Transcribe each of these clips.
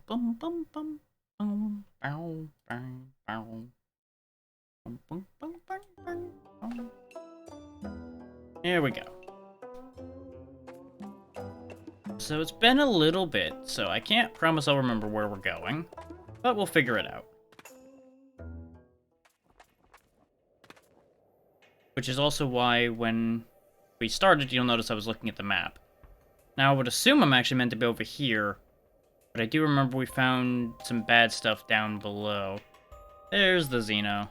bum bum bum bum bow bow bow bum bum bum bum bum bum. Here we go. So it's been a little bit, so I can't promise I'll remember where we're going, but we'll figure it out. Which is also why when we started, you'll notice I was looking at the map. Now I would assume I'm actually meant to be over here, but I do remember we found some bad stuff down below. There's the Xeno.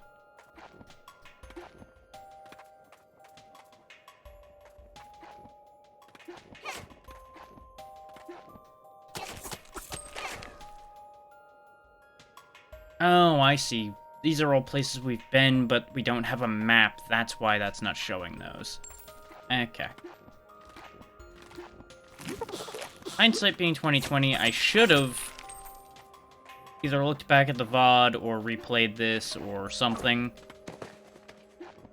Oh, I see. These are all places we've been, but we don't have a map. That's why that's not showing those. Okay. Hindsight being 2020, I should have either looked back at the VOD or replayed this or something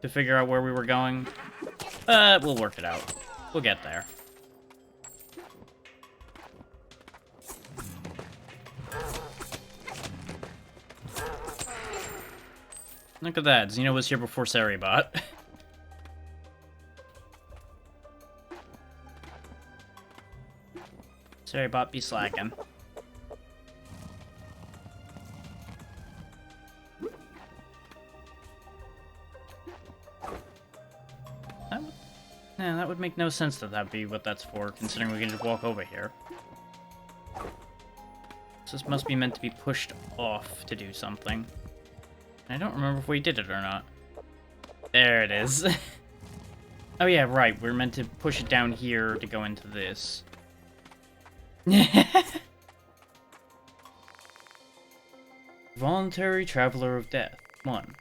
to figure out where we were going. But we'll work it out. We'll get there. Look at that. Xeno was here before Saribot. Saribot be slacking. That would make no sense that that'd be what that's for, considering we can just walk over here. So this must be meant to be pushed off to do something. I don't remember if we did it or not. There it is. Oh yeah, right. We're meant to push it down here to go into this. Voluntary Traveler of Death. 1.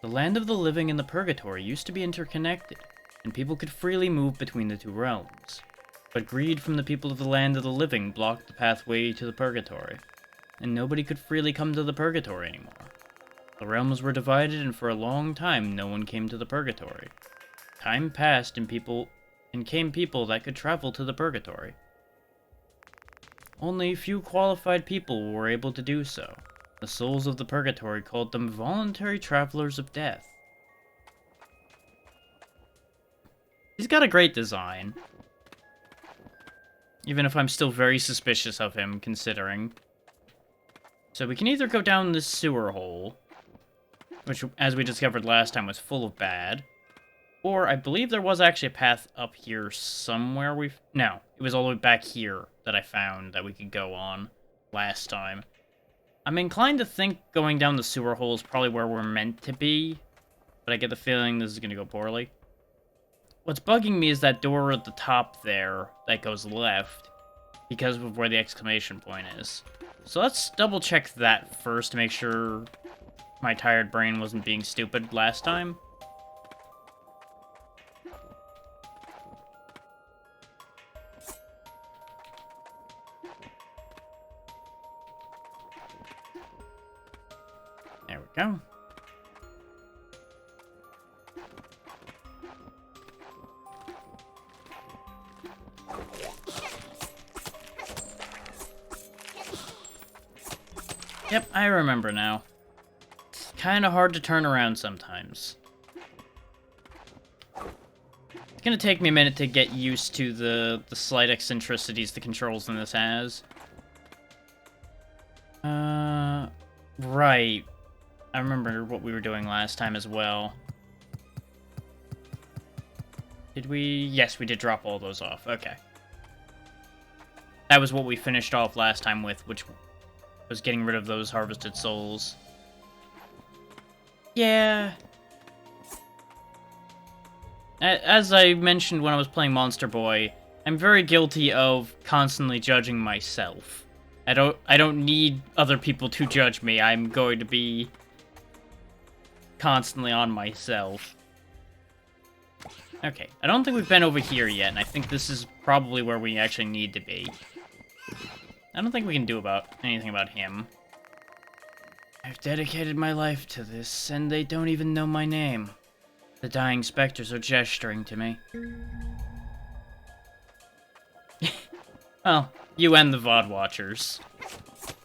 The land of the living and the purgatory used to be interconnected, and people could freely move between the two realms. But greed from the people of the land of the living blocked the pathway to the purgatory, and nobody could freely come to the purgatory anymore. The realms were divided, and for a long time no one came to the purgatory. Time passed, and came people that could travel to the purgatory. Only a few qualified people were able to do so. The souls of the purgatory called them voluntary travelers of death. He's got a great design. Even if I'm still very suspicious of him, considering. So we can either go down this sewer hole, which, as we discovered last time, was full of bad. Or, I believe there was actually a path up here somewhere No, it was all the way back here that I found that we could go on last time. I'm inclined to think going down the sewer hole is probably where we're meant to be, but I get the feeling this is going to go poorly. What's bugging me is that door at the top there that goes left, because of where the exclamation point is. So let's double check that first to make sure my tired brain wasn't being stupid last time. There we go. Yep, I remember now. It's kind of hard to turn around sometimes. It's gonna take me a minute to get used to the slight eccentricities the controls in this has. Right. I remember what we were doing last time as well. Did we? Yes, we did drop all those off. Okay. That was what we finished off last time with, which was getting rid of those harvested souls. Yeah. As I mentioned when I was playing Monster Boy, I'm very guilty of constantly judging myself. I don't need other people to judge me. I'm going to be constantly on myself. Okay, I don't think we've been over here yet, and I think this is probably where we actually need to be. I don't think we can do anything about him. I've dedicated my life to this, and they don't even know my name. The dying specters are gesturing to me. Well, you and the VOD watchers.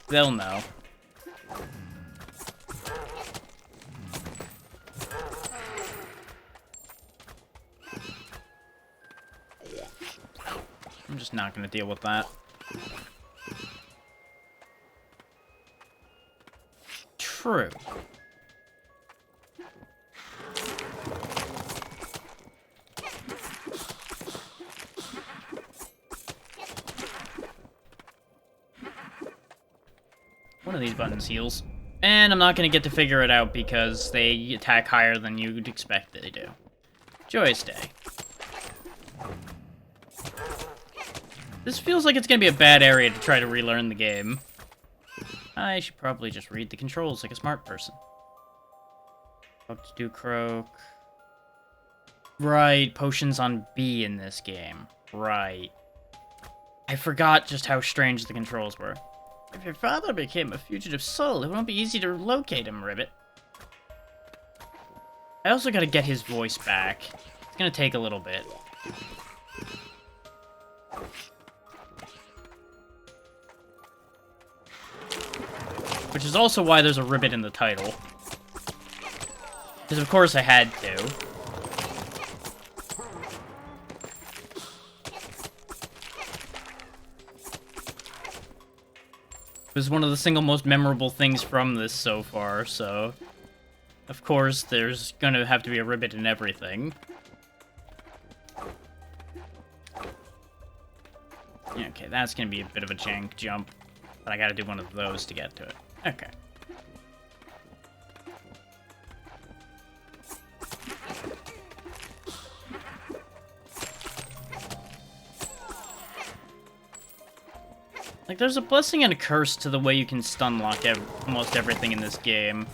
they'll know. I'm just not gonna deal with that. True. One of these buttons heals. And I'm not gonna get to figure it out because they attack higher than you'd expect they do. Joyous day. This feels like it's gonna be a bad area to try to relearn the game. I should probably just read the controls like a smart person. What to do, croak. Right, potions on B in this game. Right. I forgot just how strange the controls were. If your father became a fugitive soul, it won't be easy to locate him, Ribbit. I also gotta get his voice back. It's gonna take a little bit. Which is also why there's a ribbit in the title. Because of course I had to. It was one of the single most memorable things from this so far, so... Of course, there's gonna have to be a ribbit in everything. Okay, that's gonna be a bit of a jank jump. But I gotta do one of those to get to it. Okay. Like, there's a blessing and a curse to the way you can stun lock almost everything in this game.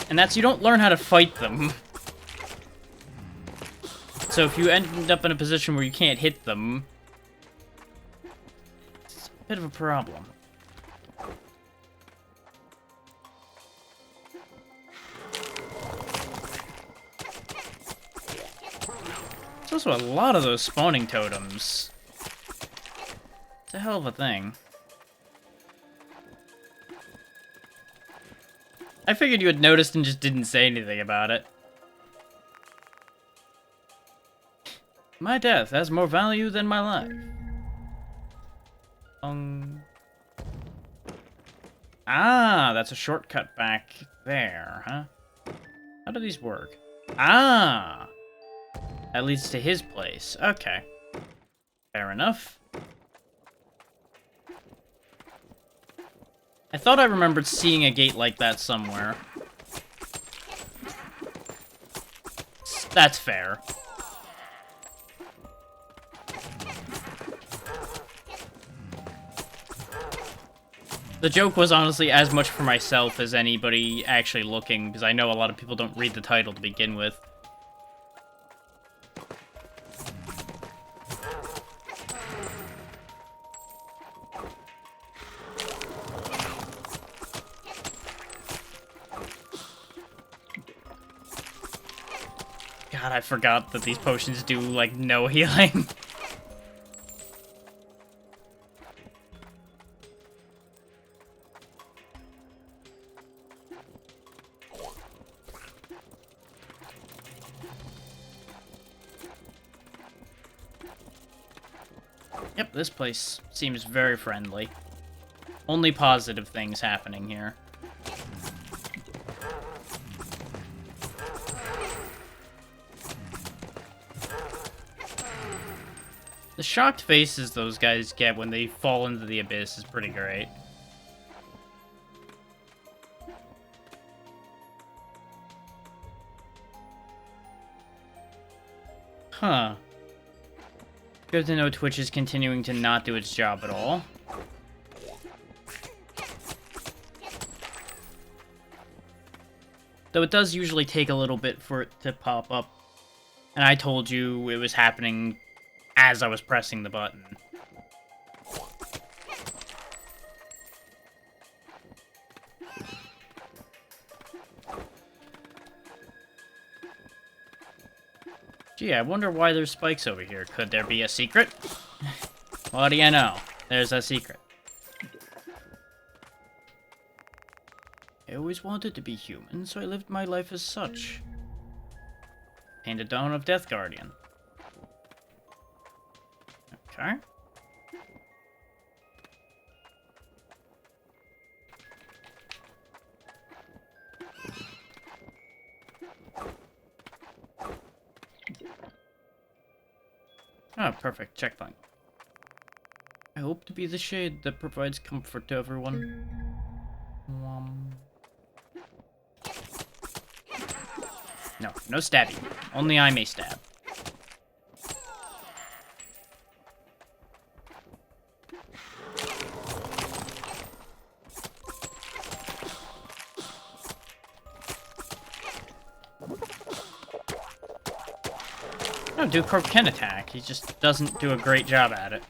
And that's you don't learn how to fight them. So if you end up in a position where you can't hit them, it's a bit of a problem. There's also a lot of those spawning totems. It's a hell of a thing. I figured you had noticed and just didn't say anything about it. My death has more value than my life. Ah, that's a shortcut back there, huh? How do these work? Ah! That leads to his place. Okay. Fair enough. I thought I remembered seeing a gate like that somewhere. That's fair. The joke was honestly as much for myself as anybody actually looking, because I know a lot of people don't read the title to begin with. God, I forgot that these potions do, like, no healing. Yep, this place seems very friendly. Only positive things happening here. The shocked faces those guys get when they fall into the abyss is pretty great. Huh. Good to know Twitch is continuing to not do its job at all. Though it does usually take a little bit for it to pop up. And I told you it was happening as I was pressing the button. Gee, I wonder why there's spikes over here. Could there be a secret? What do you know? There's a secret. I always wanted to be human, so I lived my life as such. Painted Dawn of Death Guardian. Okay. Oh, perfect. Checkpoint. I hope to be the shade that provides comfort to everyone. No, no stabbing. Only I may stab. No, Duke can attack. He just doesn't do a great job at it.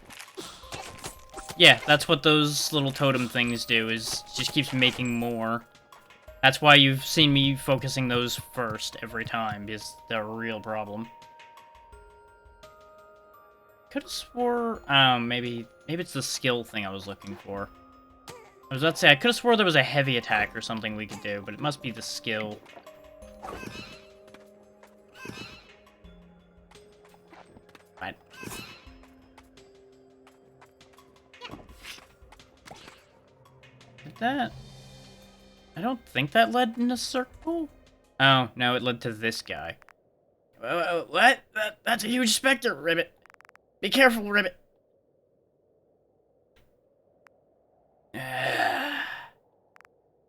Yeah, that's what those little totem things do, is just keeps making more. That's why you've seen me focusing those first every time, because they're a real problem. Could've swore... maybe it's the skill thing I was looking for. I was about to say, I could've swore there was a heavy attack or something we could do, but it must be the skill. Right. Did that... I don't think that led in a circle. Oh, no, it led to this guy. What? That's a huge specter, Ribbit. Be careful, Ribbit.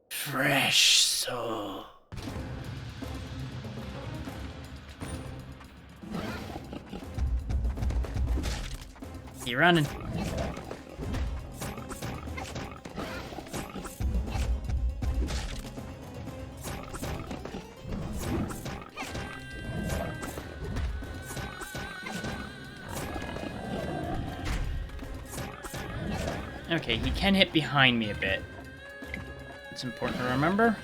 Fresh soul. You running? Okay, he can hit behind me a bit. It's important to remember.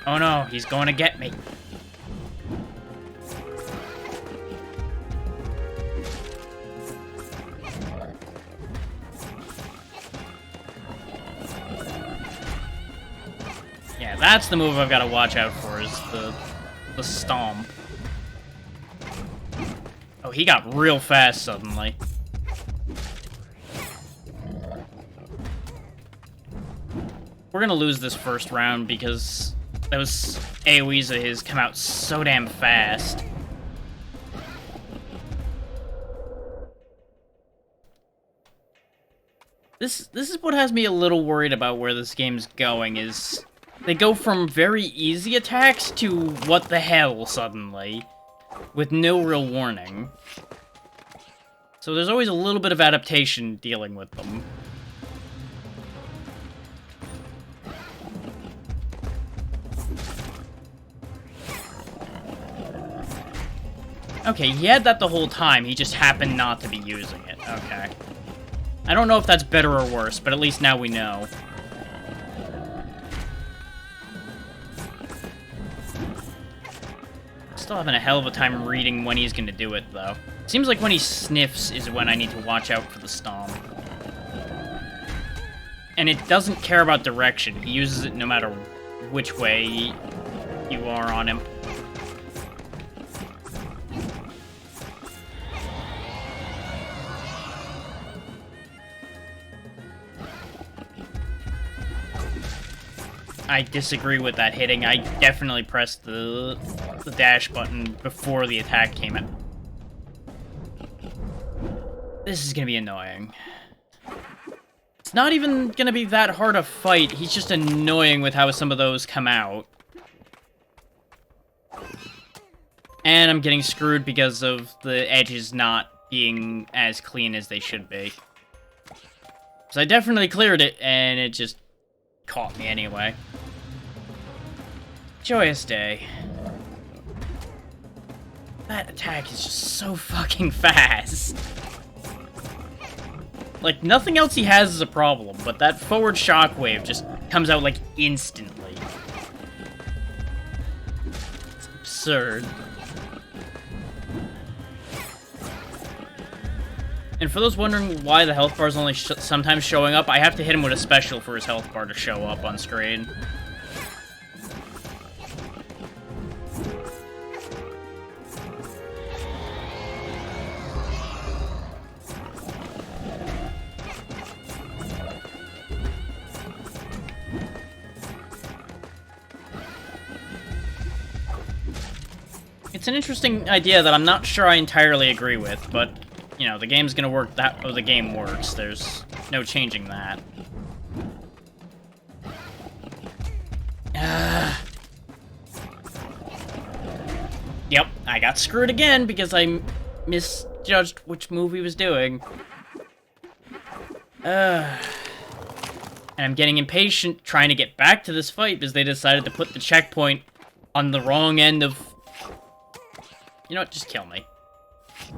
Oh no, he's going to get me. Yeah, that's the move I've got to watch out for, is the stomp. Oh, he got real fast suddenly. We're gonna lose this first round because those AoEs of his come out so damn fast. This is what has me a little worried about where this game's going, is they go from very easy attacks to what the hell suddenly, with no real warning. So there's always a little bit of adaptation dealing with them. Okay, he had that the whole time, he just happened not to be using it. Okay. I don't know if that's better or worse, but at least now we know. Still having a hell of a time reading when he's gonna do it, though. Seems like when he sniffs is when I need to watch out for the stomp. And it doesn't care about direction. He uses it no matter which way you are on him. I disagree with that hitting. I definitely pressed the dash button before the attack came out. This is gonna be annoying. It's not even gonna be that hard a fight. He's just annoying with how some of those come out. And I'm getting screwed because of the edges not being as clean as they should be. So I definitely cleared it, and it just caught me anyway. Joyous day. That attack is just so fucking fast. Like, nothing else he has is a problem, but that forward shockwave just comes out, like, instantly. It's absurd. And for those wondering why the health bar is only sometimes showing up, I have to hit him with a special for his health bar to show up on screen. It's an interesting idea that I'm not sure I entirely agree with, but, you know, the game's gonna work or the game works. There's no changing that. Yep, I got screwed again because I misjudged which move he was doing. And I'm getting impatient trying to get back to this fight because they decided to put the checkpoint on the wrong end of... You know what? Just kill me.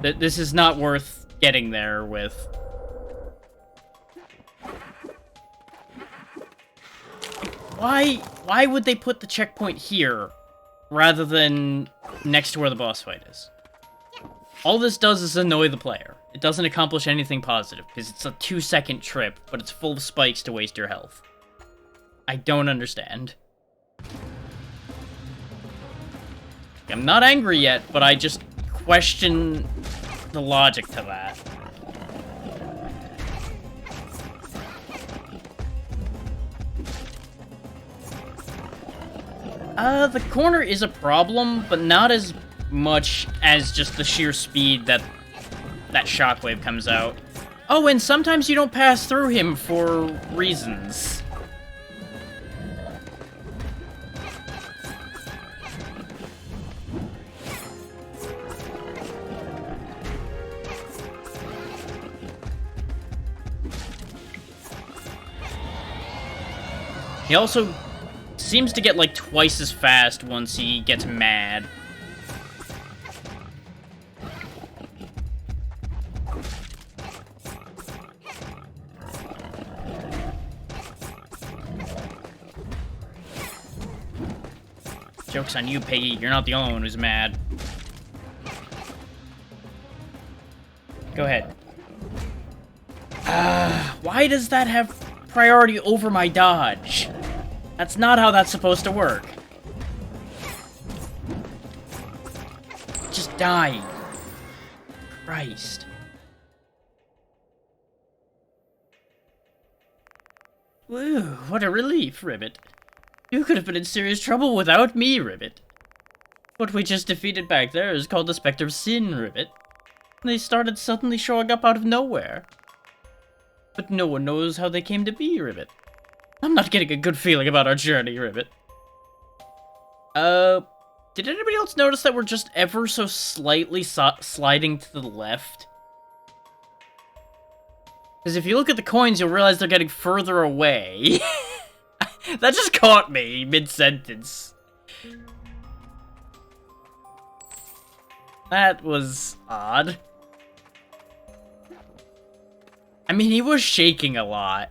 This is not worth getting there with. Why would they put the checkpoint here rather than next to where the boss fight is? All this does is annoy the player. It doesn't accomplish anything positive because it's a 2-second trip, but it's full of spikes to waste your health. I don't understand. I'm not angry yet, but I just question the logic to that. The corner is a problem, but not as much as just the sheer speed that shockwave comes out. Oh, and sometimes you don't pass through him for reasons. He also seems to get like twice as fast once he gets mad. Joke's on you, Piggy. You're not the only one who's mad. Go ahead. Why does that have priority over my dodge? That's not how that's supposed to work. Just die. Christ. Woo, what a relief, Ribbit. You could have been in serious trouble without me, Ribbit. What we just defeated back there is called the Spectre of Sin, Ribbit. They started suddenly showing up out of nowhere. But no one knows how they came to be, Ribbit. I'm not getting a good feeling about our journey, Ribbit. Did anybody else notice that we're just ever so slightly sliding to the left? Because if you look at the coins, you'll realize they're getting further away. That just caught me mid-sentence. That was odd. I mean, he was shaking a lot.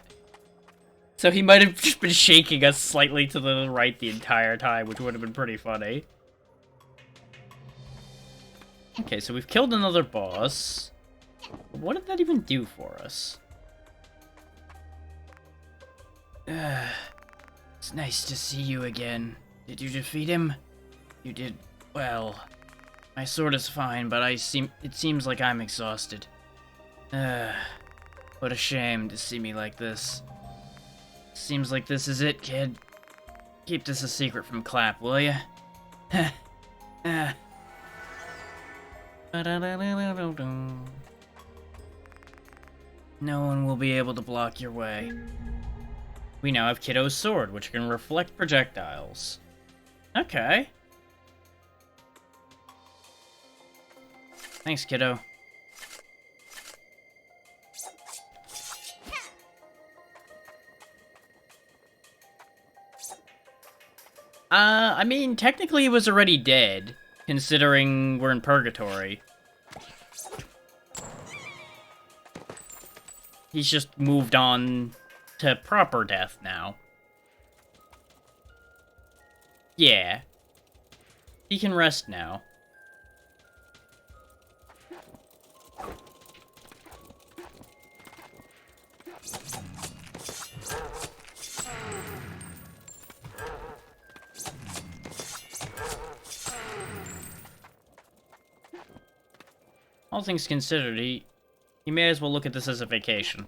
So he might have just been shaking us slightly to the right the entire time, which would have been pretty funny. Okay, so we've killed another boss. What did that even do for us? It's nice to see you again. Did you defeat him? You did well. My sword is fine, but it seems like I'm exhausted. What a shame to see me like this. Seems like this is it, kid. Keep this a secret from Clap, will ya? No one will be able to block your way. We now have Kiddo's sword, which can reflect projectiles. Okay. Thanks, Kiddo. I mean, technically he was already dead, considering we're in purgatory. He's just moved on to proper death now. Yeah. He can rest now. all things considered, he may as well look at this as a vacation.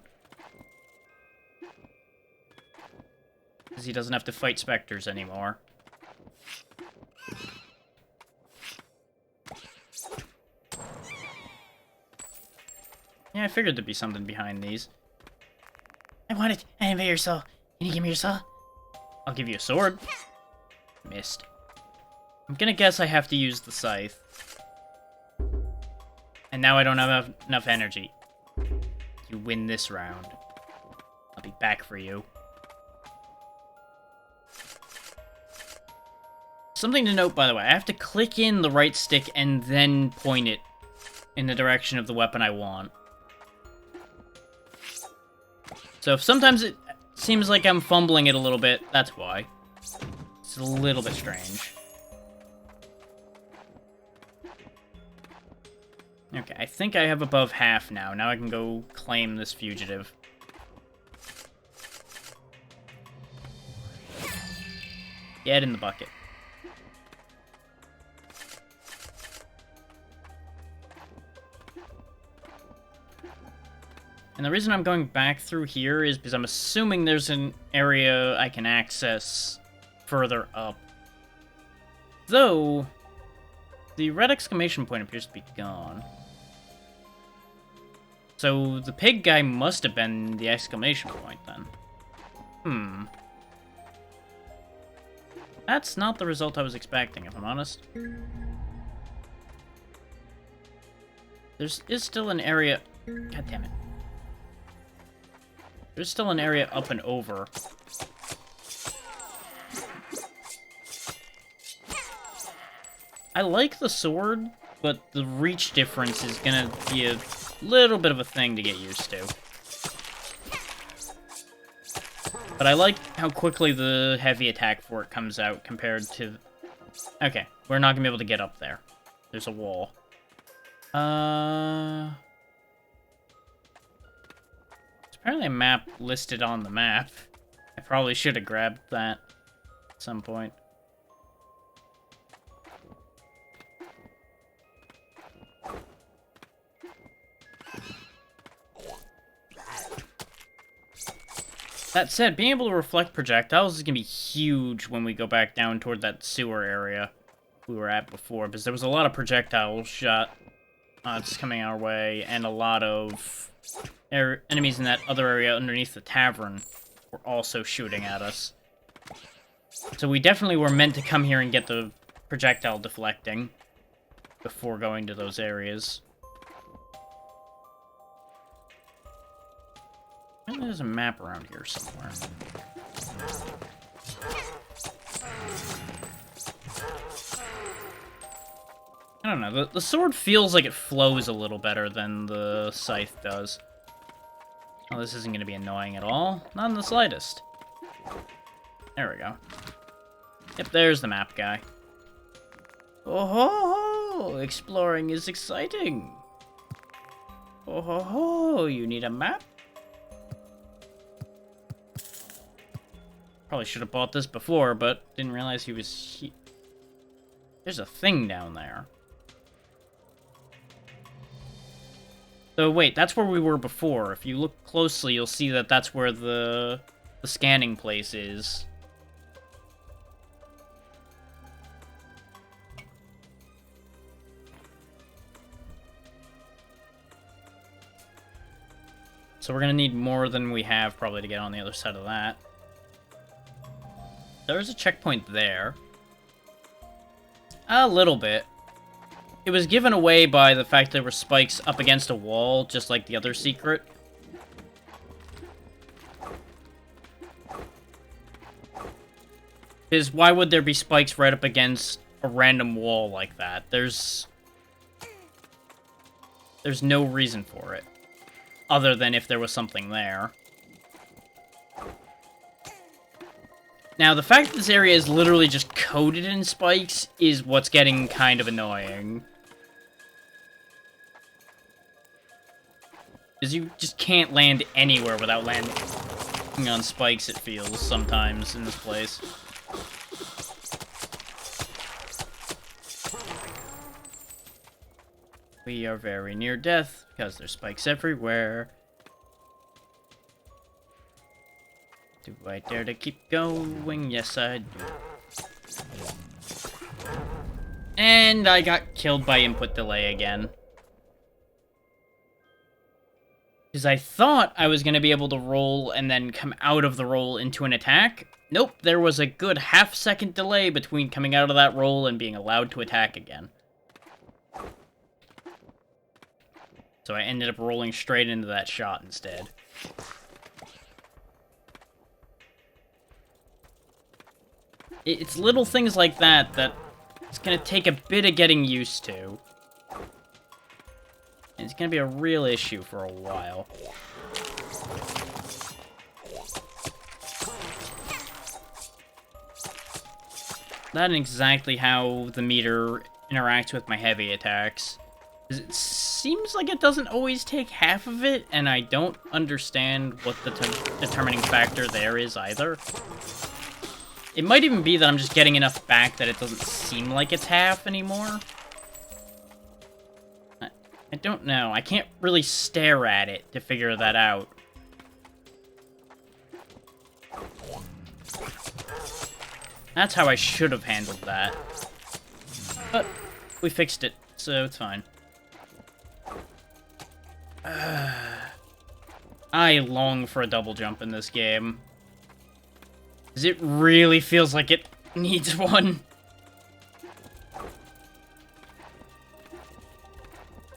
Because he doesn't have to fight specters anymore. Yeah, I figured there'd be something behind these. I want it. I invade your soul. Can you give me your soul? I'll give you a sword. Missed. I'm gonna guess I have to use the scythe. And now I don't have enough energy. You win this round. I'll be back for you. Something to note, by the way, I have to click in the right stick and then point it in the direction of the weapon I want. So if sometimes it seems like I'm fumbling it a little bit, that's why. It's a little bit strange. Okay, I think I have above half now. Now I can go claim this fugitive. Get in the bucket. And the reason I'm going back through here is because I'm assuming there's an area I can access further up. Though, the red exclamation point appears to be gone. So the pig guy must have been the exclamation point then. That's not the result I was expecting, if I'm honest. There is still an area... God damn it. There's still an area up and over. I like the sword, but the reach difference is gonna be a little bit of a thing to get used to. But I like how quickly the heavy attack for it comes out compared to... Okay, we're not gonna be able to get up there. There's a wall. Apparently a map listed on the map. I probably should have grabbed that at some point. That said, being able to reflect projectiles is going to be huge when we go back down toward that sewer area we were at before, because there was a lot of projectile shot just coming our way, and a lot of enemies in that other area underneath the tavern were also shooting at us. So we definitely were meant to come here and get the projectile deflecting before going to those areas. And there's a map around here somewhere. I don't know, the sword feels like it flows a little better than the scythe does. Oh, this isn't going to be annoying at all. Not in the slightest. There we go. Yep, there's the map guy. Oh ho ho! Exploring is exciting! Oh ho ho! You need a map? Probably should have bought this before, but didn't realize he was There's a thing down there. So wait, that's where we were before. If you look closely, you'll see that that's where the scanning place is. So we're gonna need more than we have probably to get on the other side of that. There's a checkpoint there. A little bit. It was given away by the fact there were spikes up against a wall, just like the other secret. Because why would there be spikes right up against a random wall like that? There's no reason for it. Other than if there was something there. Now, the fact that this area is literally just coated in spikes is what's getting kind of annoying. Because you just can't land anywhere without landing on spikes, it feels, sometimes, in this place. We are very near death because there's spikes everywhere. Do I dare to keep going? Yes, I do. And I got killed by input delay again. Because I thought I was going to be able to roll and then come out of the roll into an attack. Nope, there was a good half-second delay between coming out of that roll and being allowed to attack again. So I ended up rolling straight into that shot instead. It's little things like that that it's going to take a bit of getting used to. And it's going to be a real issue for a while. That ain't exactly how the meter interacts with my heavy attacks. It seems like it doesn't always take half of it, and I don't understand what the determining factor there is either. It might even be that I'm just getting enough back that it doesn't seem like it's half anymore. I don't know. I can't really stare at it to figure that out. That's how I should have handled that. But we fixed it, so it's fine. I long for a double jump in this game. 'Cause it really feels like it needs one.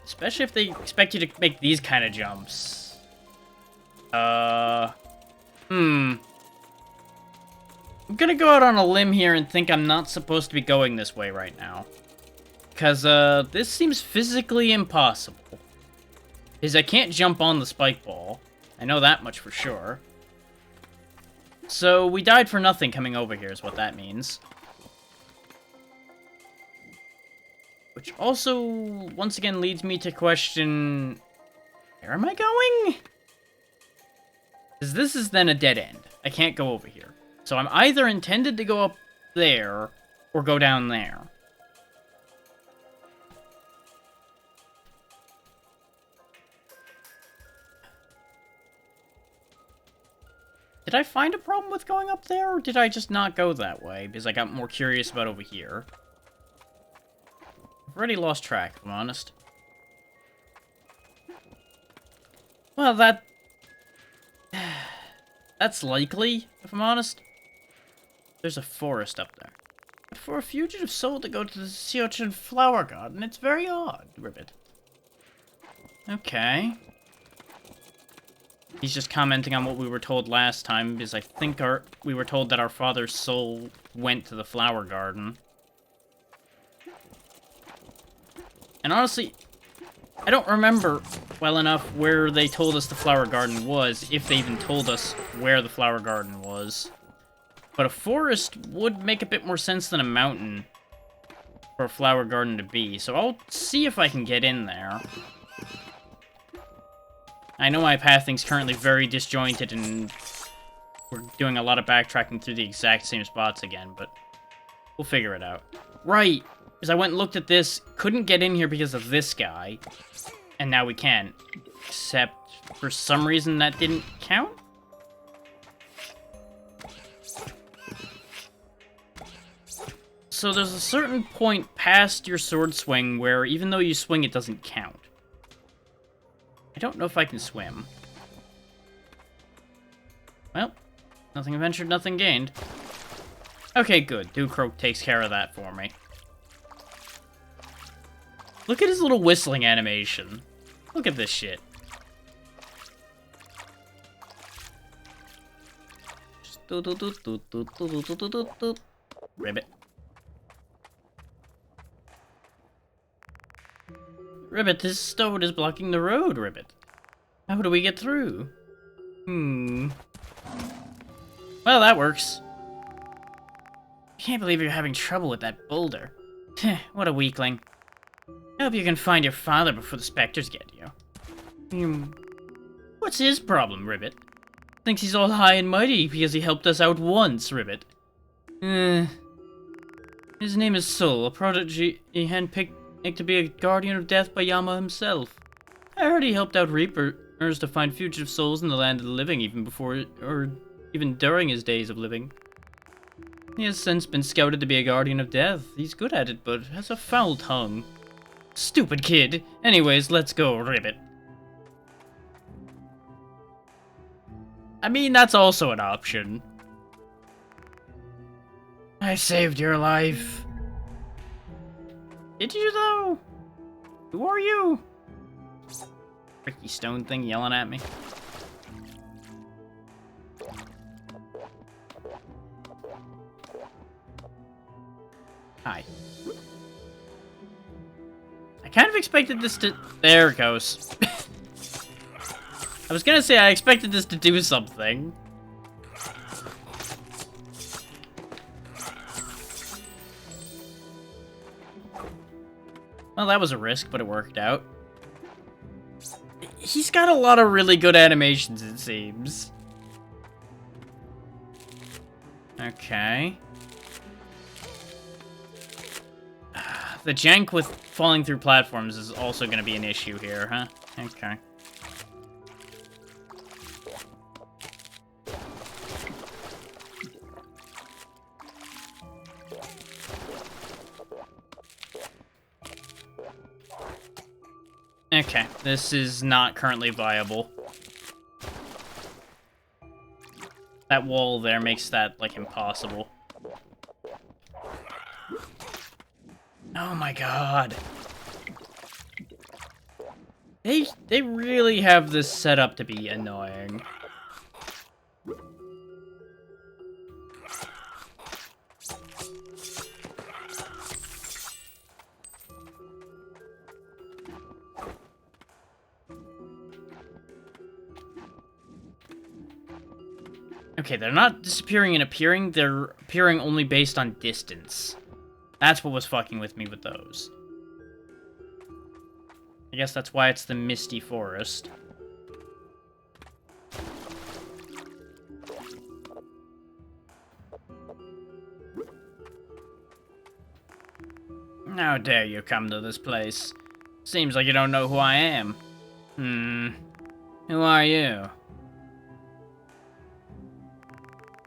Especially if they expect you to make these kind of jumps. I'm gonna go out on a limb here and think I'm not supposed to be going this way right now. Because, this seems physically impossible. Because I can't jump on the spike ball. I know that much for sure. So, we died for nothing coming over here is what that means. Which also, once again, leads me to question... Where am I going? Because this is then a dead end. I can't go over here. So I'm either intended to go up there, or go down there. Did I find a problem with going up there, or did I just not go that way? Because I got more curious about over here. I've already lost track, if I'm honest. Well, that's likely, if I'm honest. There's a forest up there. But for a fugitive soul to go to the sea urchin flower garden, it's very odd, Ribbit. Okay. He's just commenting on what we were told last time, because I think we were told that our father's soul went to the flower garden. And honestly, I don't remember well enough where they told us the flower garden was, if they even told us where the flower garden was. But a forest would make a bit more sense than a mountain for a flower garden to be, so I'll see if I can get in there. I know my pathing's currently very disjointed and we're doing a lot of backtracking through the exact same spots again, but we'll figure it out. Right! Because I went and looked at this, couldn't get in here because of this guy, and now we can. Except, for some reason, that didn't count? So there's a certain point past your sword swing where even though you swing, it doesn't count. I don't know if I can swim. Well, nothing ventured, nothing gained. Okay, good. Dewcroak takes care of that for me. Look at his little whistling animation. Look at this shit. Ribbit. Ribbit, this stone is blocking the road, Ribbit. How do we get through? Well, that works. I can't believe you're having trouble with that boulder. What a weakling. I hope you can find your father before the specters get you. What's his problem, Ribbit? Thinks he's all high and mighty because he helped us out once, Ribbit. His name is Soul, a prodigy he handpicked picked to be a guardian of death by Yama himself. I heard he helped out Reapers to find fugitive souls in the land of the living even before, or even during his days of living. He has since been scouted to be a guardian of death. He's good at it, but has a foul tongue. Stupid kid. Anyways, let's go, Ribbit. I mean, that's also an option. I saved your life. Did you, though? Who are you? Freaky stone thing yelling at me. Hi. I kind of expected this to... There it goes. I was gonna say I expected this to do something. Well, that was a risk, but it worked out. He's got a lot of really good animations, it seems. Okay. The jank with falling through platforms is also going to be an issue here, huh? Okay. Okay, this is not currently viable. That wall there makes that, like, impossible. Oh my god. They really have this set up to be annoying. Okay, they're not disappearing and appearing, they're appearing only based on distance. That's what was fucking with me with those. I guess that's why it's the Misty Forest. How dare you come to this place? Seems like you don't know who I am. Who are you?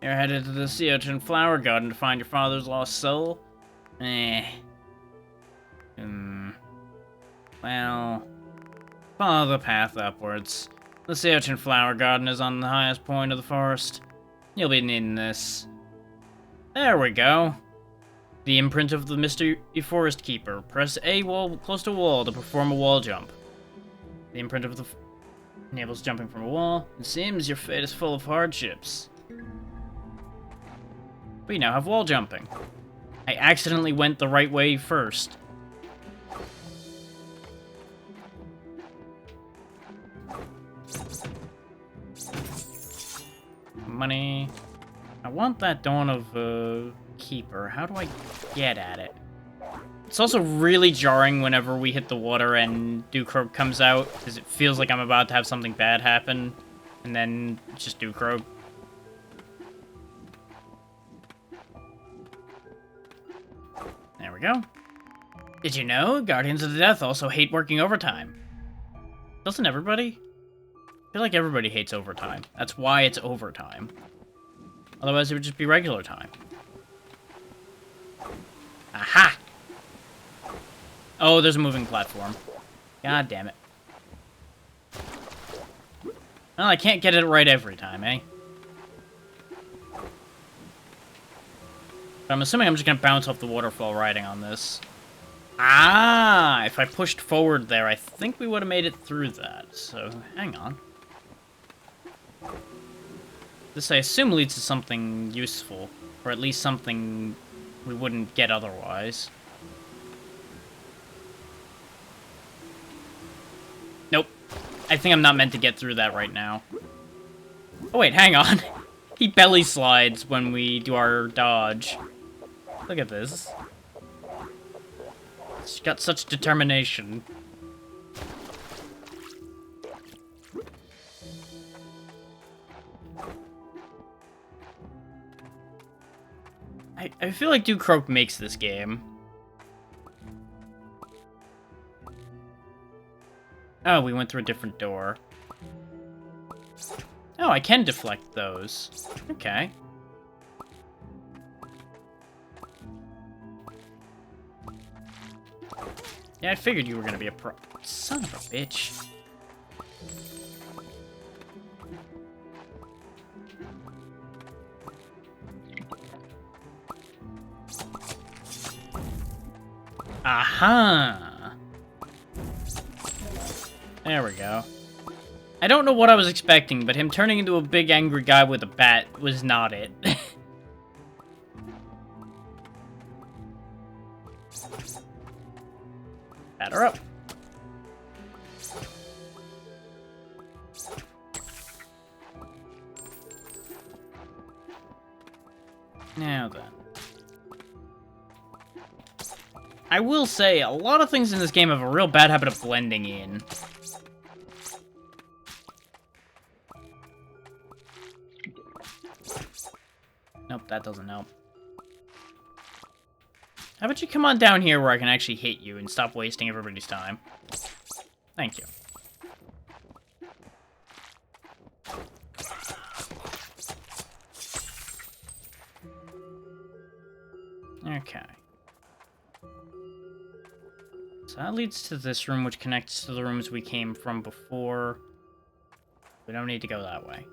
You're headed to the Sea Urchin Flower Garden to find your father's lost soul? Well, follow the path upwards. The Sea Urchin Flower Garden is on the highest point of the forest. You'll be needing this. There we go. The imprint of the Mystery Forest Keeper. Press A wall close to a wall to perform a wall jump. The imprint of the enables jumping from a wall. It seems your fate is full of hardships. We now have wall jumping. I accidentally went the right way first. Money. I want that Dawn of Keeper. How do I get at it? It's also really jarring whenever we hit the water and Dukrog comes out, because it feels like I'm about to have something bad happen, and then it's just Dukrog. There we go. Did you know Guardians of the Death also hate working overtime? Doesn't everybody? I feel like everybody hates overtime. That's why it's overtime. Otherwise, it would just be regular time. Aha! Oh, there's a moving platform. God damn it. Well, I can't get it right every time, eh? But I'm assuming I'm just gonna bounce off the waterfall riding on this. Ah! If I pushed forward there, I think we would have made it through that. So, hang on. This, I assume, leads to something useful. Or at least something we wouldn't get otherwise. Nope. I think I'm not meant to get through that right now. Oh wait, hang on. He belly slides when we do our dodge. Look at this. She's got such determination. I feel like Dukrog makes this game. Oh, we went through a different door. Oh, I can deflect those. Okay. Yeah, I figured you were gonna be a pro- Son of a bitch. Aha! There we go. I don't know what I was expecting, but him turning into a big angry guy with a bat was not it. Batter up. Now then. I will say, a lot of things in this game have a real bad habit of blending in. Nope, that doesn't help. How about you come on down here where I can actually hit you and stop wasting everybody's time? Thank you. Okay. So that leads to this room, which connects to the rooms we came from before. We don't need to go that way.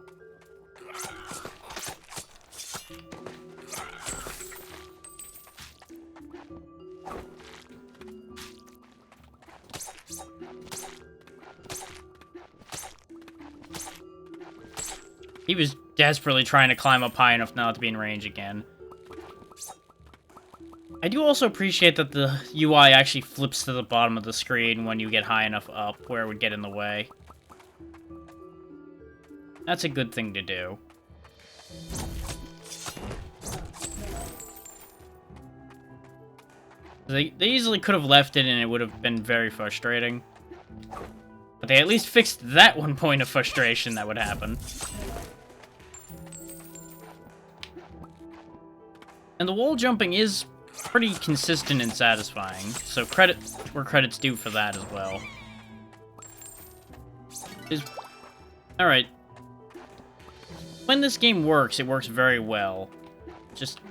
He was desperately trying to climb up high enough not to be in range again. I do also appreciate that the UI actually flips to the bottom of the screen when you get high enough up where it would get in the way. That's a good thing to do. They easily could have left it and it would have been very frustrating. But they at least fixed that one point of frustration that would happen. And the wall jumping is pretty consistent and satisfying, so credit where credit's due for that as well. Alright. When this game works, it works very well. Just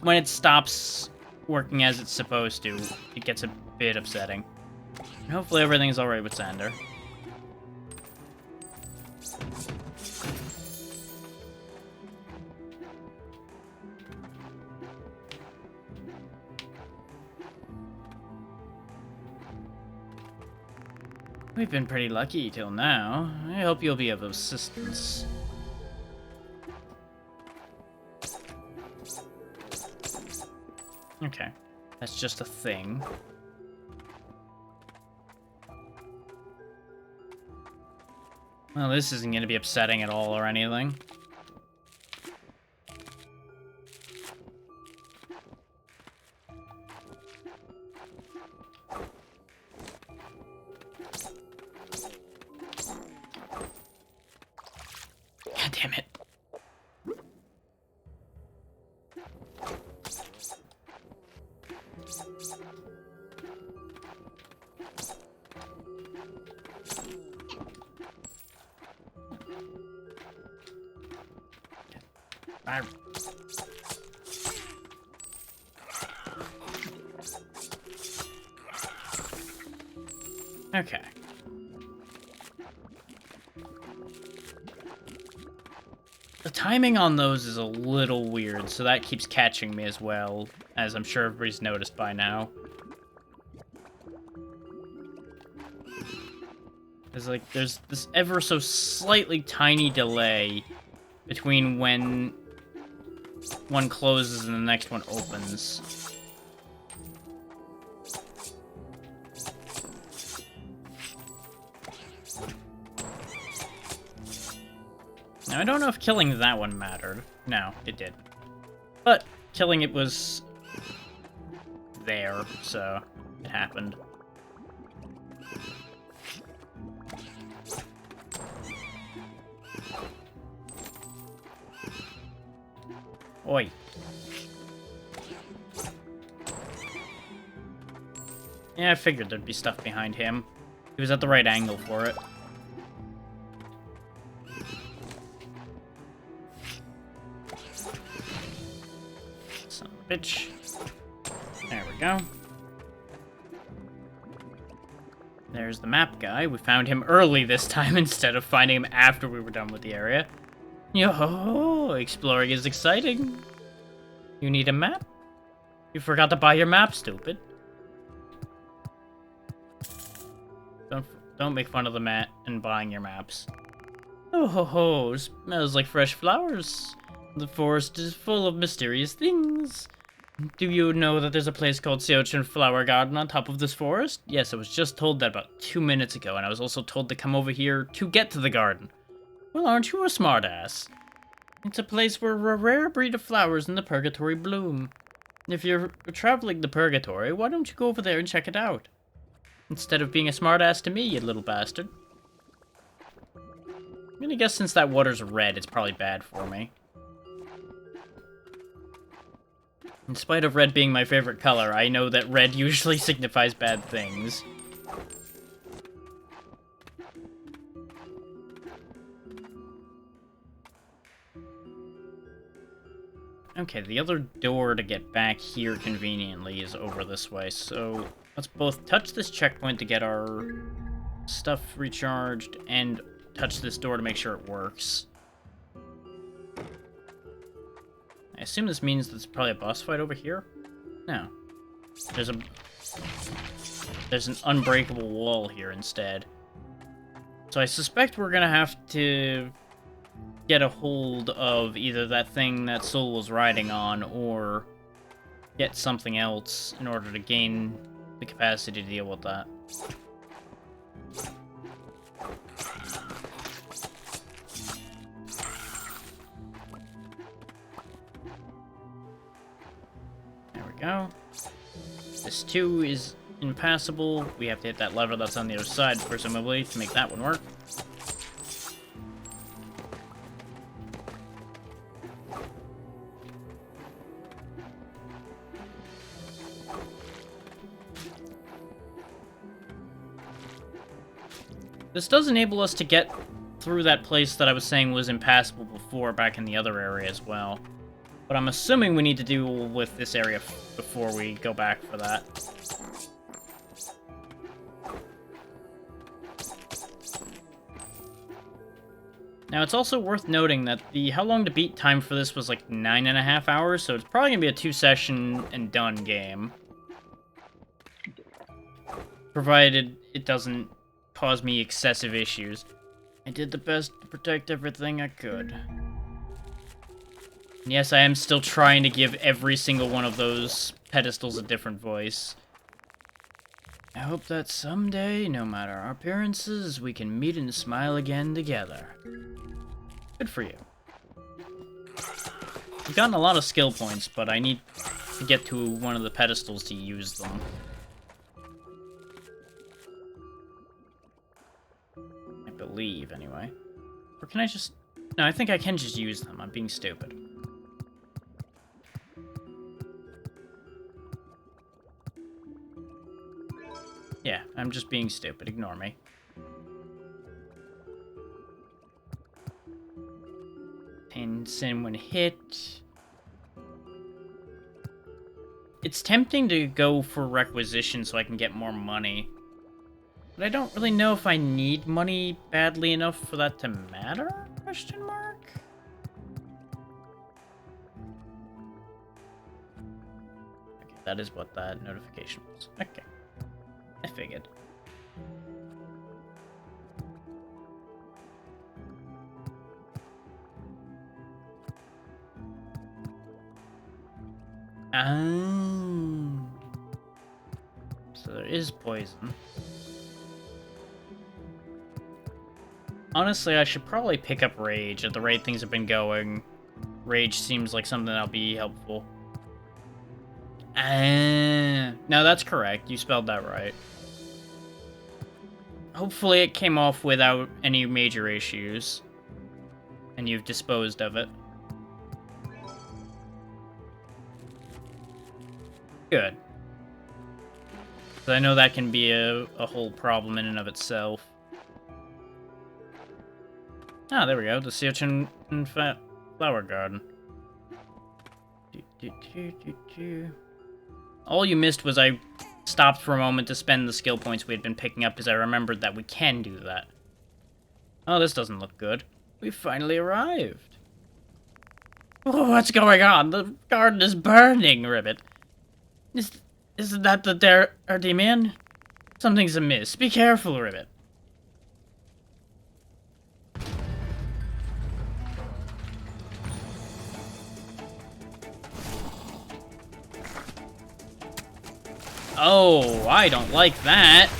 when it stops working as it's supposed to, it gets a bit upsetting. And hopefully everything's alright with Sander. We've been pretty lucky till now. I hope you'll be of assistance. Okay, that's just a thing. Well, this isn't going to be upsetting at all or anything. God damn it. Okay. The timing on those is a little weird, so that keeps catching me as well, as I'm sure everybody's noticed by now. There's this ever so slightly tiny delay between when one closes and the next one opens. Now, I don't know if killing that one mattered. No, it did. But killing it was there, so it happened. Oi. Yeah, I figured there'd be stuff behind him. He was at the right angle for it. Son of a bitch. There we go. There's the map guy. We found him early this time instead of finding him after we were done with the area. Yo, exploring is exciting. You need a map? You forgot to buy your map, stupid. Don't make fun of the mat and buying your maps. Oh ho ho, smells like fresh flowers. The forest is full of mysterious things. Do you know that there's a place called Sea Urchin Flower Garden on top of this forest? Yes, I was just told that about 2 minutes ago, and I was also told to come over here to get to the garden. Well, aren't you a smartass? It's a place where a rare breed of flowers in the Purgatory bloom. If you're traveling the Purgatory, why don't you go over there and check it out? Instead of being a smartass to me, you little bastard. I'm gonna guess since that water's red, it's probably bad for me. In spite of red being my favorite color, I know that red usually signifies bad things. Okay, the other door to get back here conveniently is over this way, so let's both touch this checkpoint to get our stuff recharged and touch this door to make sure it works. I assume this means there's probably a boss fight over here? No. There's an unbreakable wall here instead. So I suspect we're gonna have to get a hold of either that thing that Soul was riding on, or get something else in order to gain the capacity to deal with that. There we go. This too is impassable. We have to hit that lever that's on the other side, presumably, to make that one work. This does enable us to get through that place that I was saying was impassable before back in the other area as well. But I'm assuming we need to deal with this area before we go back for that. Now, it's also worth noting that the how long to beat time for this was like 9.5 hours, so it's probably going to be a 2-session and done game. Provided it doesn't cause me excessive issues. I did the best to protect everything I could. And yes, I am still trying to give every single one of those pedestals a different voice. I hope that someday, no matter our appearances, we can meet and smile again together. Good for you. I've gotten a lot of skill points, but I need to get to one of the pedestals to use them. I believe, anyway. Or can I just... No, I think I can just use them. I'm being stupid. Yeah, I'm just being stupid. Ignore me. And sin when hit. It's tempting to go for requisition so I can get more money. But I don't really know if I need money badly enough for that to matter? Question mark? Okay, that is what that notification was. Okay. I figured. So there is poison. Honestly, I should probably pick up Rage. At the rate things have been going, Rage seems like something that'll be helpful. No, that's correct. You spelled that right. Hopefully it came off without any major issues. And you've disposed of it. Good. I know that can be a whole problem in and of itself. Ah, there we go. The sea urchin and flower garden. All you missed was I stopped for a moment to spend the skill points we had been picking up because I remembered that we can do that. Oh, this doesn't look good. We finally arrived. Oh, what's going on? The garden is burning, Ribbit. Isn't that the demon? Something's amiss. Be careful, Ribbit. Oh, I don't like that.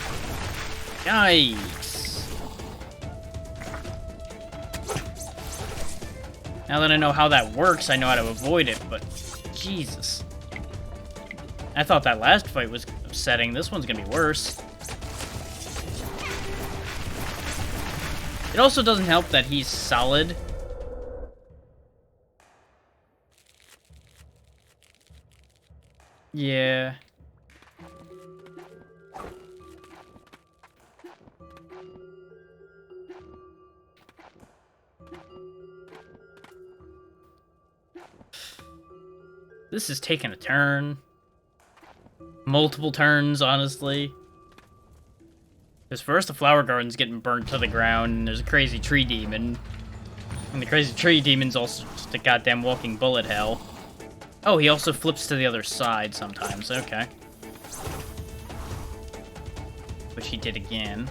Yikes. Now that I know how that works, I know how to avoid it, but Jesus. I thought that last fight was upsetting. This one's gonna be worse. It also doesn't help that he's solid. Yeah. This is taking a turn. Multiple turns, honestly. Because first the flower garden's getting burnt to the ground, and there's a crazy tree demon. And the crazy tree demon's also just a goddamn walking bullet hell. Oh, he also flips to the other side sometimes, okay. Which he did again.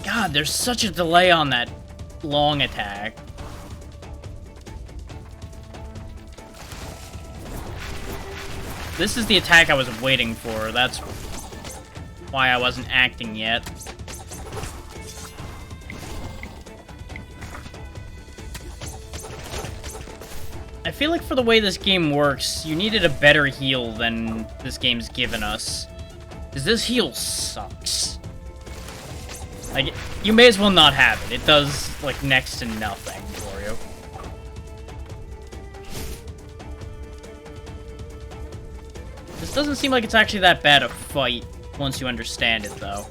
God, there's such a delay on that long attack. This is the attack I was waiting for. That's why I wasn't acting yet. I feel like for the way this game works, you needed a better heal than this game's given us. Because this heal sucks. Like, you may as well not have it. It does, like, next to nothing for you. This doesn't seem like it's actually that bad a fight once you understand it, though.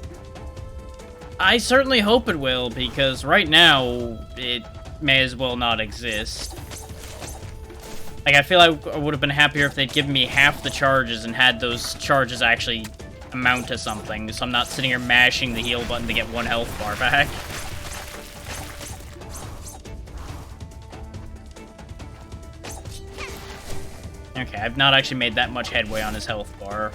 I certainly hope it will, because right now, it may as well not exist. Like, I feel like I would have been happier if they'd given me half the charges and had those charges actually amount to something, so I'm not sitting here mashing the heal button to get 1 health bar back. Okay, I've not actually made that much headway on his health bar.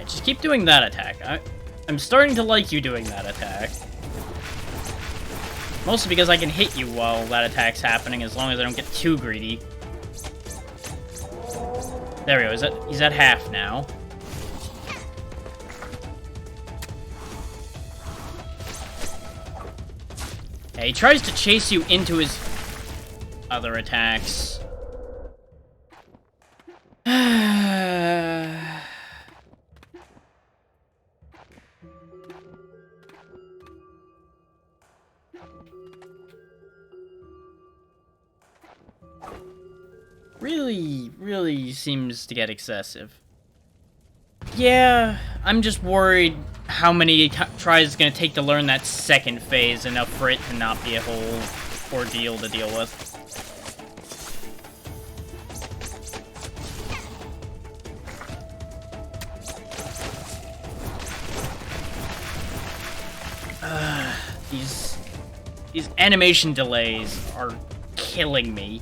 Just keep doing that attack. I'm starting to like you doing that attack. Mostly because I can hit you while that attack's happening, as long as I don't get too greedy. There we go. He's at half now. Yeah, he tries to chase you into his other attacks. Really seems to get excessive. Yeah, I'm just worried how many tries it's gonna take to learn that second phase, enough for it to not be a whole ordeal to deal with. These animation delays are killing me.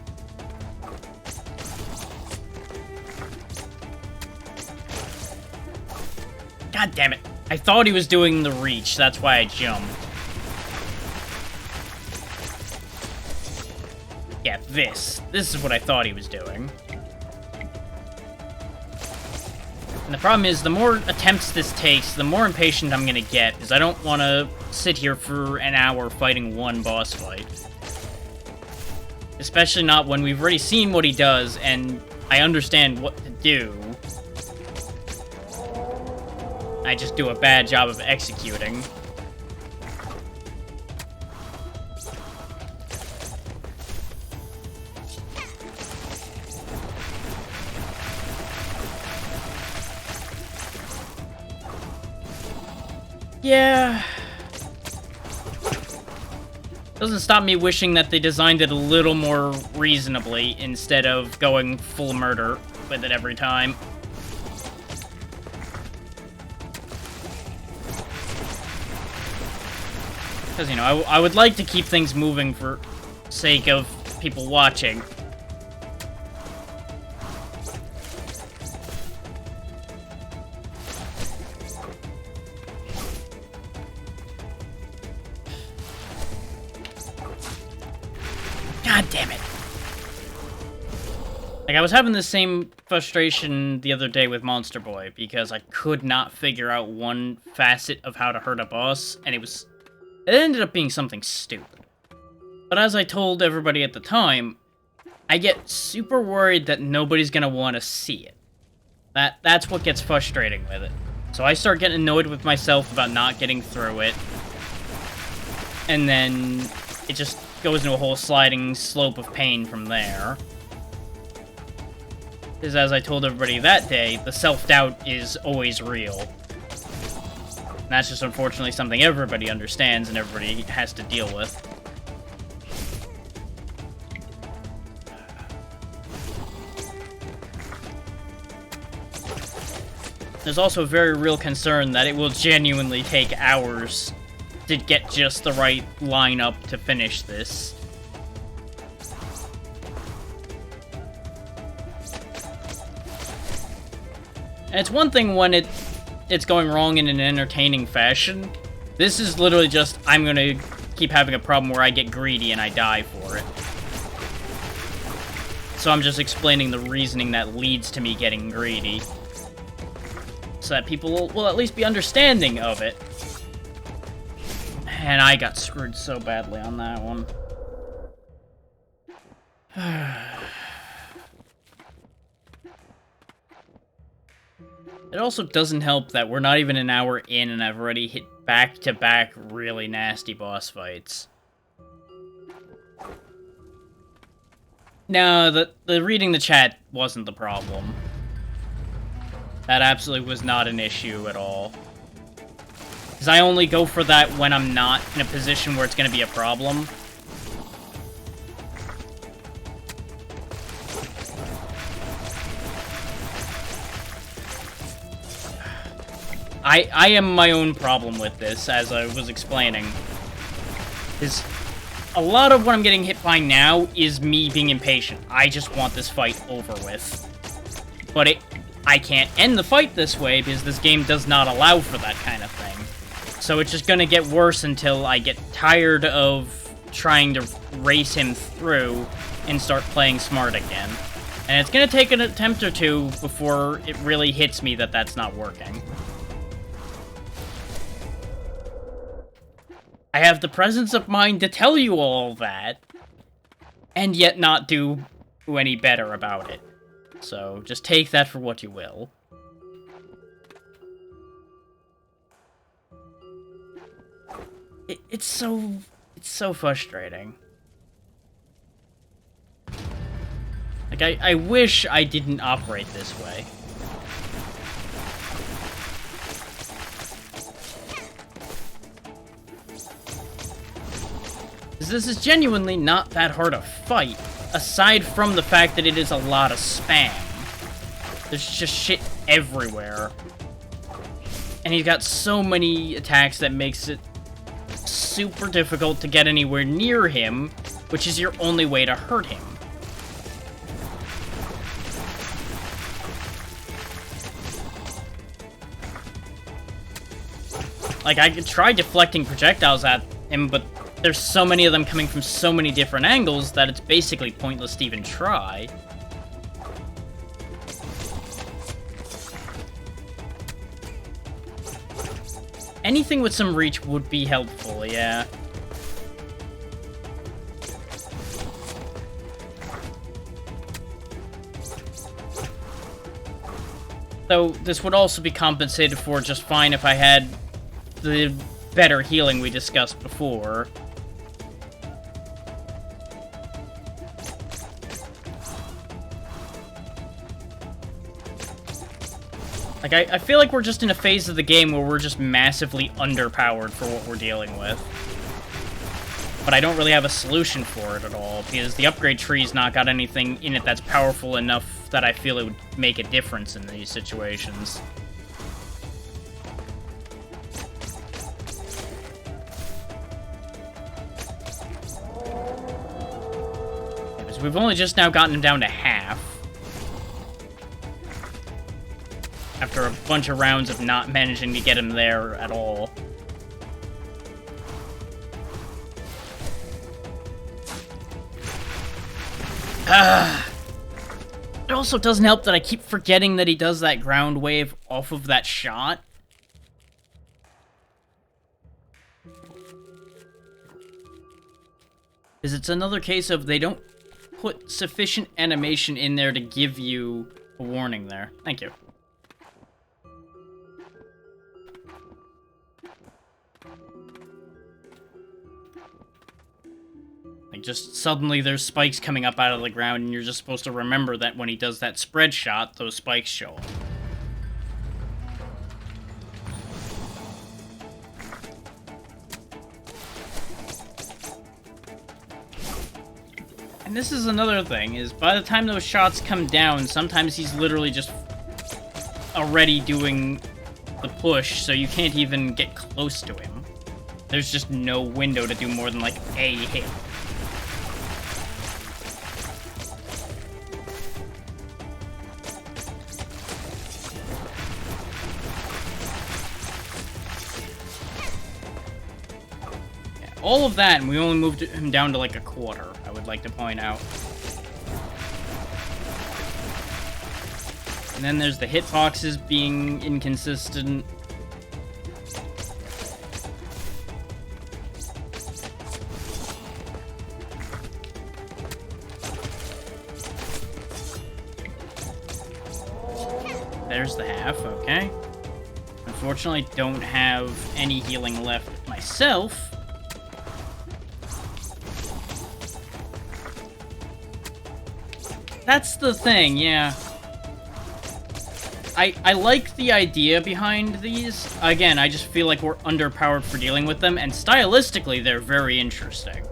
God damn it. I thought he was doing the reach, that's why I jumped. Yeah, this is what I thought he was doing. And the problem is, the more attempts this takes, the more impatient I'm gonna get, because I don't want to sit here for an hour fighting one boss fight. Especially not when we've already seen what he does, and I understand what to do. I just do a bad job of executing. Yeah. Doesn't stop me wishing that they designed it a little more reasonably instead of going full murder with it every time. Because, you know, I would like to keep things moving for sake of people watching. God damn it. Like, I was having the same frustration the other day with Monster Boy, because I could not figure out one facet of how to hurt a boss, and it ended up being something stupid. But as I told everybody at the time, I get super worried that nobody's gonna want to see it. That's what gets frustrating with it. So I start getting annoyed with myself about not getting through it, and then it just goes into a whole sliding slope of pain from there. Because as I told everybody that day, the self-doubt is always real. And that's just unfortunately something everybody understands and everybody has to deal with. There's also a very real concern that it will genuinely take hours to get just the right lineup to finish this. And it's one thing when it's going wrong in an entertaining fashion. This is literally just, I'm gonna keep having a problem where I get greedy and I die for it. So I'm just explaining the reasoning that leads to me getting greedy. So that people will at least be understanding of it. And I got screwed so badly on that one. It also doesn't help that we're not even an hour in and I've already hit back-to-back really nasty boss fights. No, the reading the chat wasn't the problem. That absolutely was not an issue at all. Because I only go for that when I'm not in a position where it's going to be a problem. I am my own problem with this, as I was explaining. Because a lot of what I'm getting hit by now is me being impatient. I just want this fight over with. But I can't end the fight this way because this game does not allow for that kind of thing. So it's just gonna get worse until I get tired of trying to race him through and start playing smart again. And it's gonna take an attempt or two before it really hits me that that's not working. I have the presence of mind to tell you all that, and yet not do any better about it. So just take that for what you will. It's so frustrating. Like, I wish I didn't operate this way. This is genuinely not that hard a fight, aside from the fact that it is a lot of spam. There's just shit everywhere. And he's got so many attacks that makes it super difficult to get anywhere near him, which is your only way to hurt him. Like, I could try deflecting projectiles at him, but there's so many of them coming from so many different angles that it's basically pointless to even try. Anything with some reach would be helpful, yeah. Though this would also be compensated for just fine if I had the better healing we discussed before. Like, I feel like we're just in a phase of the game where we're just massively underpowered for what we're dealing with. But I don't really have a solution for it at all, because the upgrade tree's not got anything in it that's powerful enough that I feel it would make a difference in these situations. Yeah, because we've only just now gotten him down to half. After a bunch of rounds of not managing to get him there at all. It also doesn't help that I keep forgetting that he does that ground wave off of that shot. Because it's another case of they don't put sufficient animation in there to give you a warning there. Thank you. Like, just suddenly there's spikes coming up out of the ground, and you're just supposed to remember that when he does that spread shot, those spikes show up. And this is another thing, is by the time those shots come down, sometimes he's literally just already doing the push, so you can't even get close to him. There's just no window to do more than, like, a hit. All of that, and we only moved him down to like a quarter, I would like to point out. And then there's the hitboxes being inconsistent. There's the half, okay. Unfortunately, don't have any healing left myself. That's the thing, yeah. I like the idea behind these. Again, I just feel like we're underpowered for dealing with them, and stylistically, they're very interesting.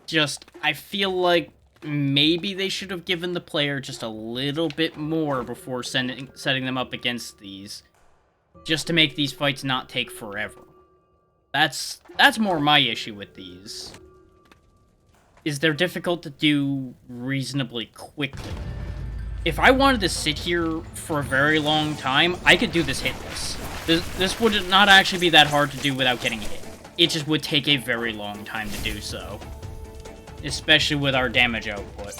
Just, I feel like maybe they should have given the player just a little bit more before setting them up against these. Just to make these fights not take forever. That's more my issue with these. Is they're difficult to do reasonably quickly. If I wanted to sit here for a very long time, I could do this hitless. This would not actually be that hard to do without getting hit. It just would take a very long time to do so. Especially with our damage output.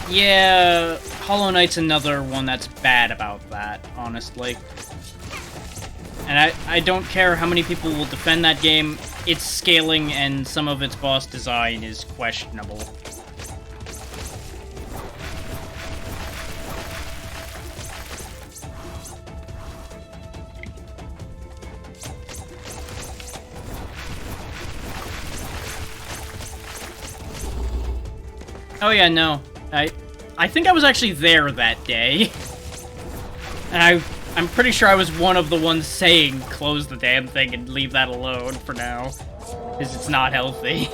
Yeah, Hollow Knight's another one that's bad about that, honestly. And I don't care how many people will defend that game, its scaling and some of its boss design is questionable. Oh yeah, no. I think I was actually there that day. And I'm pretty sure I was one of the ones saying, close the damn thing and leave that alone for now. Because it's not healthy.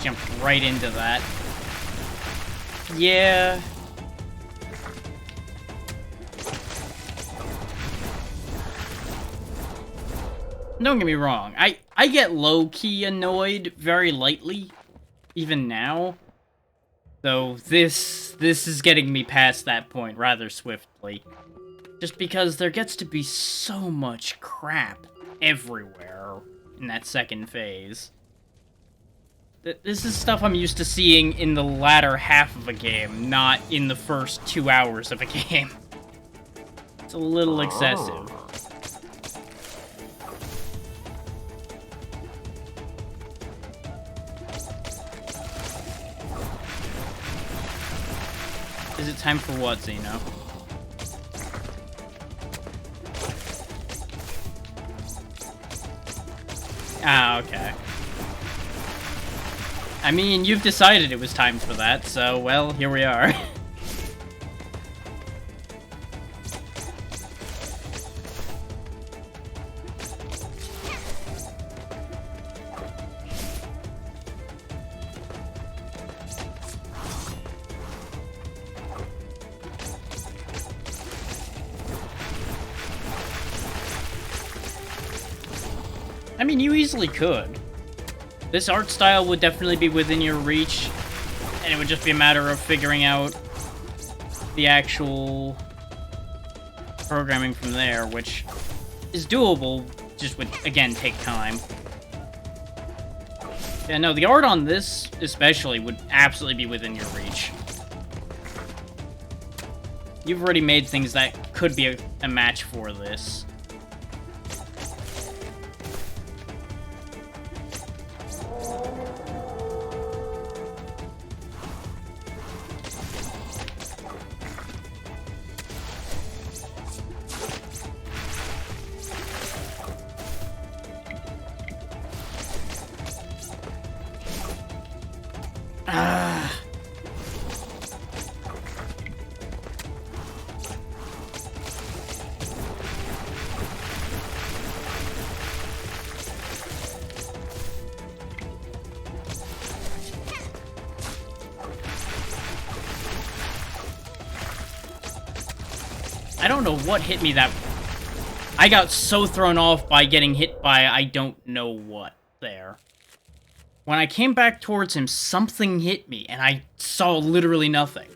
Jumped right into that. Yeah. Don't get me wrong. I get low-key annoyed very lightly, even now. Though this is getting me past that point rather swiftly. Just because there gets to be so much crap everywhere in that second phase. This is stuff I'm used to seeing in the latter half of a game, not in the first 2 hours of a game. It's a little excessive. Is it time for what, Zeno? Ah, okay. I mean, you've decided it was time for that, so, well, here we are. I mean, you easily could. This art style would definitely be within your reach, and it would just be a matter of figuring out the actual programming from there, which is doable, just would, again, take time. Yeah, no, the art on this, especially, would absolutely be within your reach. You've already made things that could be a match for this. I don't know what hit me that... I got so thrown off by getting hit by I don't know what there. When I came back towards him, something hit me, and I saw literally nothing.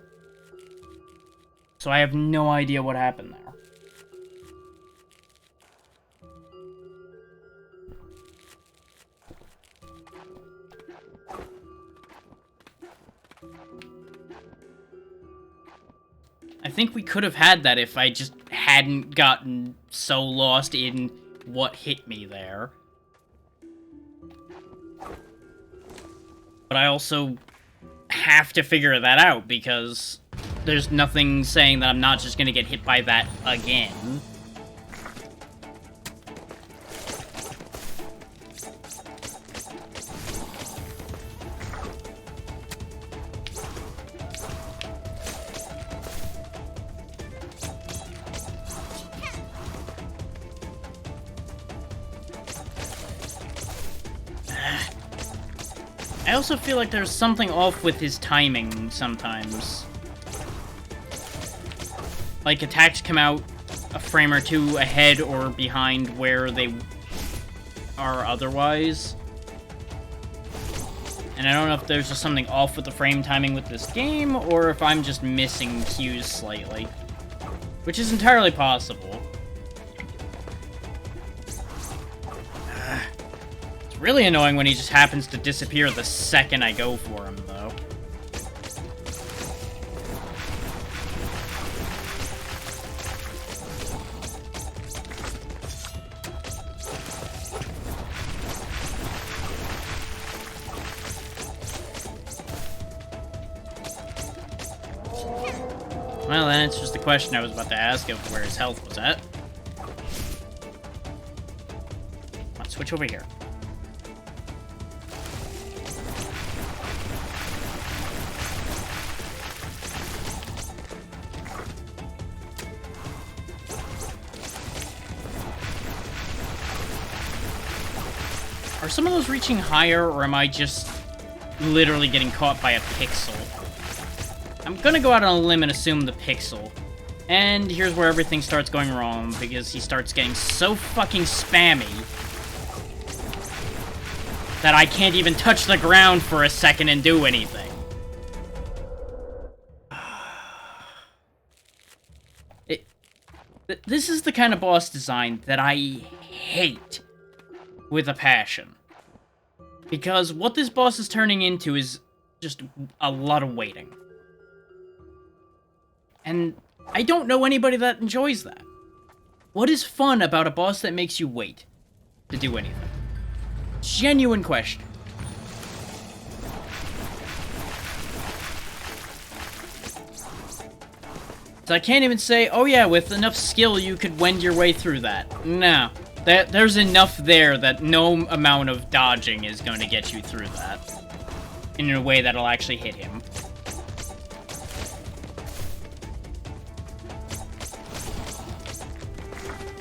So I have no idea what happened there. I think we could have had that if I just hadn't gotten so lost in what hit me there. But I also have to figure that out, because there's nothing saying that I'm not just gonna get hit by that again. I also feel like there's something off with his timing sometimes. Like, attacks come out a frame or two ahead or behind where they are otherwise. And I don't know if there's just something off with the frame timing with this game, or if I'm just missing cues slightly. Which is entirely possible. Really annoying when he just happens to disappear the second I go for him, though. Well, that answers the question I was about to ask of where his health was at. Let's switch over here. Are some of those reaching higher, or am I just literally getting caught by a pixel? I'm gonna go out on a limb and assume the pixel. And here's where everything starts going wrong, because he starts getting so fucking spammy that I can't even touch the ground for a second and do anything. This is the kind of boss design that I hate with a passion. Because what this boss is turning into is just a lot of waiting. And I don't know anybody that enjoys that. What is fun about a boss that makes you wait to do anything? Genuine question. So I can't even say, oh yeah, with enough skill you could wend your way through that. No. There's enough there that no amount of dodging is going to get you through that. In a way that'll actually hit him.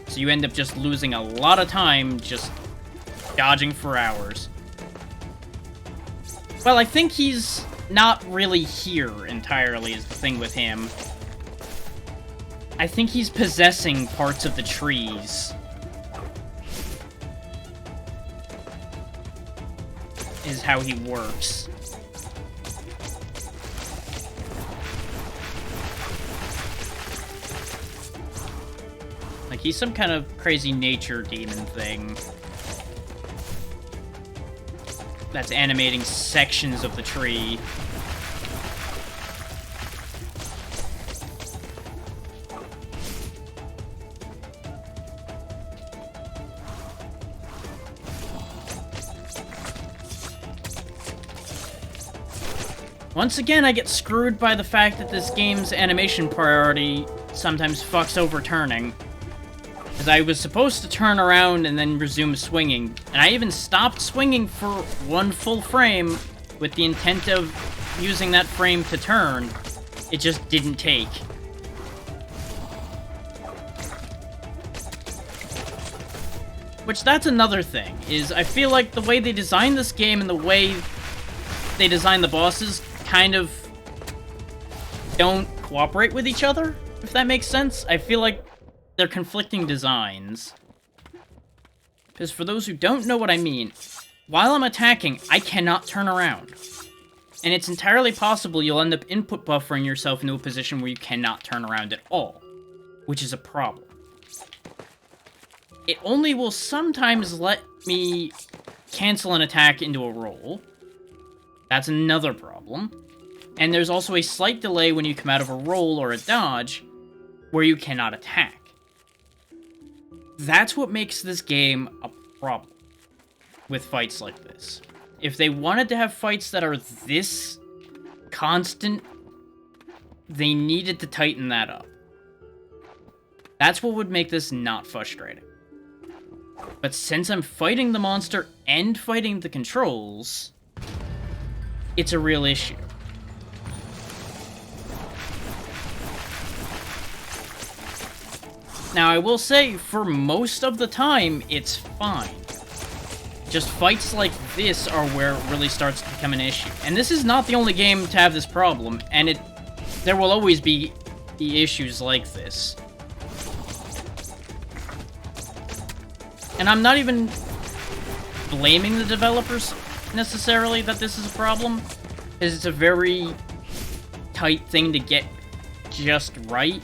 So you end up just losing a lot of time just dodging for hours. Well, I think he's not really here entirely is the thing with him. I think he's possessing parts of the trees. Is how he works. Like, he's some kind of crazy nature demon thing that's animating sections of the tree. Once again, I get screwed by the fact that this game's animation priority sometimes fucks over turning. Because I was supposed to turn around and then resume swinging, and I even stopped swinging for one full frame with the intent of using that frame to turn. It just didn't take. Which, that's another thing, is I feel like the way they designed this game and the way they design the bosses kind of don't cooperate with each other, if that makes sense. I feel like they're conflicting designs. Because for those who don't know what I mean, while I'm attacking, I cannot turn around. And it's entirely possible you'll end up input buffering yourself into a position where you cannot turn around at all, which is a problem. It only will sometimes let me cancel an attack into a roll. That's another problem. And there's also a slight delay when you come out of a roll or a dodge where you cannot attack. That's what makes this game a problem with fights like this. If they wanted to have fights that are this constant, they needed to tighten that up. That's what would make this not frustrating. But since I'm fighting the monster and fighting the controls, it's a real issue. Now, I will say, for most of the time, it's fine. Just fights like this are where it really starts to become an issue. And this is not the only game to have this problem, and there will always be issues like this. And I'm not even blaming the developers, necessarily, that this is a problem, because it's a very tight thing to get just right.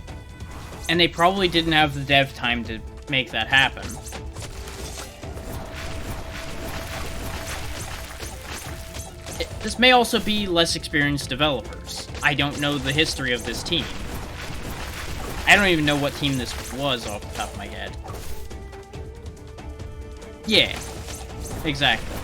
And they probably didn't have the dev time to make that happen. This may also be less experienced developers. I don't know the history of this team. I don't even know what team this was off the top of my head. Yeah, exactly.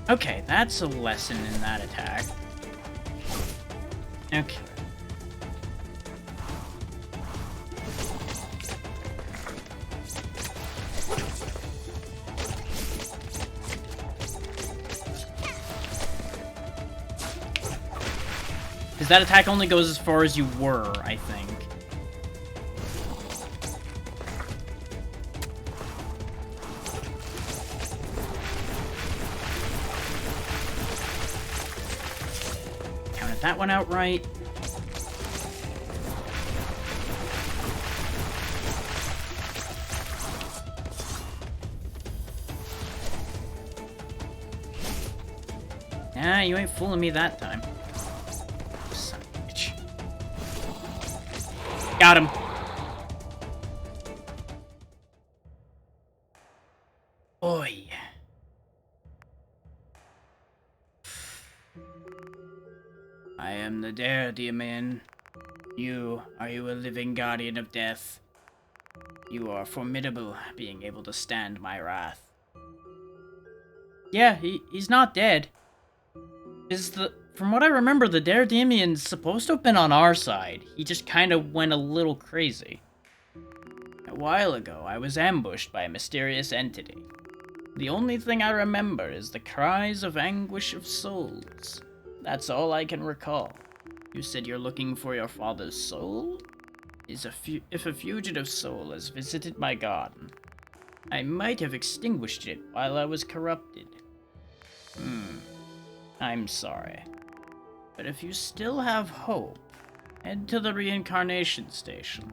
Okay, that's a lesson in that attack. Okay. Because that attack only goes as far as you were, I think. that one out right. Nah, you ain't fooling me that time. Son of a bitch. Got him. Boy. I am the daredemon. Are you a living guardian of death? You are formidable, being able to stand my wrath. Yeah, he's not dead. From what I remember, the Daredemon's supposed to have been on our side. He just kind of went a little crazy. A while ago, I was ambushed by a mysterious entity. The only thing I remember is the cries of anguish of souls. That's all I can recall. You said you're looking for your father's soul? If a fugitive soul has visited my garden, I might have extinguished it while I was corrupted. I'm sorry. But if you still have hope, head to the reincarnation station,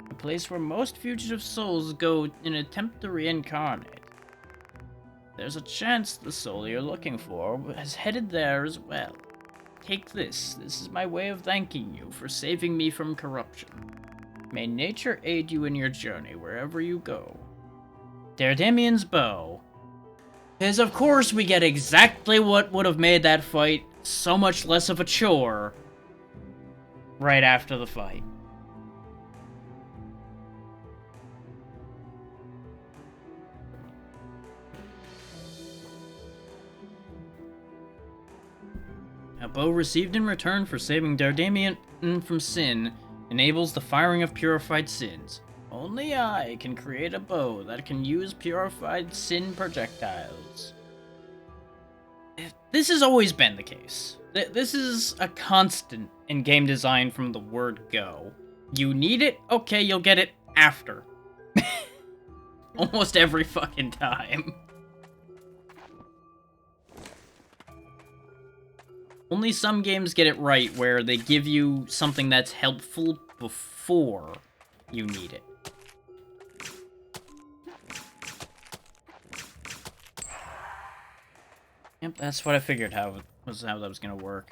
a place where most fugitive souls go in an attempt to reincarnate. There's a chance the soul you're looking for has headed there as well. Take this. This is my way of thanking you for saving me from corruption. May nature aid you in your journey wherever you go. Daredemon's bow. Because of course we get exactly what would have made that fight so much less of a chore right after the fight. A bow received in return for saving Daredemon from sin enables the firing of purified sins. Only I can create a bow that can use purified sin projectiles. This has always been the case. This is a constant in game design from the word go. You need it? Okay, you'll get it after. Almost every fucking time. Only some games get it right where they give you something that's helpful before you need it. Yep, that's what I figured how that was gonna work.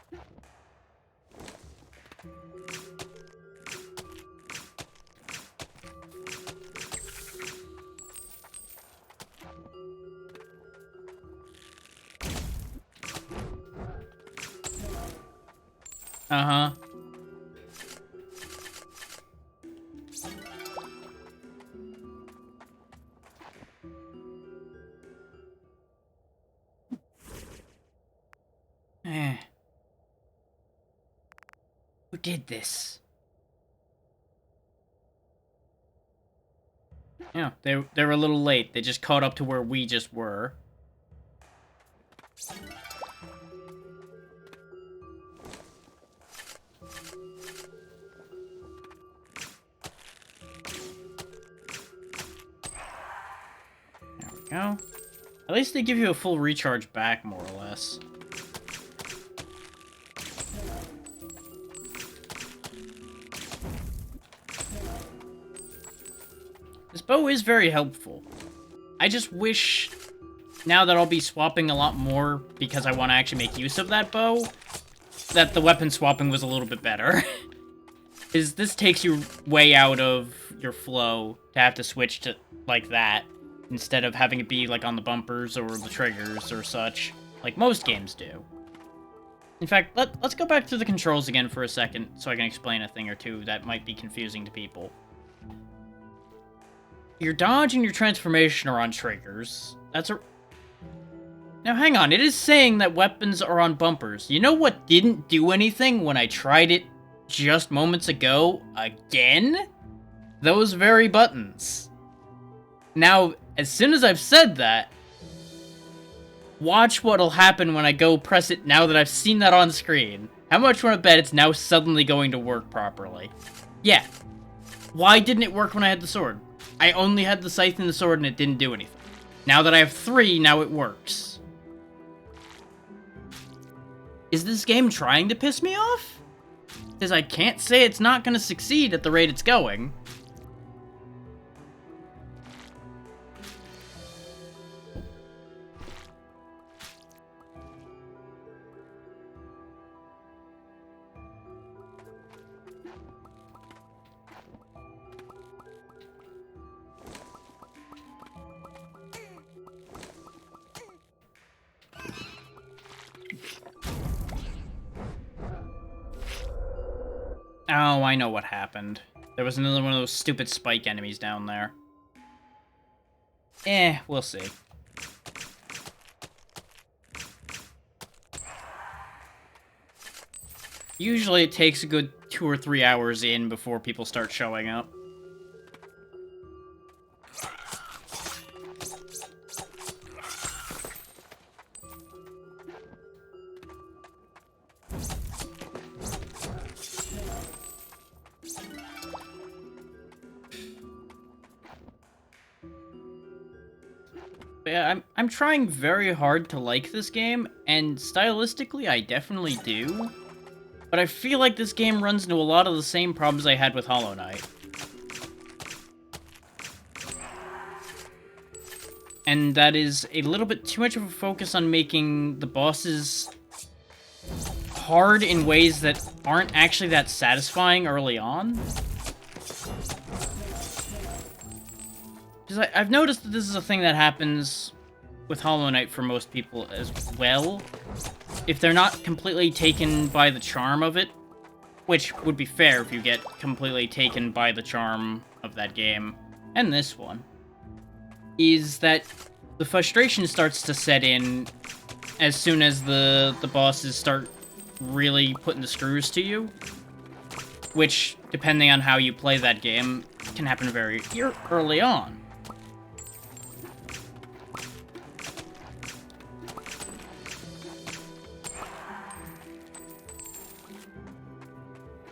Uh-huh. Who did this? Yeah, they're a little late. They just caught up to where we just were. There we go. At least they give you a full recharge back, more or less. This bow is very helpful. I just wish, now that I'll be swapping a lot more because I want to actually make use of that bow, that the weapon swapping was a little bit better. Because this takes you way out of your flow to have to switch to like that, instead of having it be like on the bumpers or the triggers or such, like most games do. In fact, let's go back to the controls again for a second so I can explain a thing or two that might be confusing to people. Your dodge and your transformation are on triggers. Now hang on, it is saying that weapons are on bumpers. You know what didn't do anything when I tried it just moments ago? Again? Those very buttons. Now, as soon as I've said that, watch what'll happen when I go press it now that I've seen that on screen. How much want to bet it's now suddenly going to work properly? Yeah. Why didn't it work when I had the sword? I only had the scythe and the sword and it didn't do anything. Now that I have 3, now it works. Is this game trying to piss me off? Because I can't say it's not going to succeed at the rate it's going. Oh, I know what happened. There was another one of those stupid spike enemies down there. We'll see. Usually it takes a good 2 or 3 hours in before people start showing up. Yeah, I'm trying very hard to like this game, and stylistically I definitely do. But I feel like this game runs into a lot of the same problems I had with Hollow Knight. And that is a little bit too much of a focus on making the bosses hard in ways that aren't actually that satisfying early on. Because I've noticed that this is a thing that happens with Hollow Knight for most people as well. If they're not completely taken by the charm of it, which would be fair if you get completely taken by the charm of that game, and this one, is that the frustration starts to set in as soon as the bosses start really putting the screws to you, which, depending on how you play that game, can happen very early on.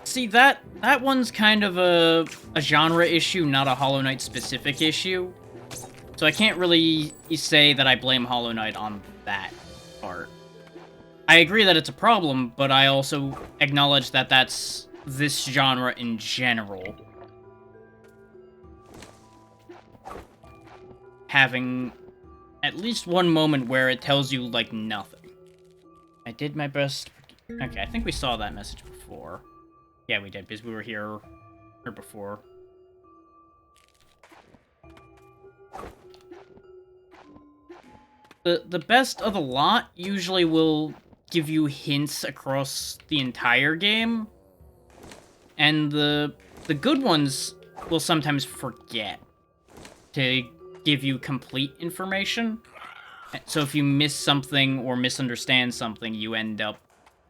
See, that one's kind of a genre issue, not a Hollow Knight specific issue. So I can't really say that I blame Hollow Knight on that part. I agree that it's a problem, but I also acknowledge that that's this genre in general. Having at least one moment where it tells you, like, nothing. I did my best. Okay, I think we saw that message before. Yeah, we did, because we were here before. The best of the lot usually will give you hints across the entire game. And the good ones will sometimes forget to give you complete information. So if you miss something or misunderstand something, you end up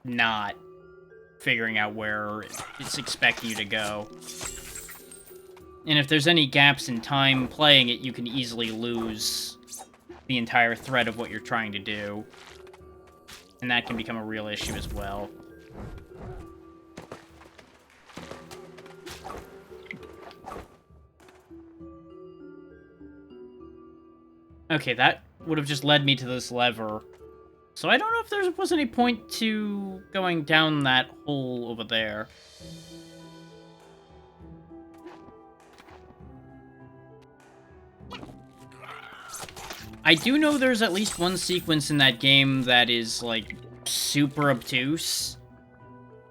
not figuring out where it's expecting you to go. And if there's any gaps in time playing it, you can easily lose the entire thread of what you're trying to do. And that can become a real issue as well. Okay, that would have just led me to this lever. So I don't know if there was any point to going down that hole over there. I do know there's at least one sequence in that game that is, like, super obtuse.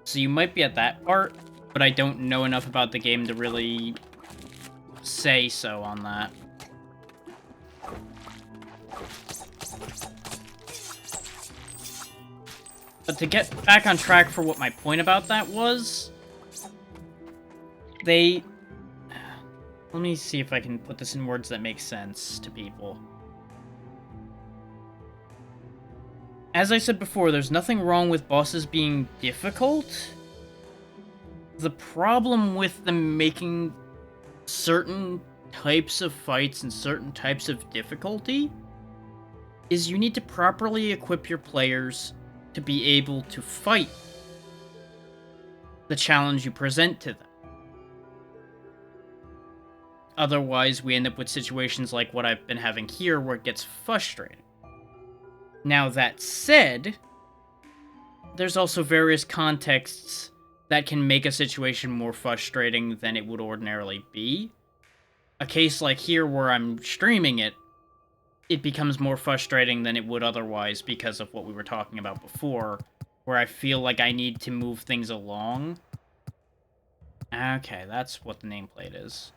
So you might be at that part, but I don't know enough about the game to really say so on that. But to get back on track for what my point about that was, let me see if I can put this in words that make sense to people. As I said before, there's nothing wrong with bosses being difficult. The problem with them making certain types of fights and certain types of difficulty is you need to properly equip your players to be able to fight the challenge you present to them. Otherwise, we end up with situations like what I've been having here, where it gets frustrating. Now, that said, there's also various contexts that can make a situation more frustrating than it would ordinarily be. A case like here where I'm streaming it, it becomes more frustrating than it would otherwise because of what we were talking about before, where I feel like I need to move things along. Okay, that's what the nameplate is.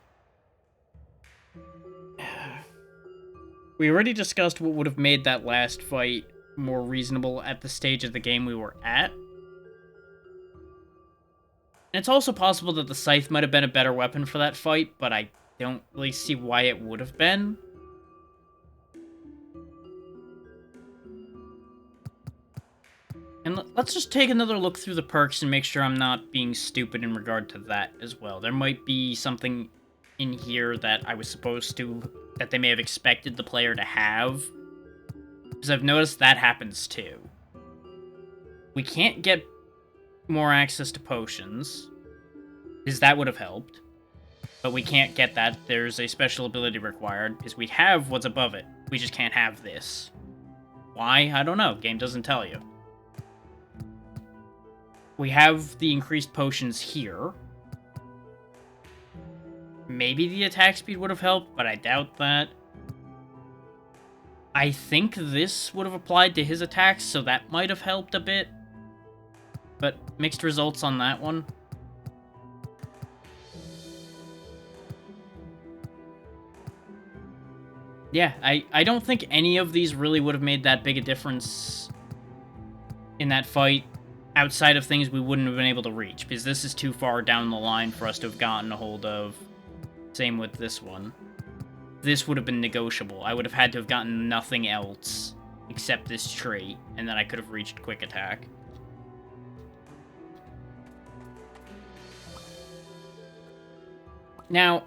We already discussed what would have made that last fight more reasonable at the stage of the game we were at. And it's also possible that the scythe might have been a better weapon for that fight, but I don't really see why it would have been. And let's just take another look through the perks and make sure I'm not being stupid in regard to that as well. There might be something in here that I was supposed to, that they may have expected the player to have. Because I've noticed that happens too. We can't get more access to potions, because that would have helped. But we can't get that. There's a special ability required, because we have what's above it. We just can't have this. Why? I don't know. Game doesn't tell you. We have the increased potions here. Maybe the attack speed would have helped, but I doubt that. I think this would have applied to his attacks, so that might have helped a bit. But mixed results on that one. Yeah, I don't think any of these really would have made that big a difference in that fight, outside of things we wouldn't have been able to reach, because this is too far down the line for us to have gotten a hold of. Same with this one. This would have been negotiable. I would have had to have gotten nothing else except this tree, and then I could have reached quick attack. Now,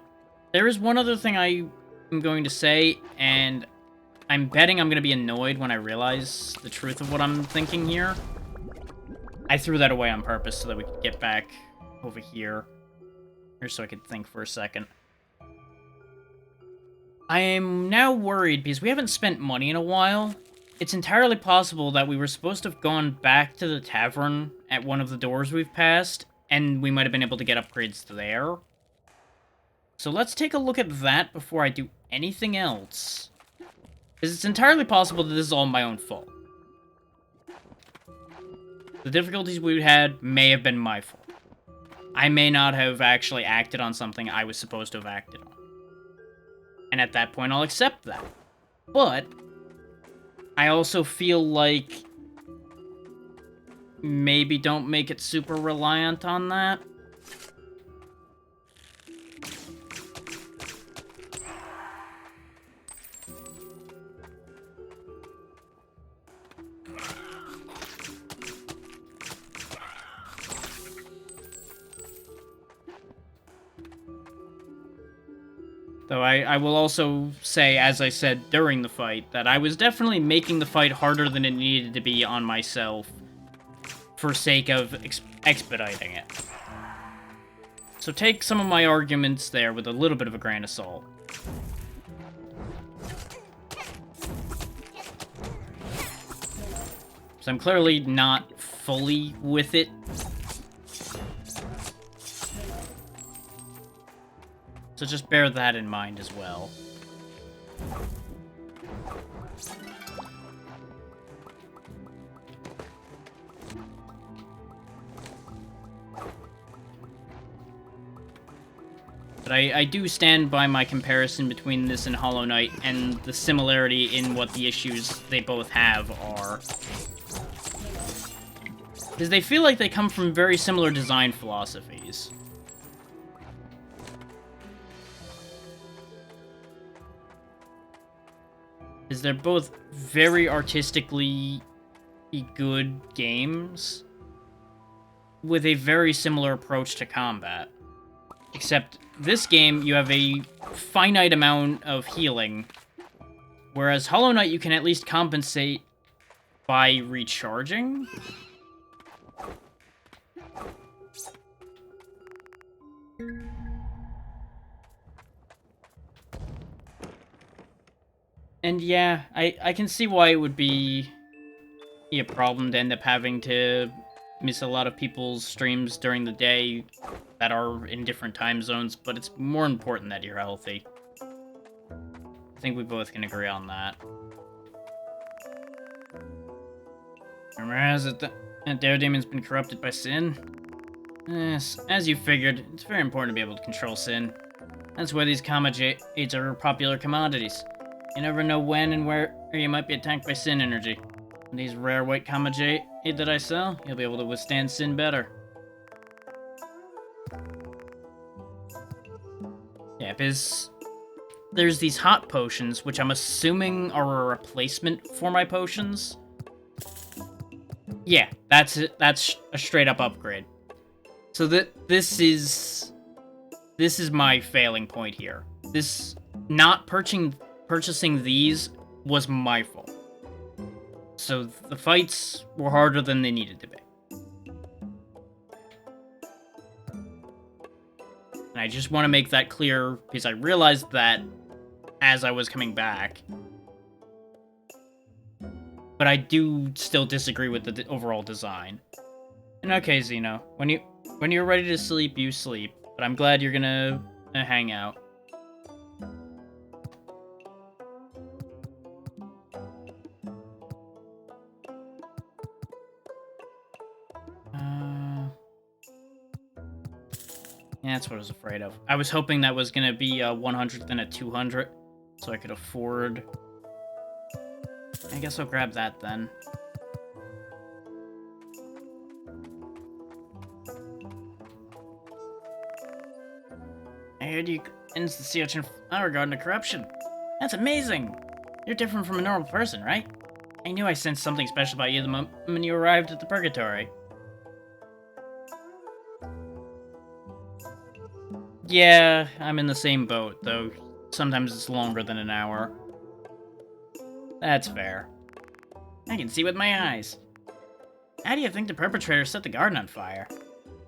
there is one other thing I am going to say, and I'm betting I'm going to be annoyed when I realize the truth of what I'm thinking here. I threw that away on purpose so that we could get back over here. Or so I could think for a second. I am now worried because we haven't spent money in a while. It's entirely possible that we were supposed to have gone back to the tavern at one of the doors we've passed, and we might have been able to get upgrades there. So let's take a look at that before I do anything else. Because it's entirely possible that this is all my own fault. The difficulties we had may have been my fault. I may not have actually acted on something I was supposed to have acted on. And at that point, I'll accept that. But I also feel like maybe don't make it super reliant on that. Though I will also say, as I said during the fight, that I was definitely making the fight harder than it needed to be on myself for sake of expediting it. So take some of my arguments there with a little bit of a grain of salt. So I'm clearly not fully with it. So just bear that in mind as well. But I do stand by my comparison between this and Hollow Knight, and the similarity in what the issues they both have are. Because they feel like they come from very similar design philosophies. Because they're both very artistically good games with a very similar approach to combat. Except this game, you have a finite amount of healing, whereas Hollow Knight you can at least compensate by recharging. And yeah, I can see why it would be a problem to end up having to miss a lot of people's streams during the day that are in different time zones, but it's more important that you're healthy. I think we both can agree on that. Rumor has it that Daredemon's been corrupted by sin? Yes, as you figured, it's very important to be able to control sin. That's why these Kama Jades are popular commodities. You never know when and where you might be attacked by sin energy. With these rare white Kama Jade that I sell, you'll be able to withstand sin better. Yeah, because there's these hot potions, which I'm assuming are a replacement for my potions. Yeah, that's it. That's a straight up upgrade. So this is my failing point here. This not purchasing these was my fault. So the fights were harder than they needed to be. And I just want to make that clear because I realized that as I was coming back. But I do still disagree with the overall design. And okay, Xeno, when you're ready to sleep, you sleep. But I'm glad you're gonna hang out. Yeah, that's what I was afraid of. I was hoping that was gonna be a 100 and a 200, so I could afford. I guess I'll grab that then. I heard you ends the sea urchin flower garden of corruption. That's amazing! You're different from a normal person, right? I knew I sensed something special about you the moment you arrived at the purgatory. Yeah, I'm in the same boat, though sometimes it's longer than an hour. That's fair. I can see with my eyes. How do you think the perpetrator set the garden on fire?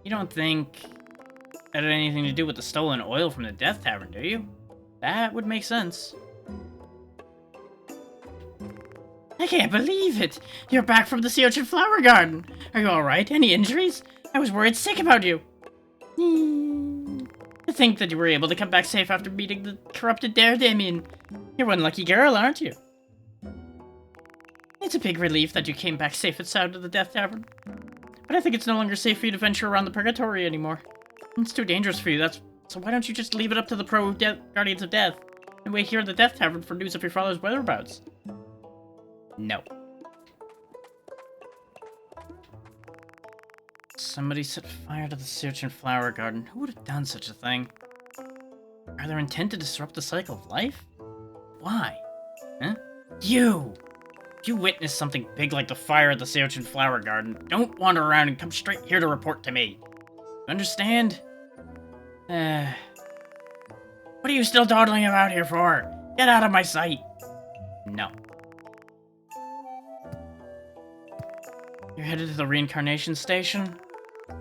You don't think that had anything to do with the stolen oil from the Death Tavern, do you? That would make sense. I can't believe it! You're back from the Sea Urchin Flower Garden! Are you alright? Any injuries? I was worried sick about you! To think that you were able to come back safe after meeting the corrupted Daredemon. You're one lucky girl, aren't you? It's a big relief that you came back safe and sound to the Death Tavern. But I think it's no longer safe for you to venture around the Purgatory anymore. It's too dangerous for you, so why don't you just leave it up to the Guardians of Death and wait here at the Death Tavern for news of your father's whereabouts? No. Somebody set fire to the Sea Urchin Flower Garden. Who would have done such a thing? Are they intent to disrupt the cycle of life? Why? Huh? You! If you witness something big like the fire at the Sea Urchin Flower Garden, don't wander around and come straight here to report to me. You understand? What are you still dawdling about here for? Get out of my sight! No. You're headed to the reincarnation station?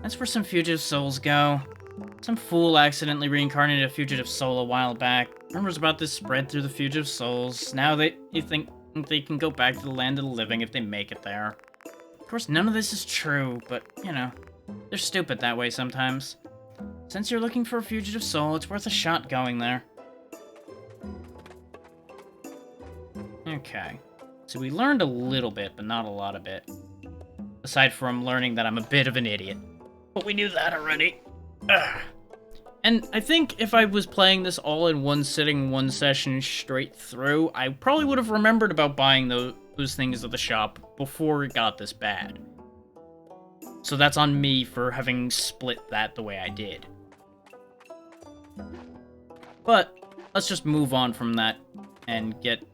That's where some fugitive souls go. Some fool accidentally reincarnated a fugitive soul a while back. Rumors about this spread through the fugitive souls. Now you think they can go back to the land of the living if they make it there. Of course, none of this is true, but, you know, they're stupid that way sometimes. Since you're looking for a fugitive soul, it's worth a shot going there. Okay. So we learned a little bit, but not a lot of it. Aside from learning that I'm a bit of an idiot. But we knew that already. Ugh. And I think if I was playing this all in one sitting, one session straight through, I probably would have remembered about buying those things at the shop before it got this bad. So that's on me for having split that the way I did. But let's just move on from that and get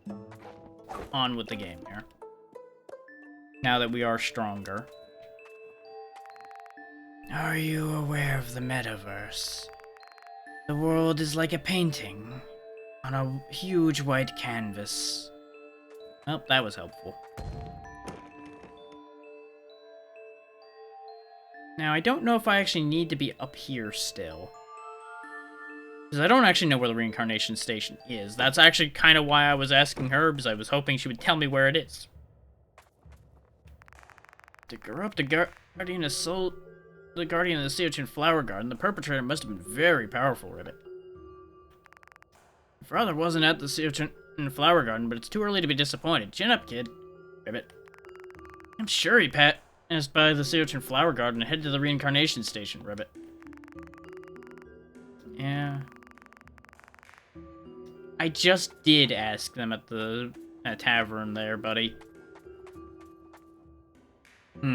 on with the game here. Now that we are stronger. Are you aware of the metaverse? The world is like a painting on a huge white canvas. Oh, that was helpful. Now, I don't know if I actually need to be up here still. Because I don't actually know where the reincarnation station is. That's actually kind of why I was asking her, because I was hoping she would tell me where it is. To corrupt the guardian of soul, the guardian of the sea urchin flower garden, the perpetrator must have been very powerful, Ribbit. Your father wasn't at the sea urchin flower garden, but it's too early to be disappointed. Chin up, kid. Ribbit. I'm sure he passed by the sea urchin flower garden and headed to the reincarnation station, Ribbit. Yeah. I just did ask them at the tavern there, buddy. I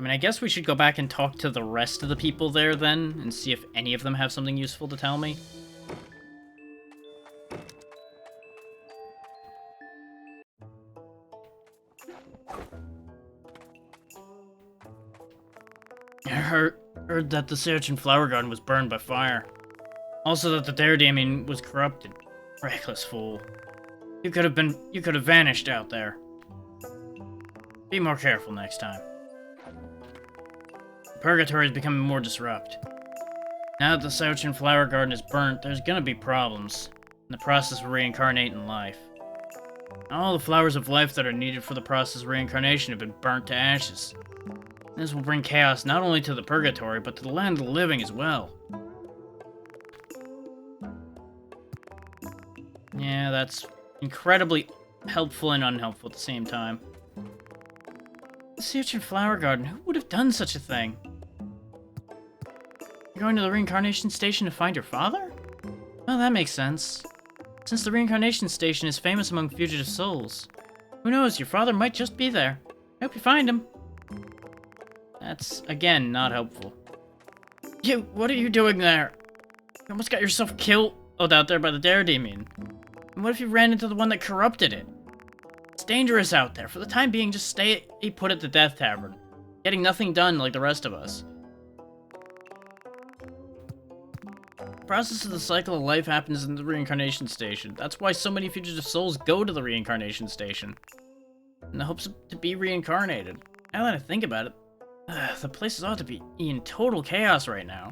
mean, I guess we should go back and talk to the rest of the people there then, and see if any of them have something useful to tell me. I heard that the sea urchin flower garden was burned by fire. Also that the daredemon was corrupted. Reckless fool. You could have vanished out there. Be more careful next time. Purgatory is becoming more disrupted. Now that the sea urchin flower garden is burnt, there's gonna be problems in the process of reincarnating life. All the flowers of life that are needed for the process of reincarnation have been burnt to ashes. This will bring chaos not only to the purgatory, but to the land of the living as well. Yeah, that's incredibly helpful and unhelpful at the same time. The sea urchin flower garden, who would have done such a thing? You're going to the reincarnation station to find your father? Oh, that makes sense. Since the reincarnation station is famous among fugitive souls. Who knows, your father might just be there. I hope you find him. That's, again, not helpful. You, what are you doing there? You almost got yourself killed out there by the daredemon. And what if you ran into the one that corrupted it? It's dangerous out there. For the time being, just stay put at the Death Tavern. Getting nothing done like the rest of us. The process of the cycle of life happens in the reincarnation station. That's why so many fugitive souls go to the reincarnation station. In the hopes to be reincarnated. Now that I think about it, the place ought to be in total chaos right now,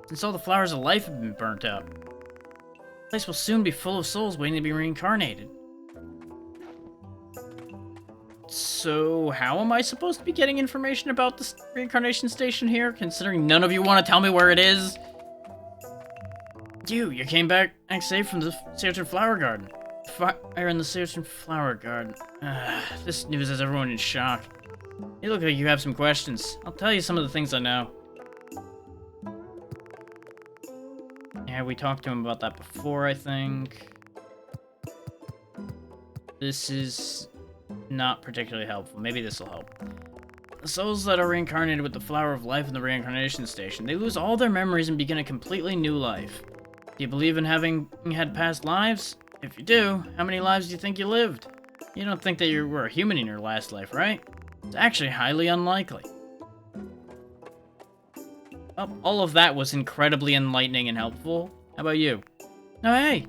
since all the flowers of life have been burnt up. The place will soon be full of souls waiting to be reincarnated. So, how am I supposed to be getting information about the reincarnation station here, considering none of you want to tell me where it is? You came back safe from the sea urchin flower garden. Fire in the sea urchin flower garden. This news has everyone in shock. You look like you have some questions. I'll tell you some of the things I know. Yeah, we talked to him about that before, I think. This is not particularly helpful. Maybe this will help. The souls that are reincarnated with the flower of life in the reincarnation station, they lose all their memories and begin a completely new life. Do you believe in having had past lives? If you do, how many lives do you think you lived? You don't think that you were a human in your last life, right? It's actually highly unlikely. Oh, all of that was incredibly enlightening and helpful. How about you? No, hey!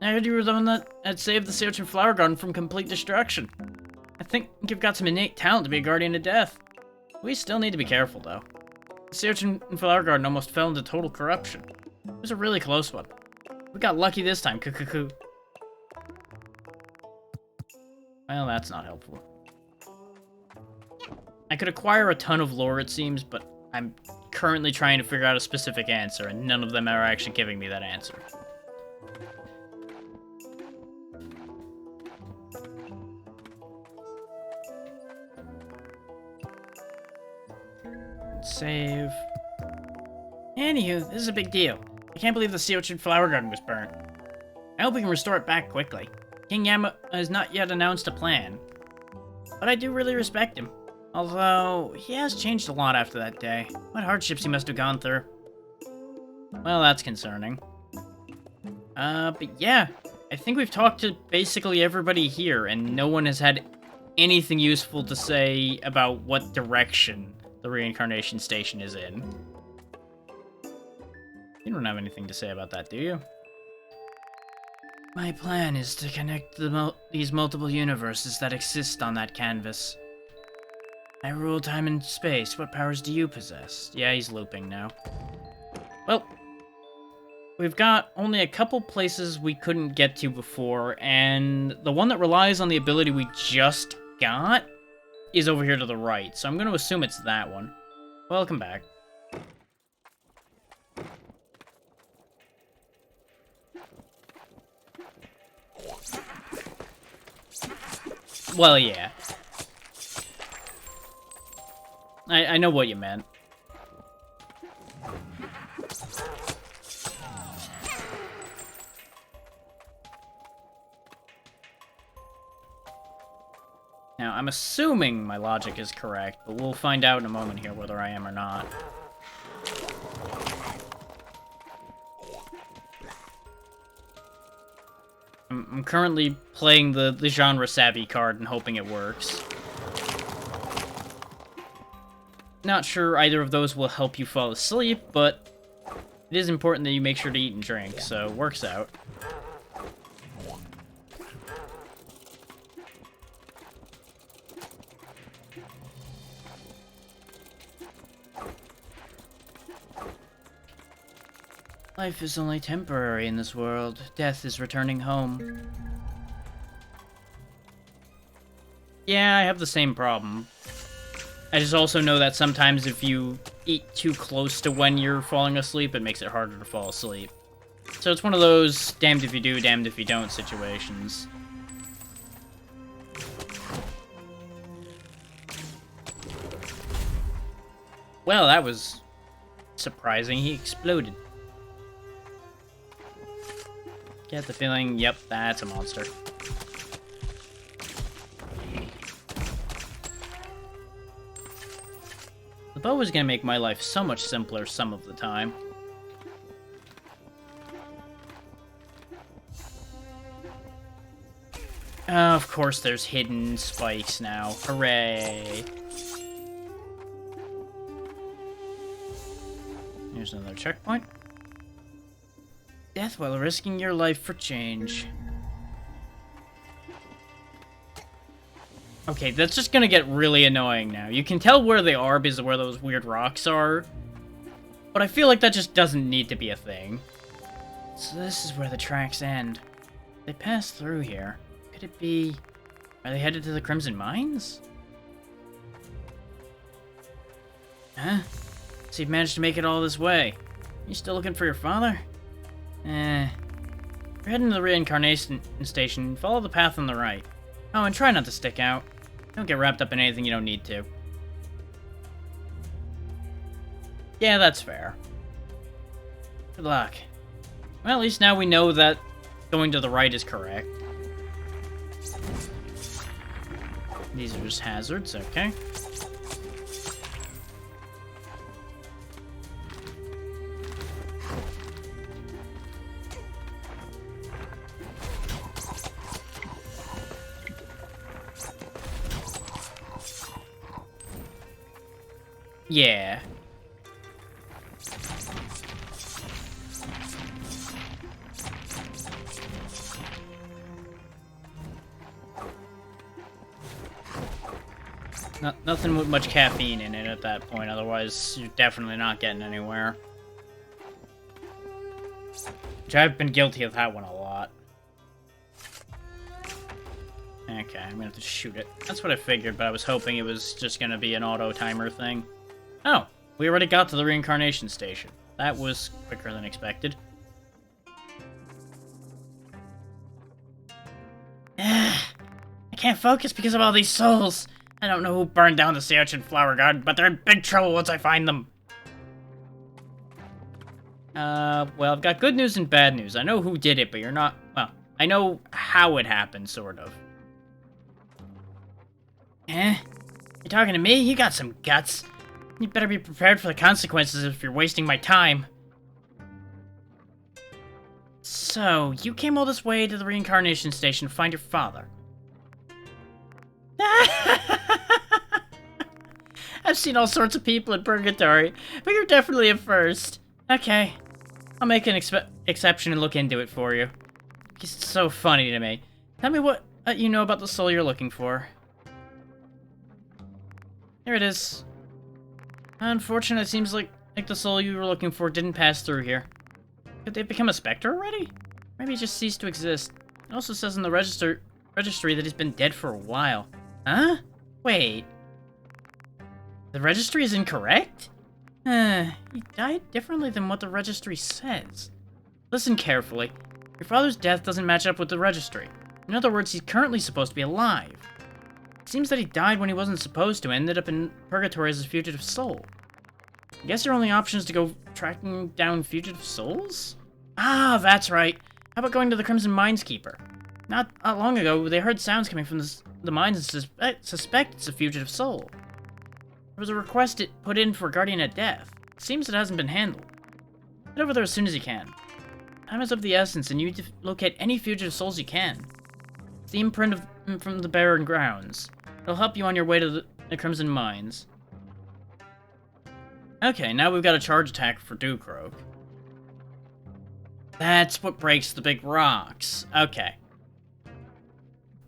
I heard you were the one that had saved the sea urchin flower garden from complete destruction. I think you've got some innate talent to be a guardian of death. We still need to be careful, though. The sea urchin flower garden almost fell into total corruption. It was a really close one. We got lucky this time, cuckoo. Well, that's not helpful. I could acquire a ton of lore, it seems, but I'm currently trying to figure out a specific answer, and none of them are actually giving me that answer. Save. Anywho, this is a big deal. I can't believe the sea urchin flower garden was burnt. I hope we can restore it back quickly. King Yama has not yet announced a plan. But I do really respect him. Although, he has changed a lot after that day. What hardships he must have gone through. Well, that's concerning. But yeah. I think we've talked to basically everybody here, and no one has had anything useful to say about what direction the reincarnation station is in. You don't have anything to say about that, do you? My plan is to connect these multiple universes that exist on that canvas. I rule time and space. What powers do you possess? Yeah, he's looping now. Well, we've got only a couple places we couldn't get to before, and the one that relies on the ability we just got is over here to the right, so I'm going to assume it's that one. Welcome back. Well, yeah. I know what you meant. Now, I'm assuming my logic is correct, but we'll find out in a moment here whether I am or not. I'm currently playing the genre savvy card and hoping it works. Not sure either of those will help you fall asleep, but it is important that you make sure to eat and drink, so it works out. Life is only temporary in this world. Death is returning home. Yeah, I have the same problem. I just also know that sometimes if you eat too close to when you're falling asleep, it makes it harder to fall asleep. So it's one of those damned if you do, damned if you don't situations. Well, that was surprising. He exploded. Get the feeling, yep, that's a monster. The bow is gonna make my life so much simpler some of the time. Of course there's hidden spikes now. Hooray! Here's another checkpoint. Death while risking your life for change. Okay, that's just gonna get really annoying now. You can tell where they are because of where those weird rocks are. But I feel like that just doesn't need to be a thing. So this is where the tracks end. They pass through here. Could it be... Are they headed to the Crimson Mines? Huh? So you've managed to make it all this way. You still looking for your father? You're heading to the reincarnation station. Follow the path on the right. Oh, and try not to stick out. Don't get wrapped up in anything you don't need to. Yeah, that's fair. Good luck. Well, at least now we know that going to the right is correct. These are just hazards, okay. Yeah. Nothing with much caffeine in it at that point, otherwise you're definitely not getting anywhere. Which I've been guilty of that one a lot. Okay, I'm gonna have to shoot it. That's what I figured, but I was hoping it was just gonna be an auto-timer thing. Oh, we already got to the reincarnation station. That was quicker than expected. I can't focus because of all these souls. I don't know who burned down the sea urchin flower garden, but they're in big trouble once I find them. Well, I've got good news and bad news. I know who did it, but you're not... Well, I know how it happened, sort of. Eh? You're talking to me? You got some guts. You better be prepared for the consequences if you're wasting my time. So, you came all this way to the reincarnation station to find your father. I've seen all sorts of people in Purgatory, but you're definitely a first. Okay, I'll make an exception and look into it for you. He's so funny to me. Tell me what you know about the soul you're looking for. Here it is. Unfortunately, it seems like the soul you were looking for didn't pass through here. Could they become a specter already? Maybe he just ceased to exist. It also says in the registry that he's been dead for a while. Huh? Wait. The registry is incorrect? He died differently than what the registry says. Listen carefully. Your father's death doesn't match up with the registry. In other words, he's currently supposed to be alive. It seems that he died when he wasn't supposed to and ended up in purgatory as a fugitive soul. I guess your only option is to go tracking down fugitive souls? Ah, that's right. How about going to the Crimson Mineskeeper? Not long ago, they heard sounds coming from the mines and suspect it's a fugitive soul. There was a request put in for Guardian at Death. It seems it hasn't been handled. Head over there as soon as you can. Time is of the essence, and you need to locate any fugitive souls you can. It's the imprint from the barren grounds. It'll help you on your way to the Crimson Mines. Okay, now we've got a charge attack for Dukroak. That's what breaks the big rocks. Okay.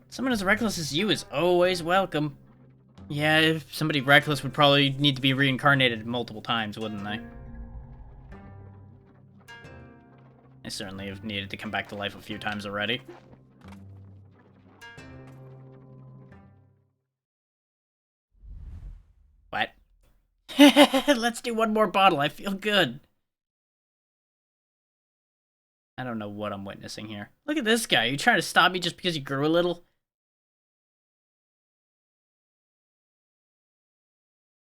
Someone as reckless as you is always welcome. Yeah, if somebody reckless would probably need to be reincarnated multiple times, wouldn't they? I certainly have needed to come back to life a few times already. What? Let's do one more bottle, I feel good. I don't know what I'm witnessing here. Look at this guy, you trying to stop me just because you grew a little?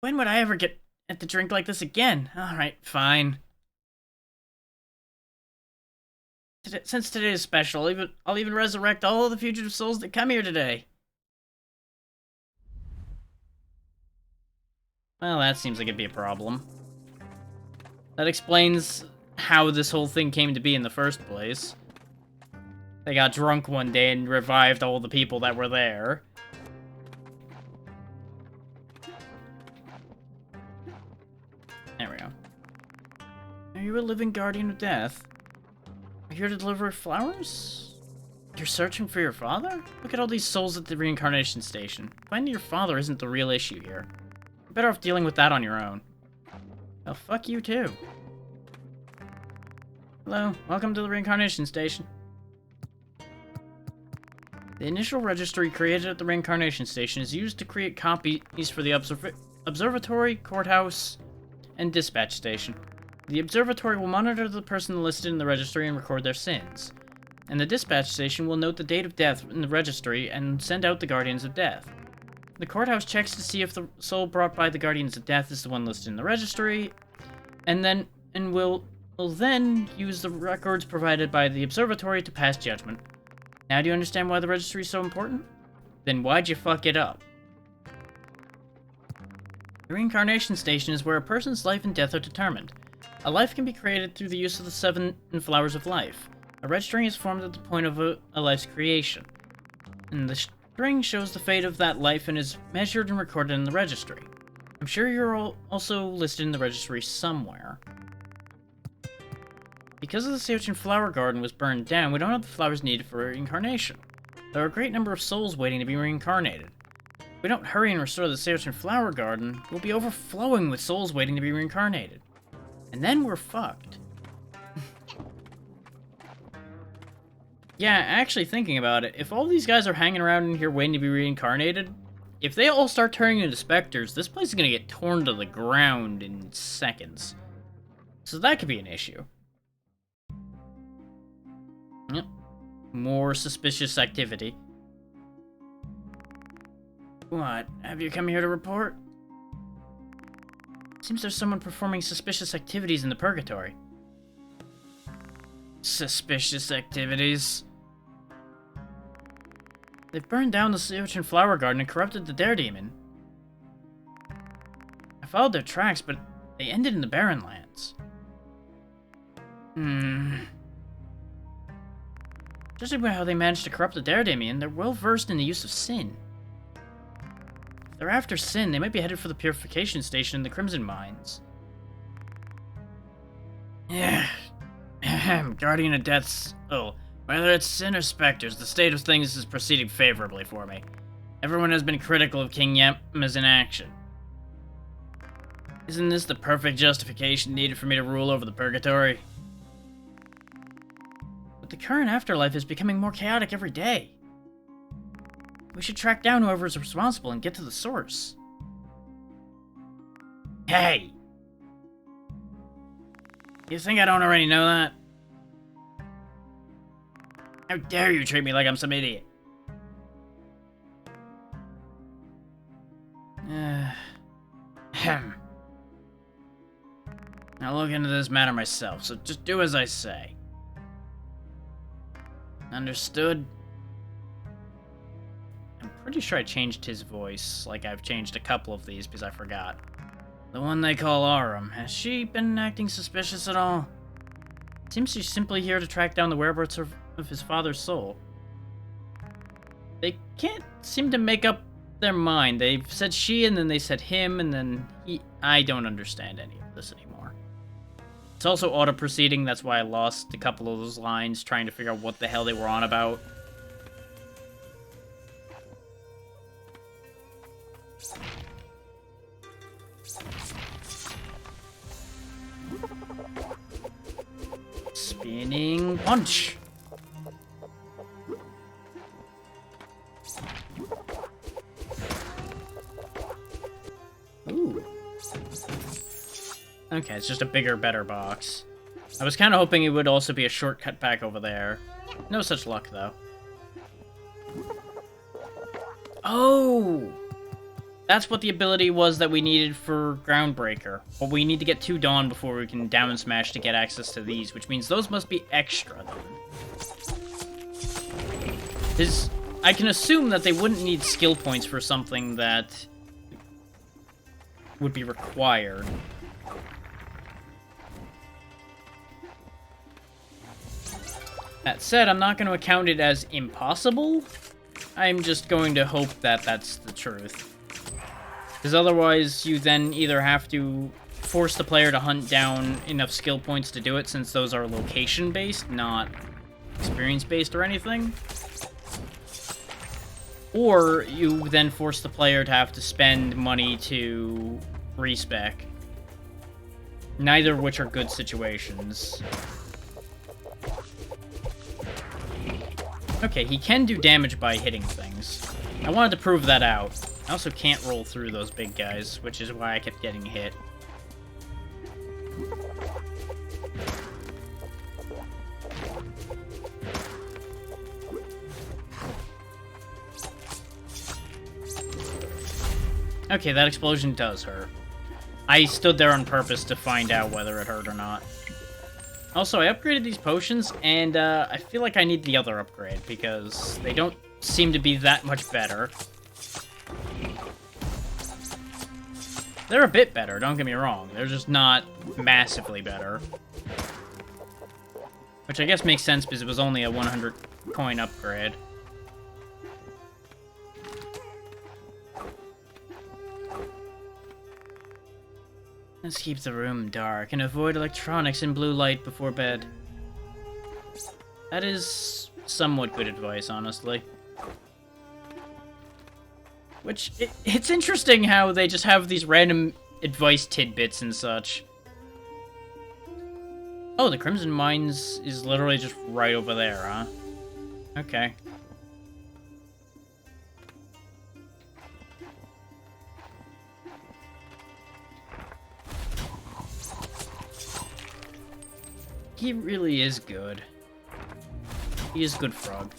When would I ever get to drink like this again? Alright, fine. Since today is special, I'll even resurrect all of the fugitive souls that come here today. Well, that seems like it'd be a problem. That explains how this whole thing came to be in the first place. They got drunk one day and revived all the people that were there. There we go. Are you a living guardian of death? Are you here to deliver flowers? You're searching for your father? Look at all these souls at the reincarnation station. Finding your father isn't the real issue here. You're better off dealing with that on your own. Well, fuck you too. Hello, welcome to the reincarnation station. The initial registry created at the reincarnation station is used to create copies for the observatory, courthouse, and dispatch station. The observatory will monitor the person listed in the registry and record their sins. And the dispatch station will note the date of death in the registry and send out the Guardians of Death. The courthouse checks to see if the soul brought by the Guardians of Death is the one listed in the registry, and will then use the records provided by the observatory to pass judgment. Now do you understand why the registry is so important? Then why'd you fuck it up? The reincarnation station is where a person's life and death are determined. A life can be created through the use of the 7 flowers of life. A red string is formed at the point of a life's creation. And the string shows the fate of that life and is measured and recorded in the registry. I'm sure you're also listed in the registry somewhere. Because of the Seochin Flower Garden was burned down, we don't have the flowers needed for reincarnation. There are a great number of souls waiting to be reincarnated. If we don't hurry and restore the Seochin Flower Garden, we'll be overflowing with souls waiting to be reincarnated. And then we're fucked. Yeah, actually thinking about it, if all these guys are hanging around in here waiting to be reincarnated, if they all start turning into specters, this place is gonna get torn to the ground in seconds. So that could be an issue. Yep. More suspicious activity. What? Have you come here to report? Seems there's someone performing suspicious activities in the purgatory. Suspicious activities? They've burned down the Seochin Flower Garden and corrupted the Daredemon. I followed their tracks, but they ended in the Barren Lands. Judging by how they managed to corrupt the Daredemon, they're well versed in the use of sin. If they're after sin, they might be headed for the purification station in the Crimson Mines. Yeah. Guardian of Death's... Oh, whether it's sin or specters, the state of things is proceeding favorably for me. Everyone has been critical of King Yama's inaction. Isn't this the perfect justification needed for me to rule over the purgatory? But the current afterlife is becoming more chaotic every day. We should track down whoever's responsible and get to the source. Hey! You think I don't already know that? How dare you treat me like I'm some idiot? I'll look into this matter myself, so just do as I say. Understood? I'm pretty sure I changed his voice, like I've changed a couple of these because I forgot. The one they call Arum, has she been acting suspicious at all? Seems she's simply here to track down the whereabouts of his father's soul. They can't seem to make up their mind. They've said she, and then they said him, and then he. I don't understand any of this anymore. It's also auto-proceeding, that's why I lost a couple of those lines trying to figure out what the hell they were on about. Spinning punch! Ooh. Okay, it's just a bigger, better box. I was kind of hoping it would also be a shortcut back over there. No such luck, though. Oh! That's what the ability was that we needed for Groundbreaker. But we need to get 2 Dawn before we can down smash to get access to these, which means those must be extra, then. I can assume that they wouldn't need skill points for something that would be required. That said, I'm not going to account it as impossible. I'm just going to hope that that's the truth. Because otherwise, you then either have to force the player to hunt down enough skill points to do it, since those are location-based, not experience-based or anything. Or you then force the player to have to spend money to respec. Neither of which are good situations. Okay, he can do damage by hitting things. I wanted to prove that out. I also can't roll through those big guys, which is why I kept getting hit. Okay, that explosion does hurt. I stood there on purpose to find out whether it hurt or not. Also, I upgraded these potions, and I feel like I need the other upgrade, because they don't seem to be that much better. They're a bit better, don't get me wrong. They're just not massively better. Which I guess makes sense, because it was only a 100 coin upgrade. Let's keep the room dark and avoid electronics and blue light before bed. That is somewhat good advice, honestly. Which, it's interesting how they just have these random advice tidbits and such. Oh, the Crimson Mines is literally just right over there, huh? Okay. He really is good. He is good frog.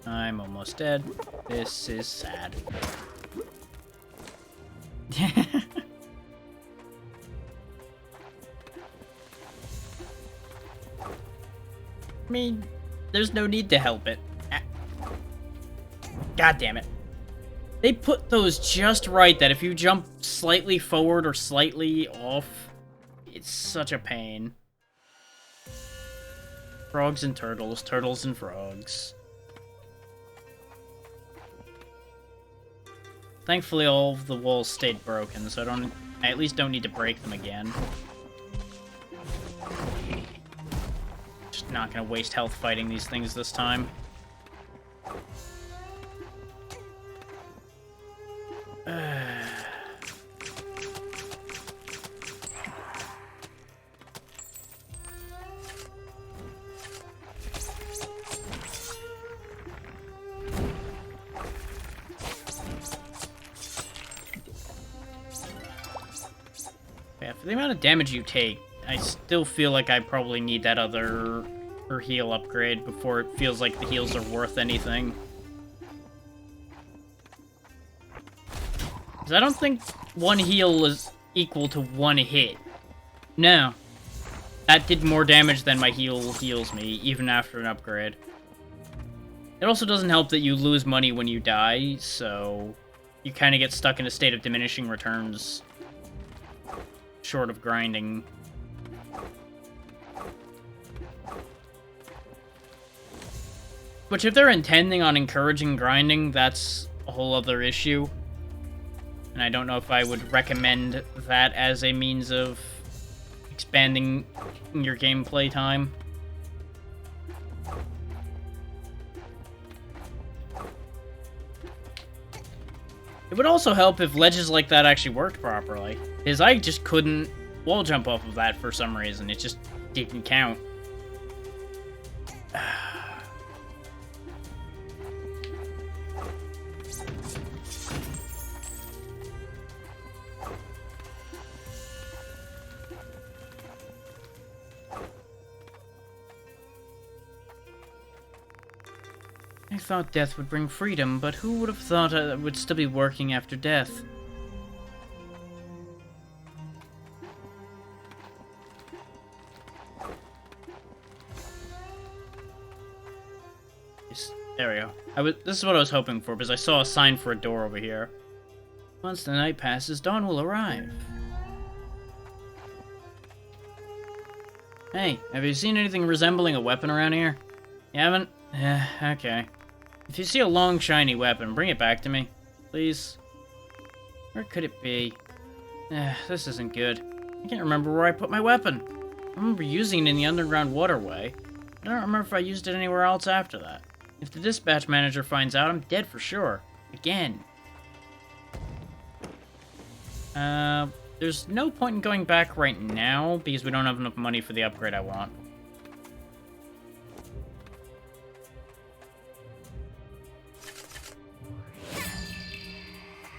I'm almost dead. This is sad. I mean, there's no need to help it. God damn it. They put those just right that if you jump slightly forward or slightly off, it's such a pain. Frogs and turtles, turtles and frogs. Thankfully, all of the walls stayed broken, so I at least don't need to break them again. Just not gonna waste health fighting these things this time. For the amount of damage you take, I still feel like I probably need that other heal upgrade before it feels like the heals are worth anything. Because I don't think one heal is equal to one hit. No. That did more damage than my heal heals me, even after an upgrade. It also doesn't help that you lose money when you die, so you kind of get stuck in a state of diminishing returns, short of grinding. Which, if they're intending on encouraging grinding, that's a whole other issue. And I don't know if I would recommend that as a means of expanding your gameplay time. It would also help if ledges like that actually worked properly, because I just couldn't wall jump off of that for some reason. It just didn't count. I thought death would bring freedom, but who would have thought I would still be working after death? Yes, there we go. This is what I was hoping for, because I saw a sign for a door over here. Once the night passes, dawn will arrive. Hey, have you seen anything resembling a weapon around here? You haven't? Okay. If you see a long, shiny weapon, bring it back to me. Please. Where could it be? This isn't good. I can't remember where I put my weapon. I remember using it in the underground waterway. I don't remember if I used it anywhere else after that. If the dispatch manager finds out, I'm dead for sure. Again. There's no point in going back right now, because we don't have enough money for the upgrade I want.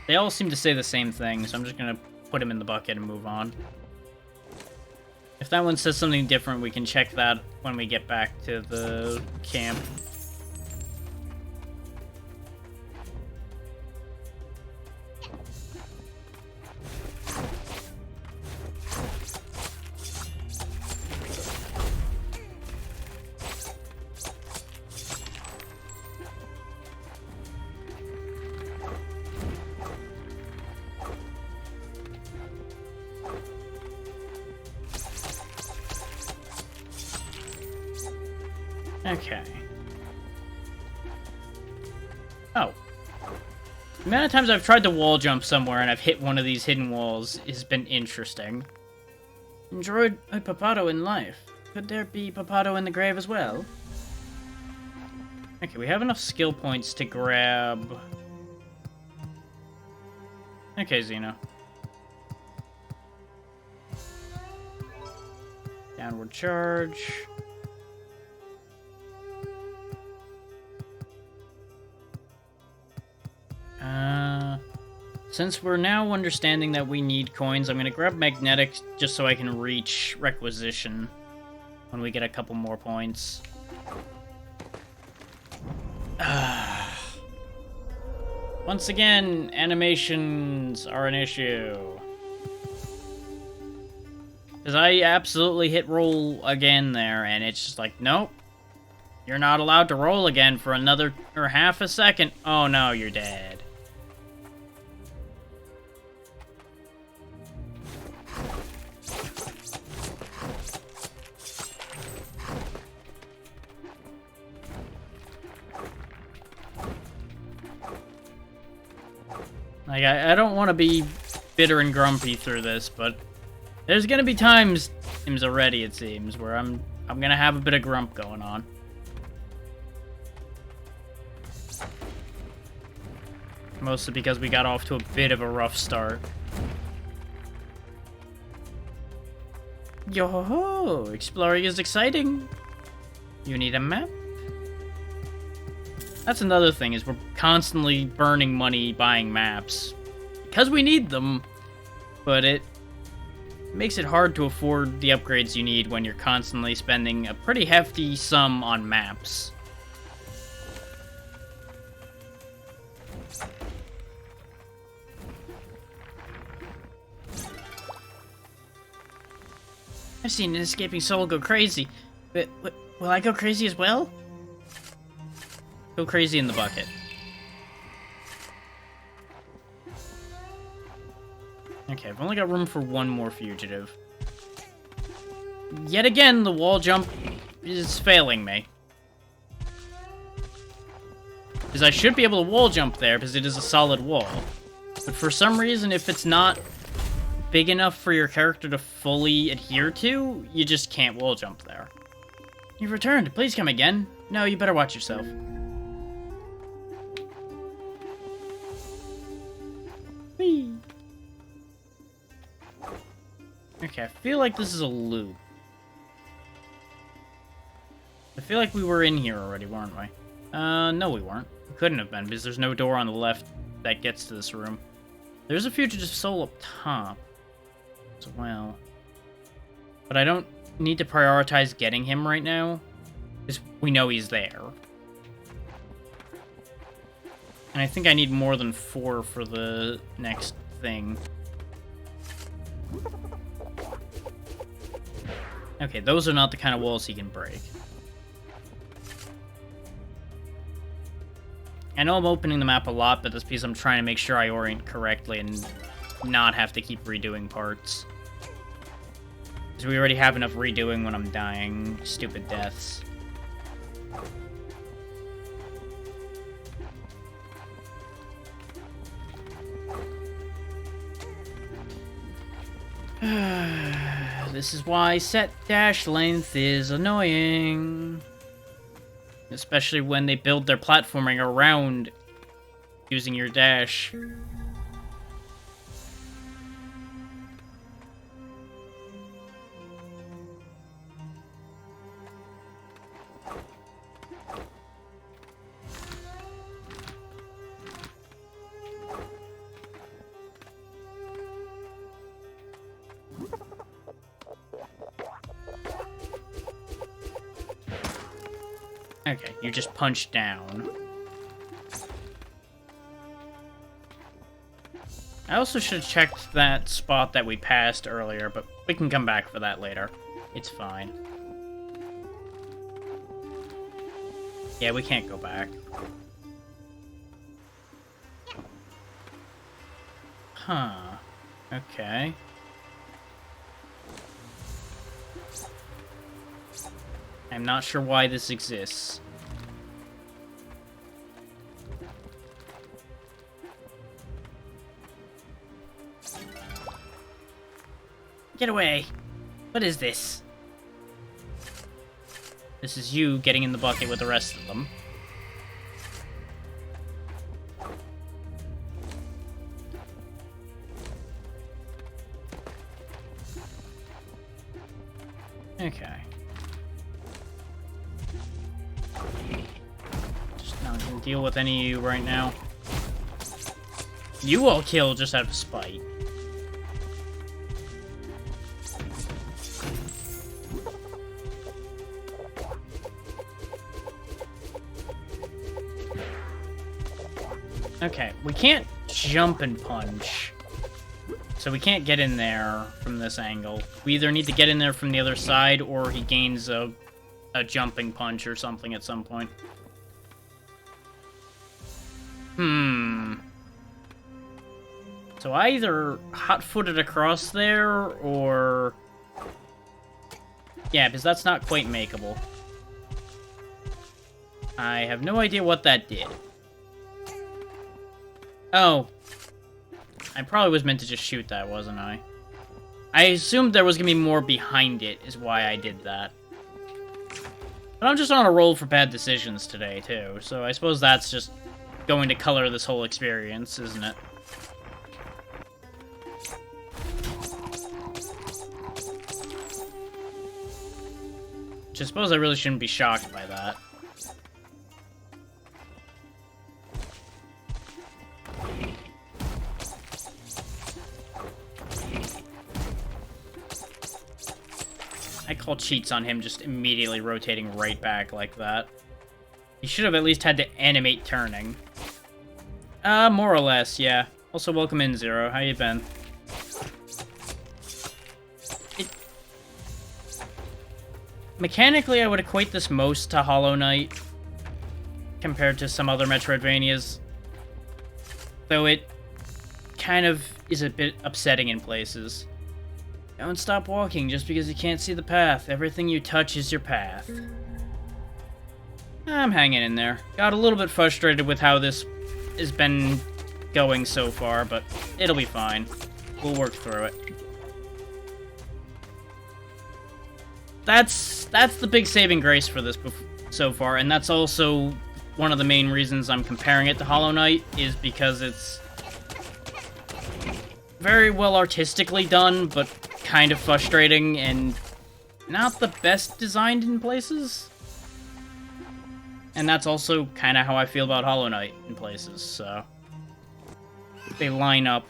They all seem to say the same thing, so I'm just gonna put him in the bucket and move on. If that one says something different, we can check that when we get back to the camp. Okay. Oh. The amount of times I've tried to wall jump somewhere and I've hit one of these hidden walls has been interesting. Enjoyed a Papato in life. Could there be Papato in the grave as well? Okay, we have enough skill points to grab... Okay, Xeno. Downward charge... Since we're now understanding that we need coins, I'm gonna grab magnetic just so I can reach requisition when we get a couple more points. Once again, animations are an issue. Because I absolutely hit roll again there, and it's just like, nope. You're not allowed to roll again for another or half a second. Oh no, you're dead. Like, I don't want to be bitter and grumpy through this, but there's gonna be times already, it seems, where I'm gonna have a bit of grump going on. Mostly because we got off to a bit of a rough start. Yo-ho-ho! Exploring is exciting! You need a map? That's another thing, is we're constantly burning money buying maps. Because we need them, but it It makes it hard to afford the upgrades you need when you're constantly spending a pretty hefty sum on maps. I've seen an escaping soul go crazy, but will I go crazy as well? Go crazy in the bucket. Okay, I've only got room for one more fugitive. Yet again, the wall jump is failing me. Because I should be able to wall jump there, because it is a solid wall. But for some reason, if it's not big enough for your character to fully adhere to, you just can't wall jump there. You've returned. Please come again. No, you better watch yourself. Whee! Okay, I feel like this is a loop. I feel like we were in here already, weren't we? No we weren't. We couldn't have been, because there's no door on the left that gets to this room. There's a fugitive soul up top as well. But I don't need to prioritize getting him right now, because we know he's there. And I think I need more than 4 for the next thing. Okay, those are not the kind of walls he can break. I know I'm opening the map a lot, but that's because I'm trying to make sure I orient correctly and not have to keep redoing parts. Because we already have enough redoing when I'm dying. Stupid deaths. This is why set dash length is annoying. Especially when they build their platforming around using your dash. Okay, you just punch down. I also should have checked that spot that we passed earlier, but we can come back for that later. It's fine. Yeah, we can't go back. Huh. Okay. I'm not sure why this exists. Get away! What is this? This is you getting in the bucket with the rest of them. Okay. Just not gonna deal with any of you right now. You all kill just out of spite. Okay, we can't jump and punch. So we can't get in there from this angle. We either need to get in there from the other side, or he gains a jumping punch or something at some point. So I either hot-footed across there, or... Yeah, because that's not quite makeable. I have no idea what that did. Oh. I probably was meant to just shoot that, wasn't I? I assumed there was going to be more behind it, is why I did that. But I'm just on a roll for bad decisions today, too. So I suppose that's just going to color this whole experience, isn't it? Which I suppose I really shouldn't be shocked by that. call cheats on him just immediately rotating right back like that. He should have at least had to animate turning. More or less, yeah. Also, welcome in, Zero. How you been? Mechanically, I would equate this most to Hollow Knight compared to some other Metroidvanias. Though it kind of is a bit upsetting in places. Don't stop walking just because you can't see the path. Everything you touch is your path. I'm hanging in there. Got a little bit frustrated with how this has been going so far, but it'll be fine. We'll work through it. That's the big saving grace for this so far, and that's also one of the main reasons I'm comparing it to Hollow Knight, is because it's very well artistically done, but kind of frustrating and not the best designed in places. And that's also kind of how I feel about Hollow Knight in places, so they line up.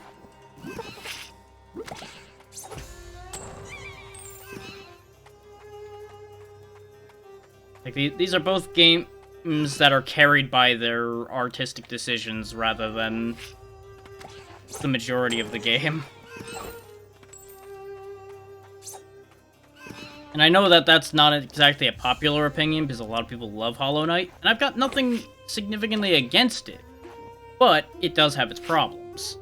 Like, these are both games that are carried by their artistic decisions rather than the majority of the game. And I know that that's not exactly a popular opinion, because a lot of people love Hollow Knight, and I've got nothing significantly against it, but it does have its problems.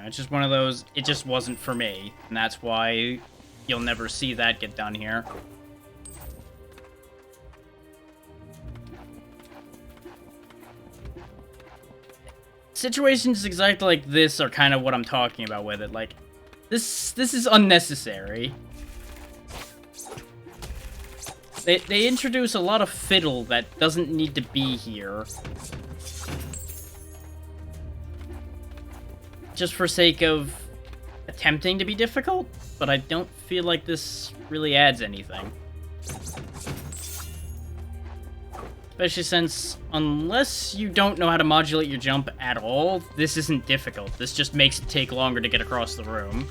It's just one of those, it just wasn't for me, and that's why you'll never see that get done here. Situations exactly like this are kind of what I'm talking about with it. Like, this is unnecessary. They introduce a lot of fiddle that doesn't need to be here. Just for sake of attempting to be difficult, but I don't feel like this really adds anything. Especially since, unless you don't know how to modulate your jump at all, this isn't difficult. This just makes it take longer to get across the room.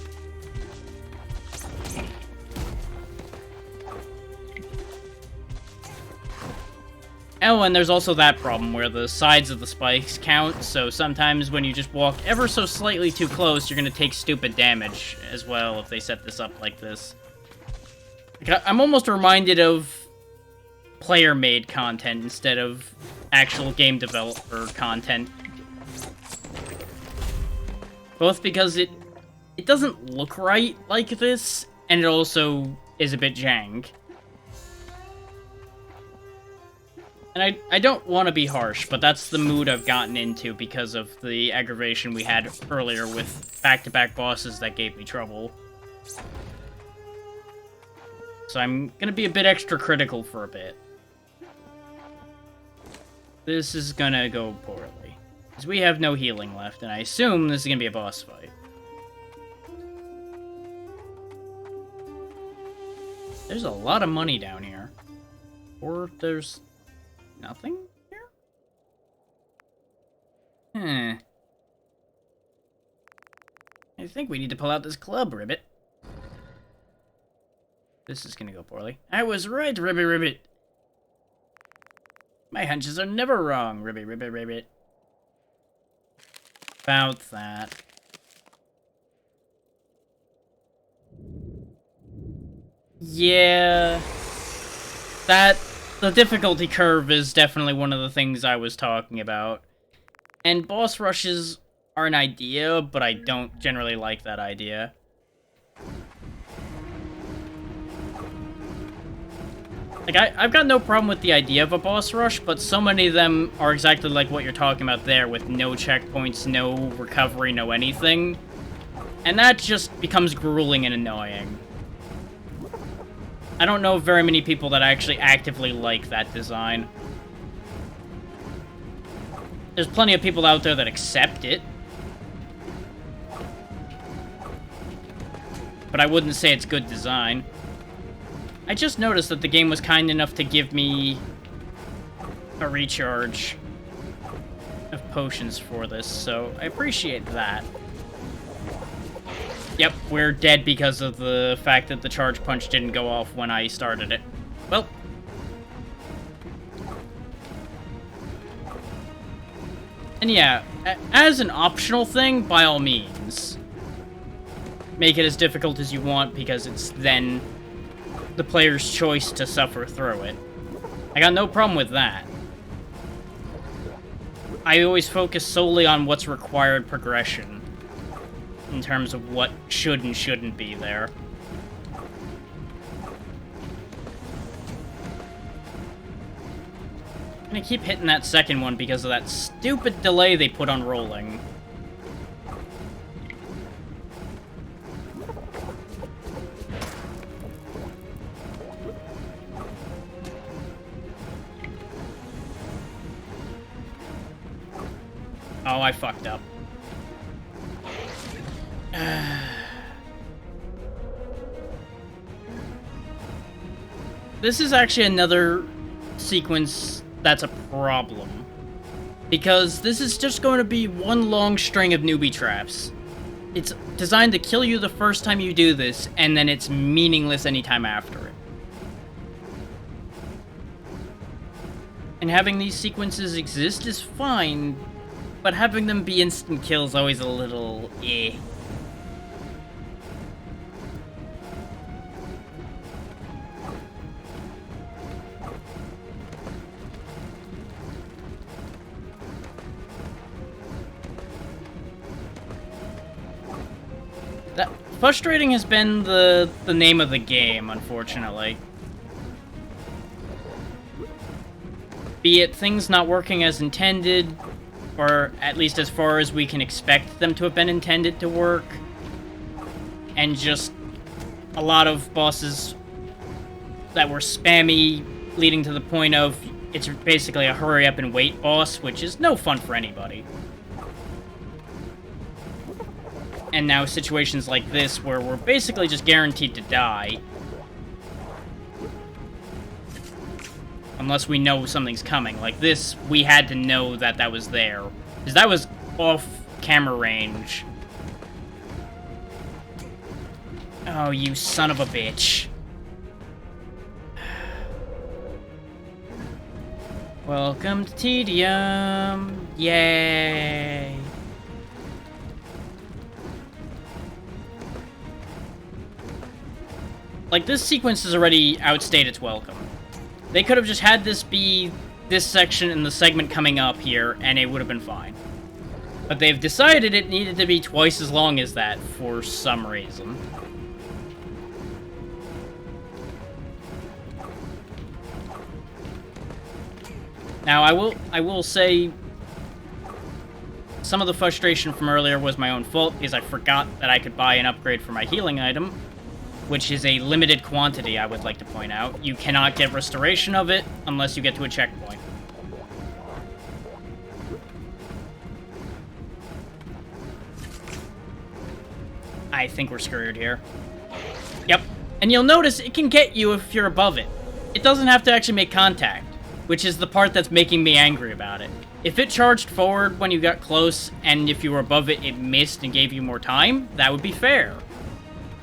Oh, and there's also that problem where the sides of the spikes count, so sometimes when you just walk ever so slightly too close, you're gonna take stupid damage as well if they set this up like this. Like, I'm almost reminded of player-made content instead of actual game developer content. Both because it doesn't look right like this, and it also is a bit jank. And I don't want to be harsh, but that's the mood I've gotten into because of the aggravation we had earlier with back-to-back bosses that gave me trouble. So I'm gonna be a bit extra critical for a bit. This is gonna go poorly, because we have no healing left, and I assume this is gonna be a boss fight. There's a lot of money down here. Or there's nothing here? I think we need to pull out this club, Ribbit. This is gonna go poorly. I was right, Ribbit. My hunches are never wrong, Ribbit. About that. Yeah. The difficulty curve is definitely one of the things I was talking about. And boss rushes are an idea, but I don't generally like that idea. Like, I've got no problem with the idea of a boss rush, but so many of them are exactly like what you're talking about there, with no checkpoints, no recovery, no anything. And that just becomes grueling and annoying. I don't know very many people that actually actively like that design. There's plenty of people out there that accept it. But I wouldn't say it's good design. I just noticed that the game was kind enough to give me a recharge of potions for this, so I appreciate that. Yep, we're dead because of the fact that the charge punch didn't go off when I started it. Well. And yeah, as an optional thing, by all means, make it as difficult as you want, because it's then the player's choice to suffer through it. I got no problem with that. I always focus solely on what's required progression, in terms of what should and shouldn't be there. I'm gonna keep hitting that second one because of that stupid delay they put on rolling. Oh, I fucked up. This is actually another sequence that's a problem. Because this is just going to be one long string of newbie traps. It's designed to kill you the first time you do this, and then it's meaningless anytime after it. And having these sequences exist is fine, but having them be instant kills is always a little eh. That frustrating has been the name of the game, unfortunately. Be it things not working as intended, or at least as far as we can expect them to have been intended to work, and just a lot of bosses that were spammy, leading to the point of it's basically a hurry up and wait boss, which is no fun for anybody. And now situations like this, where we're basically just guaranteed to die. Unless we know something's coming. Like this, we had to know that that was there. Because that was off camera range. Oh, you son of a bitch. Welcome to Tedium. Yay. Like, this sequence has already outstayed its welcome. They could have just had this be this section and the segment coming up here, and it would have been fine. But they've decided it needed to be twice as long as that for some reason. Now, I will say some of the frustration from earlier was my own fault, because I forgot that I could buy an upgrade for my healing item, which is a limited quantity, I would like to point out. You cannot get restoration of it unless you get to a checkpoint. I think we're screwed here. Yep. And you'll notice it can get you if you're above it. It doesn't have to actually make contact, which is the part that's making me angry about it. If it charged forward when you got close, and if you were above it, it missed and gave you more time, that would be fair.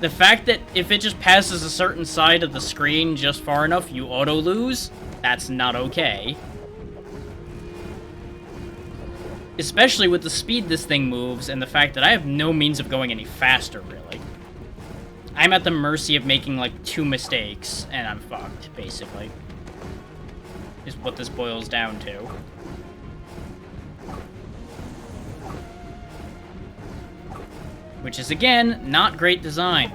The fact that if it just passes a certain side of the screen just far enough, you auto-lose, that's not okay. Especially with the speed this thing moves, and the fact that I have no means of going any faster, really. I'm at the mercy of making, like, 2 mistakes, and I'm fucked, basically. Is what this boils down to. Which is, again, not great design.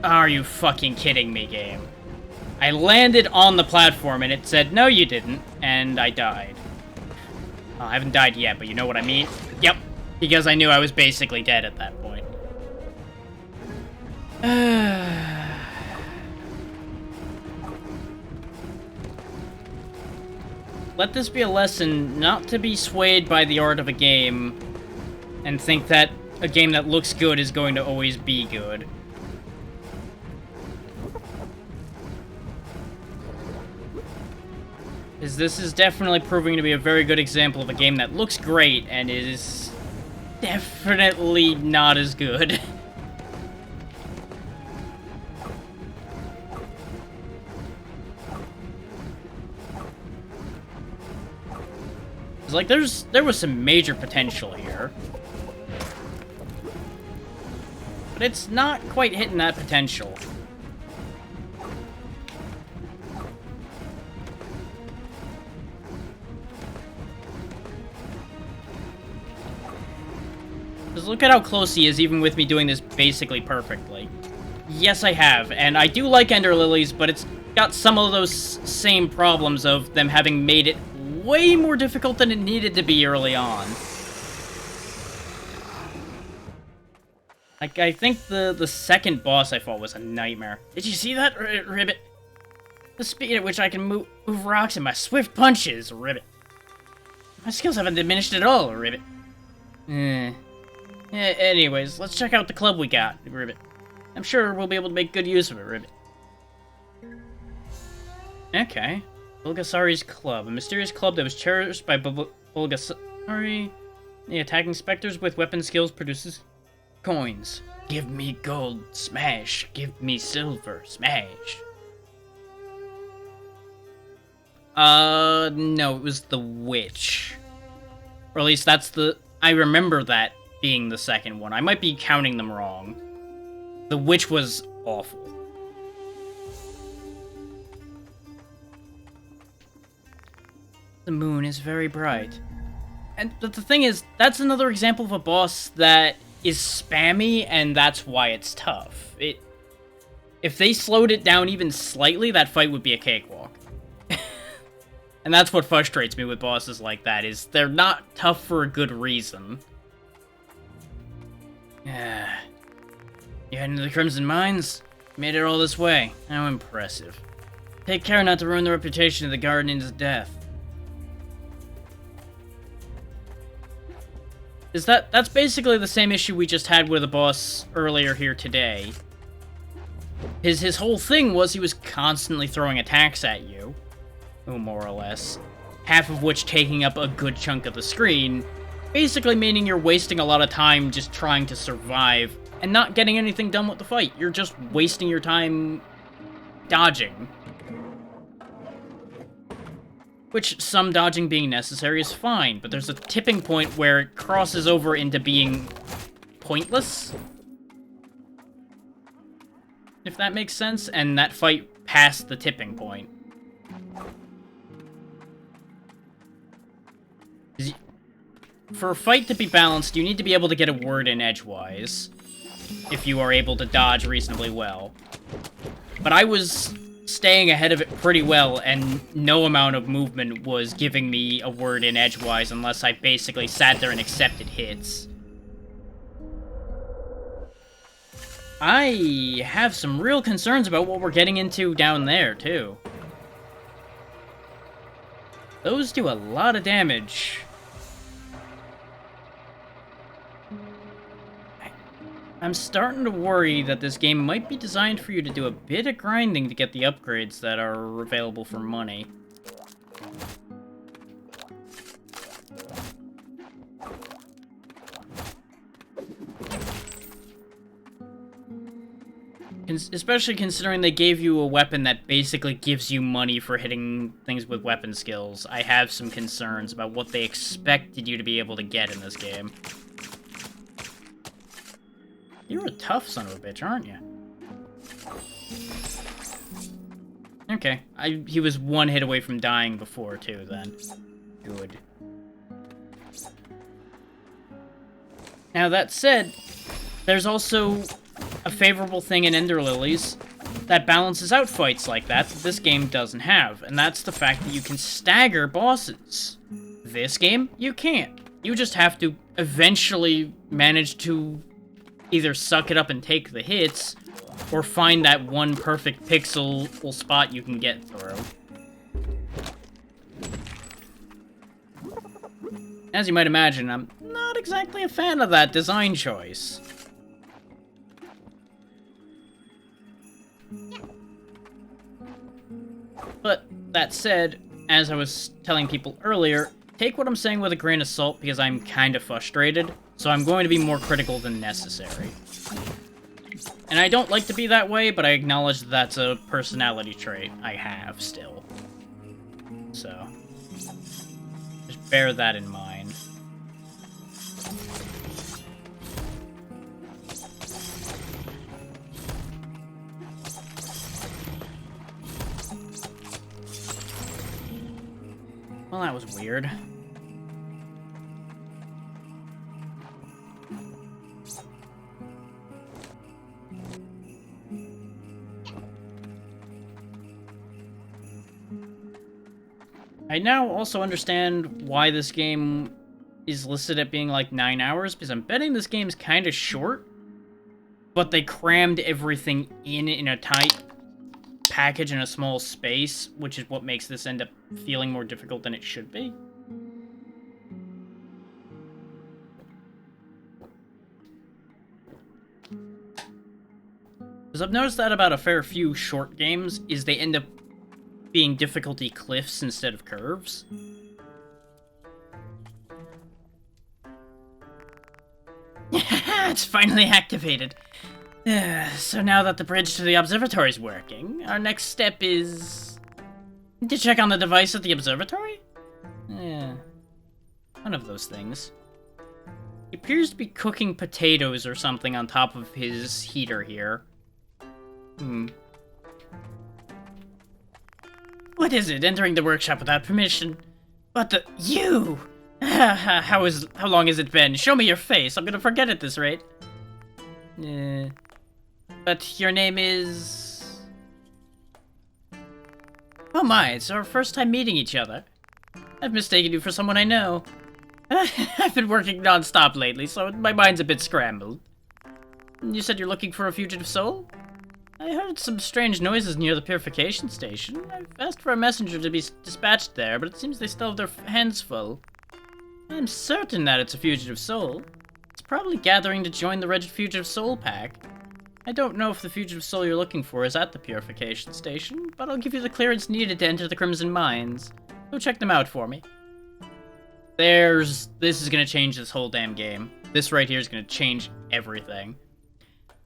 Are you fucking kidding me, game? I landed on the platform and it said, no you didn't, and I died. I haven't died yet, but you know what I mean? Yep, because I knew I was basically dead at that point. Let this be a lesson not to be swayed by the art of a game and think that a game that looks good is going to always be good. This is definitely proving to be a very good example of a game that looks great and is definitely not as good. It's like there was some major potential here. But it's not quite hitting that potential. Because look at how close he is, even with me doing this basically perfectly. Yes, I have, and I do like Ender Lilies, but it's got some of those same problems of them having made it way more difficult than it needed to be early on. Like, I think the second boss I fought was a nightmare. Did you see that, Ribbit? The speed at which I can move rocks and my swift punches, Ribbit. My skills haven't diminished at all, Ribbit. Anyways, let's check out the club we got, Ribbit. I'm sure we'll be able to make good use of it, Ribbit. Okay. Bulgasari's Club. A mysterious club that was cherished by Bulgasari. The attacking specters with weapon skills produces coins. Give me gold, smash. Give me silver, smash. No, it was the witch. Or at least that's the... I remember that being the second one. I might be counting them wrong. The witch was awful. The moon is very bright. And but the thing is, that's another example of a boss that is spammy, and that's why it's tough. If they slowed it down even slightly, that fight would be a cakewalk. And that's what frustrates me with bosses like that, is they're not tough for a good reason. Yeah. You heading to the Crimson Mines? Made it all this way. How impressive. Take care not to ruin the reputation of the Guardian's death. That's basically the same issue we just had with a boss earlier here today. His whole thing was he was constantly throwing attacks at you. Oh, more or less. Half of which taking up a good chunk of the screen. Basically meaning you're wasting a lot of time just trying to survive and not getting anything done with the fight. You're just wasting your time dodging. Which, some dodging being necessary is fine, but there's a tipping point where it crosses over into being pointless. If that makes sense, and that fight passed the tipping point. For a fight to be balanced, you need to be able to get a word in edgewise, if you are able to dodge reasonably well. But I was staying ahead of it pretty well, and no amount of movement was giving me a word in edgewise unless I basically sat there and accepted hits. I have some real concerns about what we're getting into down there, too. Those do a lot of damage. I'm starting to worry that this game might be designed for you to do a bit of grinding to get the upgrades that are available for money. Especially considering they gave you a weapon that basically gives you money for hitting things with weapon skills. I have some concerns about what they expected you to be able to get in this game. You're a tough son of a bitch, aren't you? Okay, he was one hit away from dying before, too, then. Good. Now, that said, there's also a favorable thing in Ender Lilies that balances out fights like that this game doesn't have, and that's the fact that you can stagger bosses. This game, you can't. You just have to eventually manage to either suck it up and take the hits, or find that one perfect pixel spot you can get through. As you might imagine, I'm not exactly a fan of that design choice. But, that said, as I was telling people earlier, take what I'm saying with a grain of salt because I'm kind of frustrated, so I'm going to be more critical than necessary. And I don't like to be that way, but I acknowledge that that's a personality trait I have still. So, just bear that in mind. Well, that was weird. I now also understand why this game is listed at being like 9 hours, because I'm betting this game's kind of short, but they crammed everything in a tight package in a small space, which is what makes this end up feeling more difficult than it should be. Because I've noticed that about a fair few short games, is they end up being difficulty cliffs instead of curves. It's finally activated. So now that the bridge to the observatory is working, our next step is to check on the device at the observatory? Yeah, one of those things. He appears to be cooking potatoes or something on top of his heater here. What is it? Entering the workshop without permission? What the— you! How long has it been? Show me your face. I'm gonna forget at this rate. But your name is... Oh my, it's our first time meeting each other. I've mistaken you for someone I know. I've been working non-stop lately, so my mind's a bit scrambled. You said you're looking for a fugitive soul? I heard some strange noises near the purification station. I've asked for a messenger to be dispatched there, but it seems they still have their hands full. I'm certain that it's a fugitive soul. It's probably gathering to join the Wretched Fugitive Soul Pack. I don't know if the fugitive soul you're looking for is at the purification station, but I'll give you the clearance needed to enter the Crimson Mines. Go check them out for me. This is gonna change this whole damn game. This right here is gonna change everything.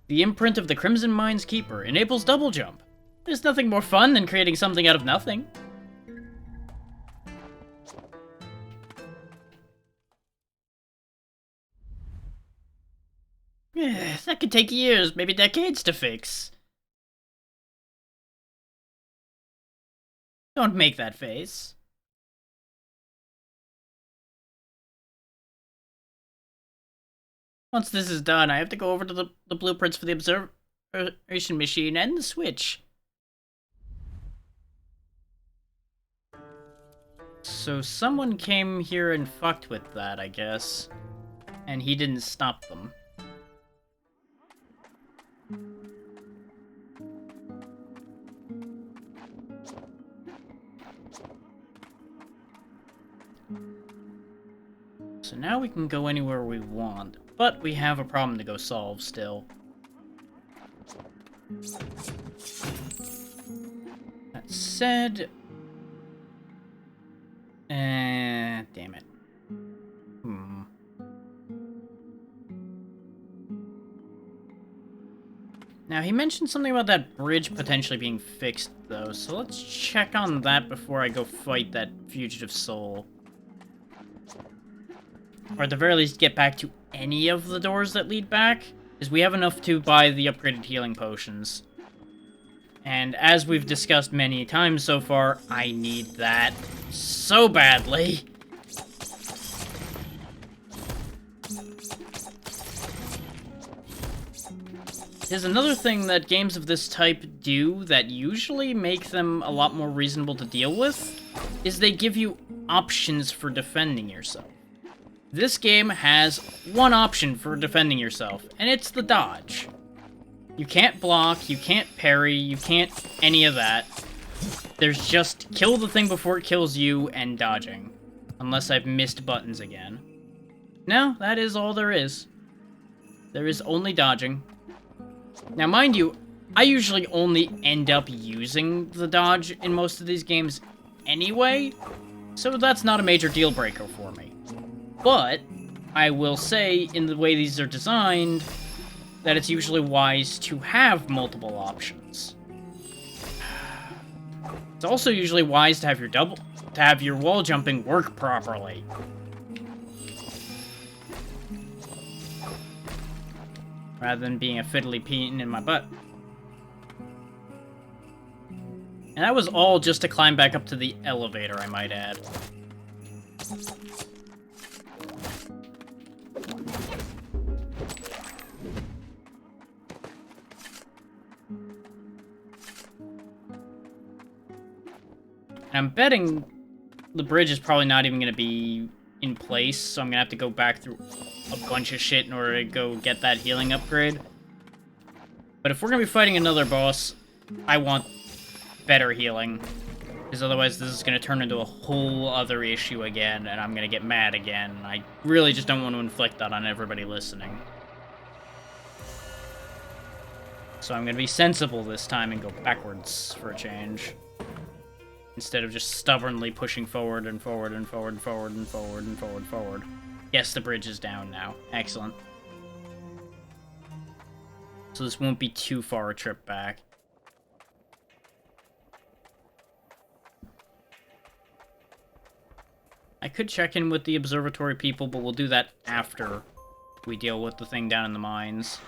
The imprint of the Crimson Mines Keeper enables double jump. There's nothing more fun than creating something out of nothing. That could take years, maybe decades to fix. Don't make that face. Once this is done, I have to go over to the blueprints for the observation machine and the switch. So someone came here and fucked with that, I guess. And he didn't stop them. So now we can go anywhere we want, but we have a problem to go solve still. That said... damn it. Now, he mentioned something about that bridge potentially being fixed, though, so let's check on that before I go fight that fugitive soul. Or at the very least, get back to any of the doors that lead back, because we have enough to buy the upgraded healing potions. And as we've discussed many times so far, I need that so badly. There's another thing that games of this type do that usually make them a lot more reasonable to deal with, is they give you options for defending yourself. This game has one option for defending yourself, and it's the dodge. You can't block, you can't parry, you can't any of that. There's just kill the thing before it kills you and dodging. Unless I've missed buttons again. No, that is all there is. There is only dodging. Now, mind you, I usually only end up using the dodge in most of these games anyway, so that's not a major deal breaker for me. But I will say, in the way these are designed, that it's usually wise to have multiple options. It's also usually wise to have your wall jumping work properly. Rather than being a fiddly pain in my butt. And that was all just to climb back up to the elevator, I might add. And I'm betting the bridge is probably not even going to be in place, so I'm going to have to go back through a bunch of shit in order to go get that healing upgrade. But if we're going to be fighting another boss, I want better healing. Because otherwise this is going to turn into a whole other issue again, and I'm going to get mad again. I really just don't want to inflict that on everybody listening. So I'm going to be sensible this time and go backwards for a change. Instead of just stubbornly pushing forward and forward and forward and forward and forward and forward and forward. Yes, the bridge is down now. Excellent. So this won't be too far a trip back. I could check in with the observatory people, but we'll do that after we deal with the thing down in the mines.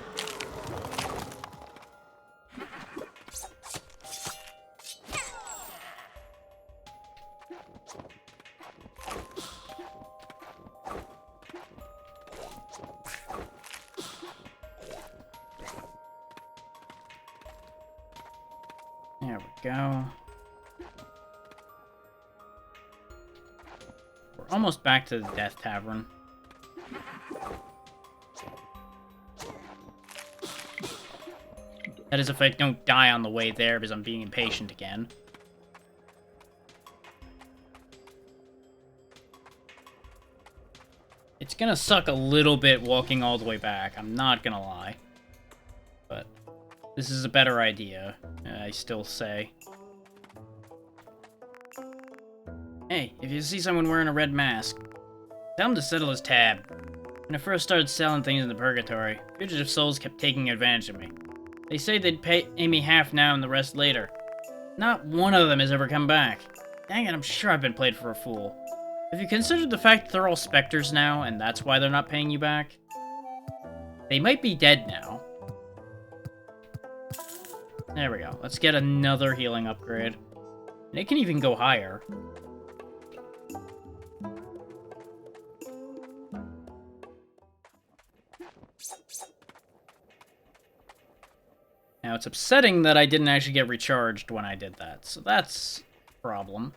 There we go. We're almost back to the Death Tavern. That is if I don't die on the way there because I'm being impatient again. It's gonna suck a little bit walking all the way back, I'm not gonna lie. But this is a better idea, I still say. Hey, if you see someone wearing a red mask, tell him to settle his tab. When I first started selling things in the Purgatory, fugitive souls kept taking advantage of me. They say they'd pay me half now and the rest later. Not one of them has ever come back. Dang it, I'm sure I've been played for a fool. Have you considered the fact that they're all specters now, and that's why they're not paying you back? They might be dead now. There we go. Let's get another healing upgrade. And it can even go higher. Now, it's upsetting that I didn't actually get recharged when I did that, so that's a problem.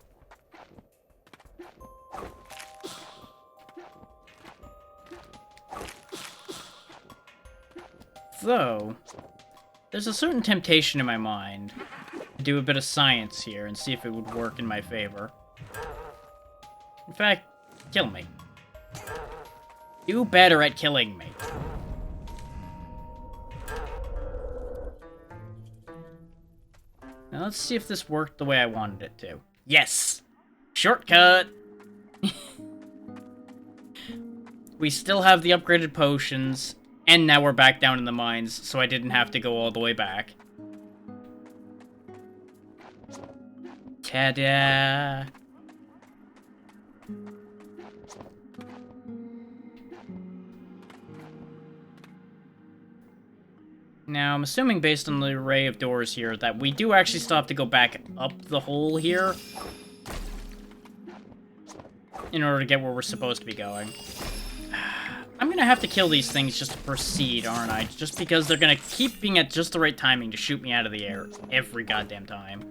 Though, there's a certain temptation in my mind to do a bit of science here and see if it would work in my favor. In fact, kill me. Do better at killing me. Now let's see if this worked the way I wanted it to. Yes! Shortcut! We still have the upgraded potions, and now we're back down in the mines, so I didn't have to go all the way back. Ta-da! Now, I'm assuming based on the array of doors here that we do actually still have to go back up the hole here in order to get where we're supposed to be going. I'm gonna have to kill these things just to proceed, aren't I? Just because they're gonna keep being at just the right timing to shoot me out of the air every goddamn time.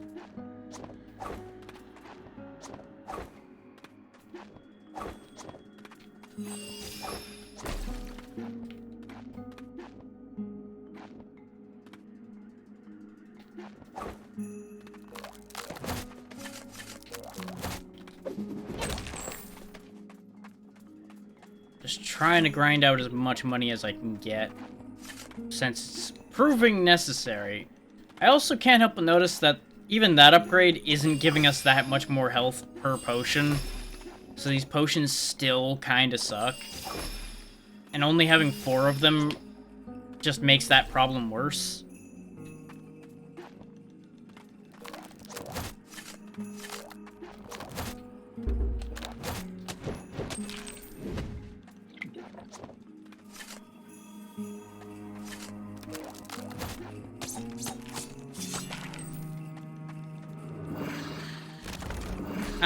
Just trying to grind out as much money as I can get, since it's proving necessary. I also can't help but notice that even that upgrade isn't giving us that much more health per potion. So these potions still kind of suck. And only having 4 of them just makes that problem worse.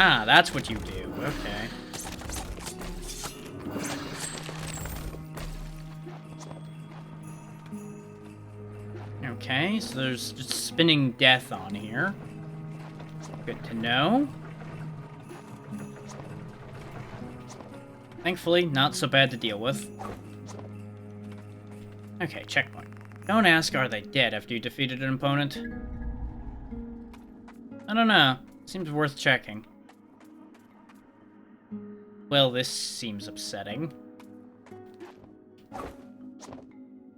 Ah, that's what you do. Okay. Okay, so there's just spinning death on here. Good to know. Thankfully, not so bad to deal with. Okay, checkpoint. Don't ask, are they dead after you defeated an opponent? I don't know. Seems worth checking. Well, this seems upsetting.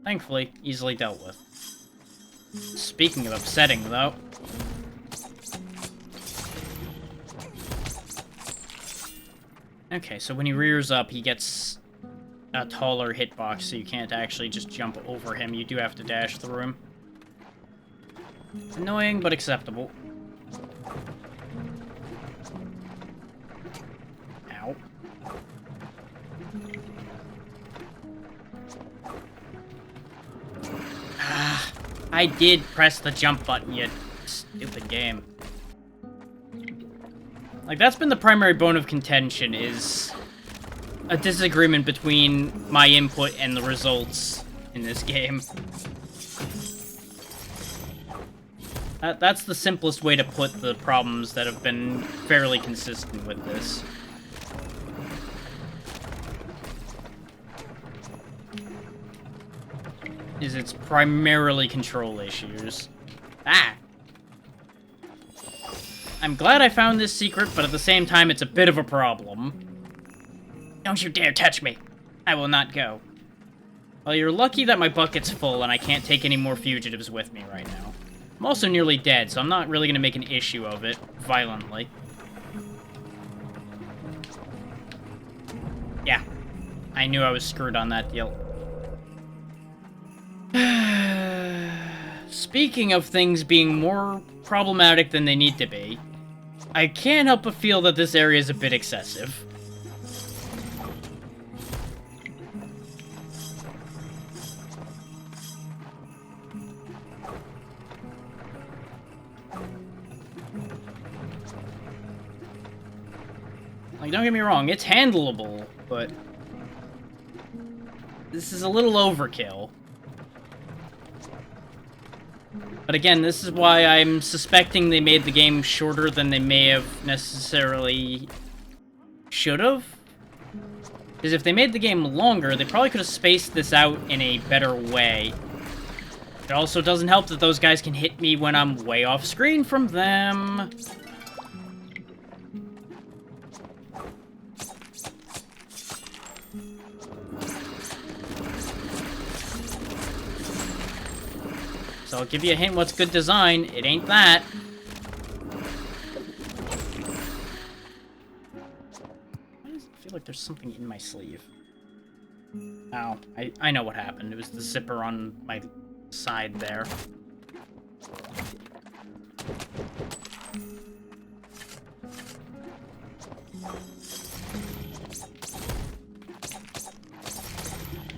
Thankfully, easily dealt with. Speaking of upsetting, though... Okay, so when he rears up, he gets a taller hitbox, so you can't actually just jump over him. You do have to dash through him. Annoying, but acceptable. Ow. Ah, I did press the jump button, you stupid game. Like, that's been the primary bone of contention, is a disagreement between my input and the results in this game. That's the simplest way to put the problems that have been fairly consistent with this. Is it's primarily control issues. Ah! I'm glad I found this secret, but at the same time, it's a bit of a problem. Don't you dare touch me! I will not go. Well, you're lucky that my bucket's full and I can't take any more fugitives with me right now. I'm also nearly dead, so I'm not really gonna make an issue of it violently. Yeah, I knew I was screwed on that deal. Speaking of things being more problematic than they need to be, I can't help but feel that this area is a bit excessive. Like, don't get me wrong, it's handleable, but this is a little overkill. But again, this is why I'm suspecting they made the game shorter than they may have necessarily should have. Because if they made the game longer, they probably could have spaced this out in a better way. It also doesn't help that those guys can hit me when I'm way off screen from them. So I'll give you a hint what's good design. It ain't that. Why does it feel like there's something in my sleeve? Oh, I know what happened. It was the zipper on my side there.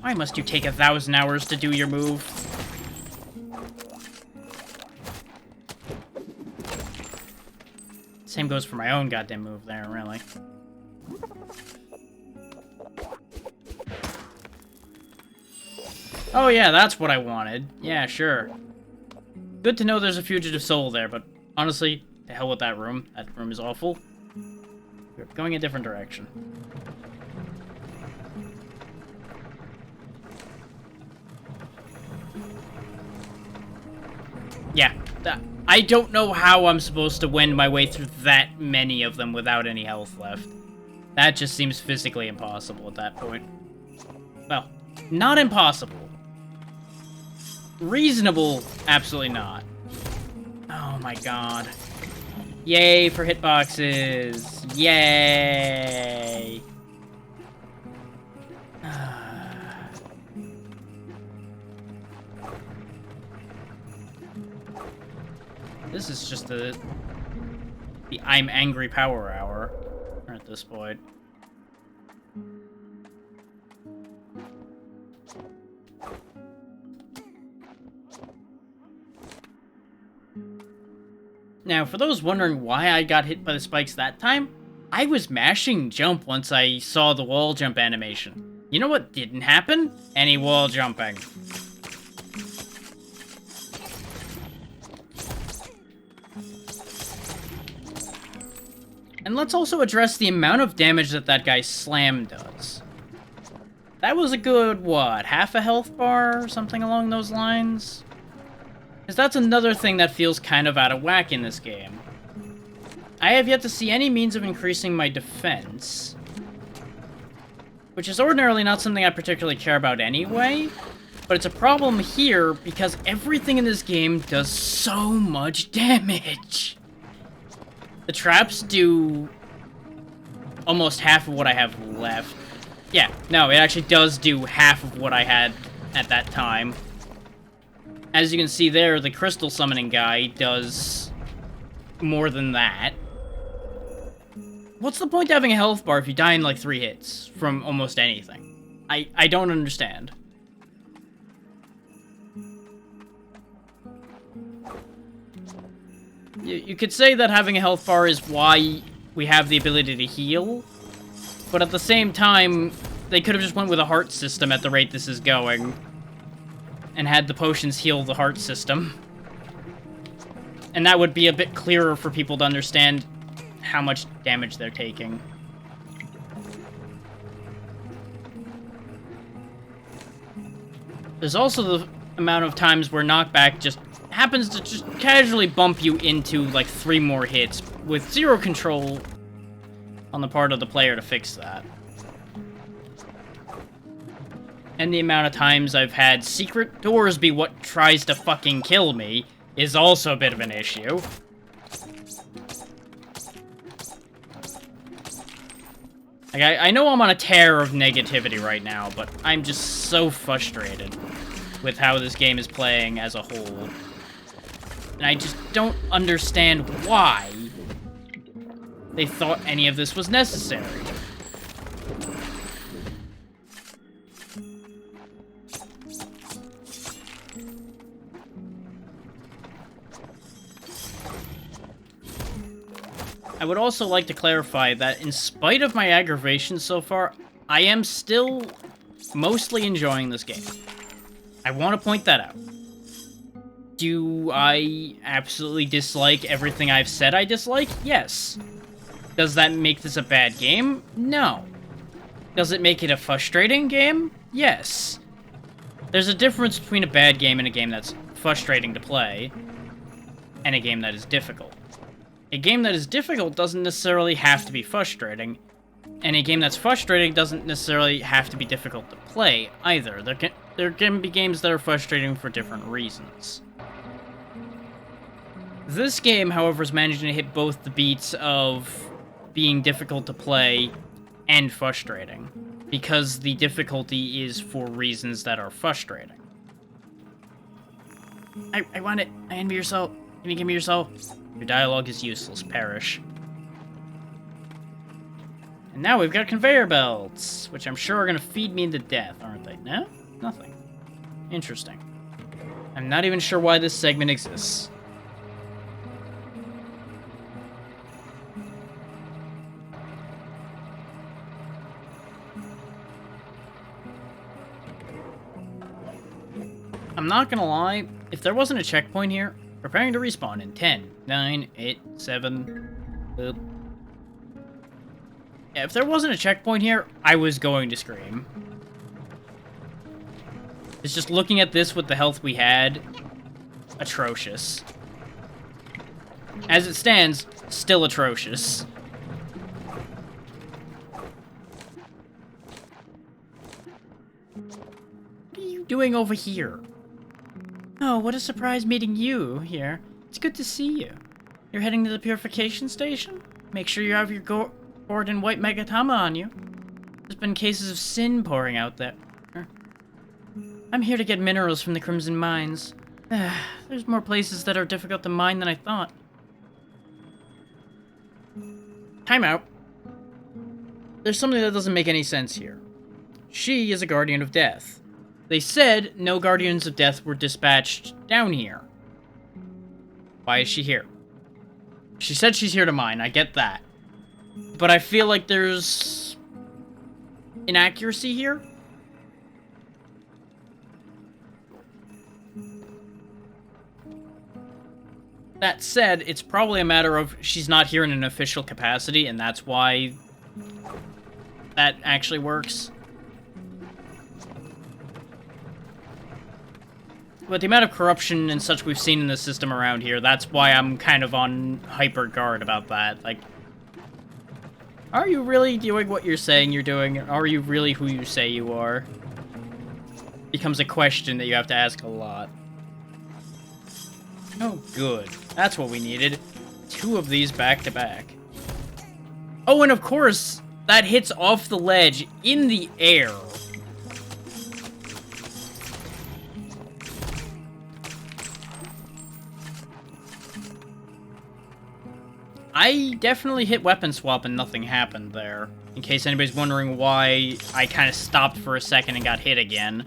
Why must you take 1,000 hours to do your move? Same goes for my own goddamn move there, really. Oh yeah, that's what I wanted. Yeah, sure. Good to know there's a fugitive soul there, but honestly, to hell with that room. That room is awful. We're going a different direction. Yeah, I don't know how I'm supposed to wend my way through that many of them without any health left. That just seems physically impossible at that point. Well, not impossible. Reasonable, absolutely not. Oh my god. Yay for hitboxes! Yay! This is just the I'm angry power hour at this point. Now, for those wondering why I got hit by the spikes that time, I was mashing jump once I saw the wall jump animation. You know what didn't happen? Any wall jumping. And let's also address the amount of damage that that guy's slam does. That was a good, what, half a health bar or something along those lines? Because that's another thing that feels kind of out of whack in this game. I have yet to see any means of increasing my defense, which is ordinarily not something I particularly care about anyway, but it's a problem here because everything in this game does so much damage. The traps do almost half of what I have left. Yeah, no, it actually does do half of what I had at that time. As you can see there, the crystal summoning guy does more than that. What's the point of having a health bar if you die in like 3 hits from almost anything? I don't understand. You could say that having a health bar is why we have the ability to heal, but at the same time, they could have just went with a heart system at the rate this is going, and had the potions heal the heart system. And that would be a bit clearer for people to understand how much damage they're taking. There's also the amount of times where knockback just happens to just casually bump you into like 3 more hits with zero control on the part of the player to fix that. And the amount of times I've had secret doors be what tries to fucking kill me is also a bit of an issue. Like, I know I'm on a tear of negativity right now, but I'm just so frustrated with how this game is playing as a whole. And I just don't understand why they thought any of this was necessary. I would also like to clarify that in spite of my aggravation so far, I am still mostly enjoying this game. I want to point that out. Do I absolutely dislike everything I've said I dislike? Yes. Does that make this a bad game? No. Does it make it a frustrating game? Yes. There's a difference between a bad game and a game that's frustrating to play, and a game that is difficult. A game that is difficult doesn't necessarily have to be frustrating, and a game that's frustrating doesn't necessarily have to be difficult to play, either. There can be games that are frustrating for different reasons. This game, however, is managing to hit both the beats of being difficult to play and frustrating, because the difficulty is for reasons that are frustrating. I want it. I envy your soul. Give me your soul. Your dialogue is useless. Perish. And now we've got conveyor belts, which I'm sure are going to feed me to death, aren't they? No? Nothing. Interesting. I'm not even sure why this segment exists. I'm not gonna lie, if there wasn't a checkpoint here, preparing to respawn in 10, 9, 8, 7... Yeah, if there wasn't a checkpoint here, I was going to scream. It's just looking at this with the health we had, atrocious. As it stands, still atrocious. What are you doing over here? Oh, what a surprise meeting you here. It's good to see you. You're heading to the purification station? Make sure you have your gourd and white megatama on you. There's been cases of sin pouring out there. I'm here to get minerals from the Crimson Mines. There's more places that are difficult to mine than I thought. Time out. There's something that doesn't make any sense here. She is a Guardian of Death. They said no Guardians of Death were dispatched down here. Why is she here? She said she's here to mine, I get that. But I feel like there's inaccuracy here. That said, it's probably a matter of she's not here in an official capacity, and that's why that actually works. But the amount of corruption and such we've seen in the system around here, that's why I'm kind of on hyper guard about that. Like, are you really doing what you're saying you're doing? Are you really who you say you are? Becomes a question that you have to ask a lot. Oh, good. That's what we needed. 2 of these back to back. Oh, and of course, that hits off the ledge in the air. I definitely hit weapon swap and nothing happened there. In case anybody's wondering why I kind of stopped for a second and got hit again.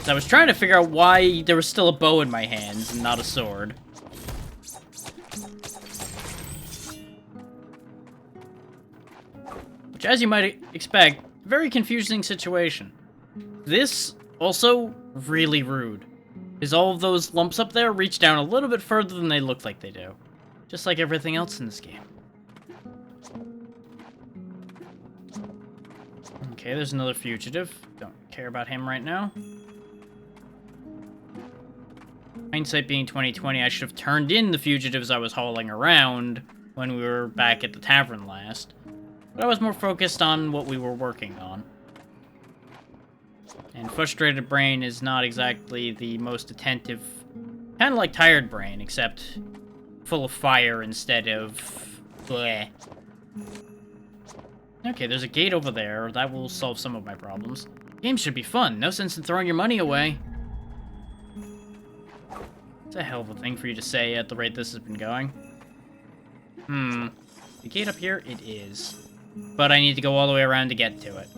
So I was trying to figure out why there was still a bow in my hands and not a sword. Which, as you might expect, very confusing situation. This, also, really rude. Is all of those lumps up there reach down a little bit further than they look like they do. Just like everything else in this game. Okay, there's another fugitive. Don't care about him right now. Hindsight being 2020, I should have turned in the fugitives I was hauling around when we were back at the tavern last. But I was more focused on what we were working on. And frustrated brain is not exactly the most attentive, kind of like tired brain, except full of fire instead of bleh. Okay, there's a gate over there. That will solve some of my problems. Games should be fun. No sense in throwing your money away. It's a hell of a thing for you to say at the rate this has been going. The gate up here? It is. But I need to go all the way around to get to it.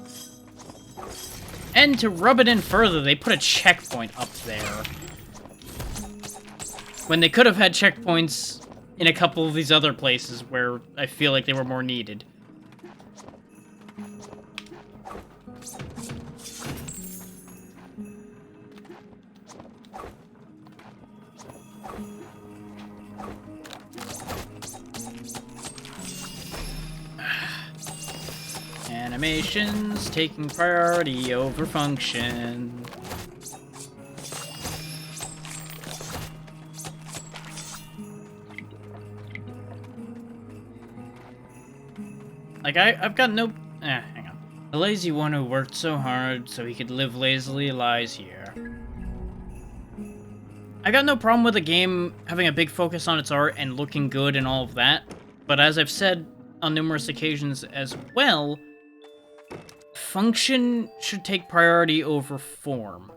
And to rub it in further, they put a checkpoint up there. When they could have had checkpoints in a couple of these other places where I feel like they were more needed. Animations taking priority over function. Like, I've got no... hang on. The lazy one who worked so hard so he could live lazily lies here. I got no problem with a game having a big focus on its art and looking good and all of that, but as I've said on numerous occasions as well, function should take priority over form.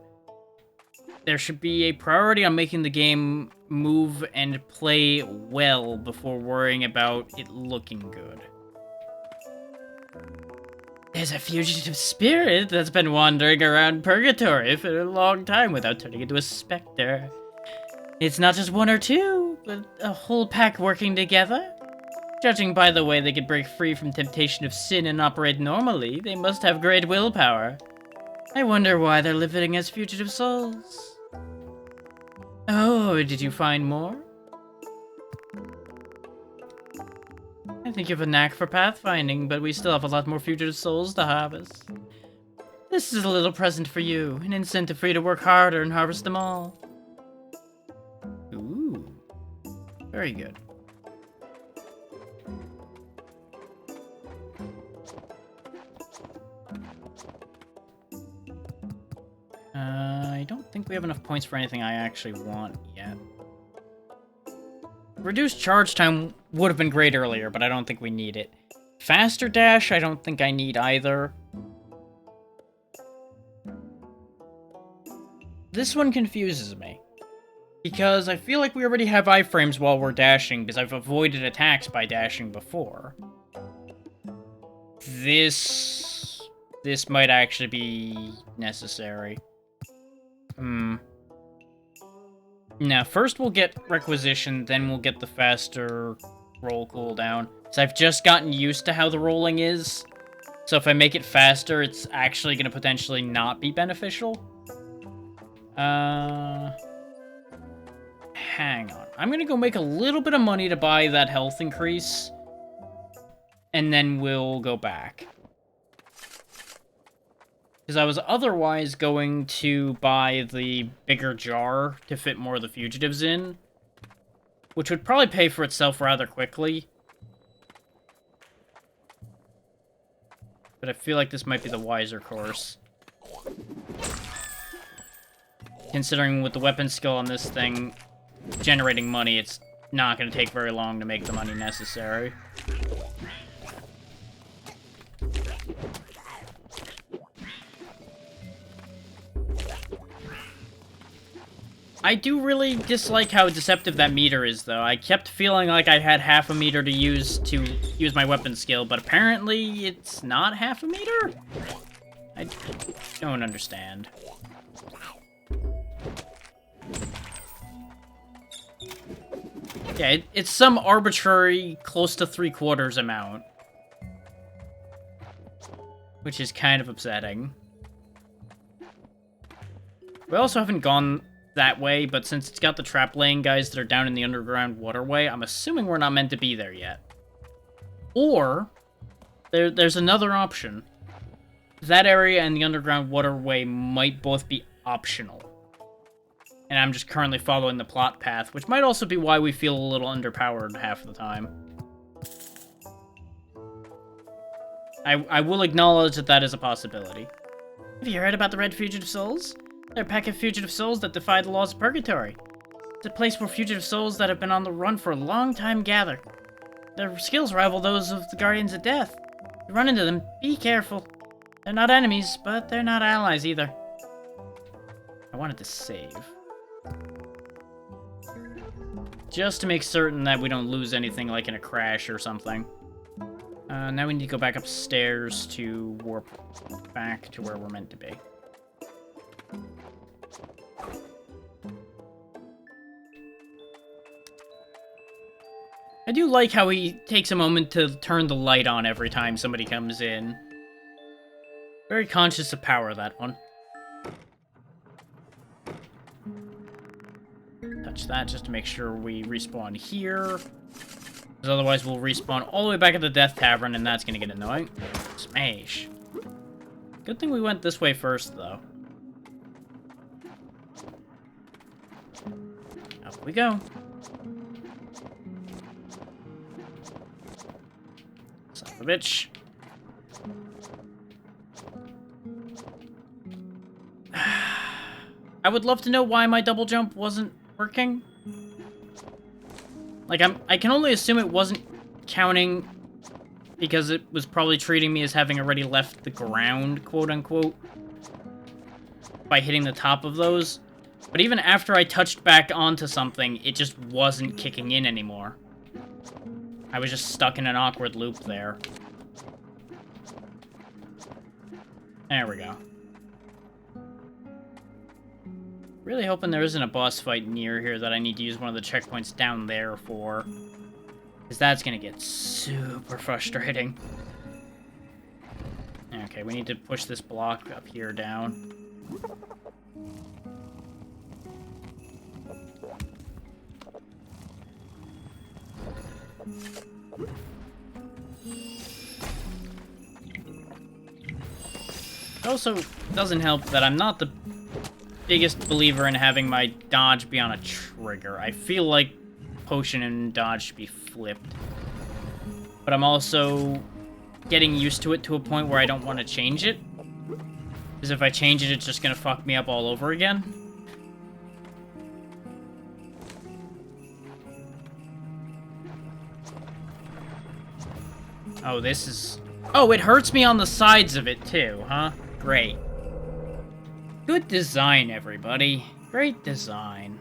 There should be a priority on making the game move and play well before worrying about it looking good. There's a fugitive spirit that's been wandering around purgatory for a long time without turning into a specter. It's not just 1 or 2, but a whole pack working together. Judging by the way they could break free from temptation of sin and operate normally, they must have great willpower. I wonder why they're living as fugitive souls. Oh, did you find more? I think you have a knack for pathfinding, but we still have a lot more fugitive souls to harvest. This is a little present for you, an incentive for you to work harder and harvest them all. Ooh. Very good. I don't think we have enough points for anything I actually want yet. Reduced charge time would have been great earlier, but I don't think we need it. Faster dash, I don't think I need either. This one confuses me. Because I feel like we already have iframes while we're dashing, because I've avoided attacks by dashing before. This might actually be necessary. Now, first we'll get Requisition, then we'll get the faster roll cooldown. So I've just gotten used to how the rolling is. So if I make it faster, it's actually going to potentially not be beneficial. Hang on. I'm going to go make a little bit of money to buy that health increase. And then we'll go back. Because I was otherwise going to buy the bigger jar to fit more of the fugitives in. Which would probably pay for itself rather quickly. But I feel like this might be the wiser course. Considering with the weapon skill on this thing generating money, it's not going to take very long to make the money necessary. I do really dislike how deceptive that meter is, though. I kept feeling like I had half a meter to use my weapon skill, but apparently it's not half a meter? I don't understand. Yeah, it's some arbitrary close to 3/4 amount. Which is kind of upsetting. We also haven't gone that way, but since it's got the trap laying guys that are down in the underground waterway, I'm assuming we're not meant to be there yet. Or, there's another option. That area and the underground waterway might both be optional. And I'm just currently following the plot path, which might also be why we feel a little underpowered half the time. I will acknowledge that that is a possibility. Have you heard about the Red Fugitive Souls? They're a pack of fugitive souls that defy the laws of Purgatory. It's a place where fugitive souls that have been on the run for a long time gather. Their skills rival those of the Guardians of Death. If you run into them, be careful. They're not enemies, but they're not allies either. I wanted to save. Just to make certain that we don't lose anything like in a crash or something. Now we need to go back upstairs to warp back to where we're meant to be. I do like how he takes a moment to turn the light on every time somebody comes in. Very conscious of power, that one. Touch that just to make sure we respawn here. Because otherwise we'll respawn all the way back at the Death Tavern, and that's going to get annoying. Smash. Good thing we went this way first, though. Up we go. Son of a bitch. I would love to know why my double jump wasn't working. Like, I can only assume it wasn't counting because it was probably treating me as having already left the ground, quote-unquote, by hitting the top of those. But even after I touched back onto something, it just wasn't kicking in anymore. I was just stuck in an awkward loop there. There we go. Really hoping there isn't a boss fight near here that I need to use one of the checkpoints down there for. Because that's going to get super frustrating. Okay, we need to push this block up here down. It also doesn't help that I'm not the biggest believer in having my dodge be on a trigger. I feel like potion and dodge should be flipped. But I'm also getting used to it to a point where I don't want to change it. Because if I change it, it's just going to fuck me up all over again. Oh, this is... Oh, it hurts me on the sides of it, too, huh? Great. Good design, everybody. Great design.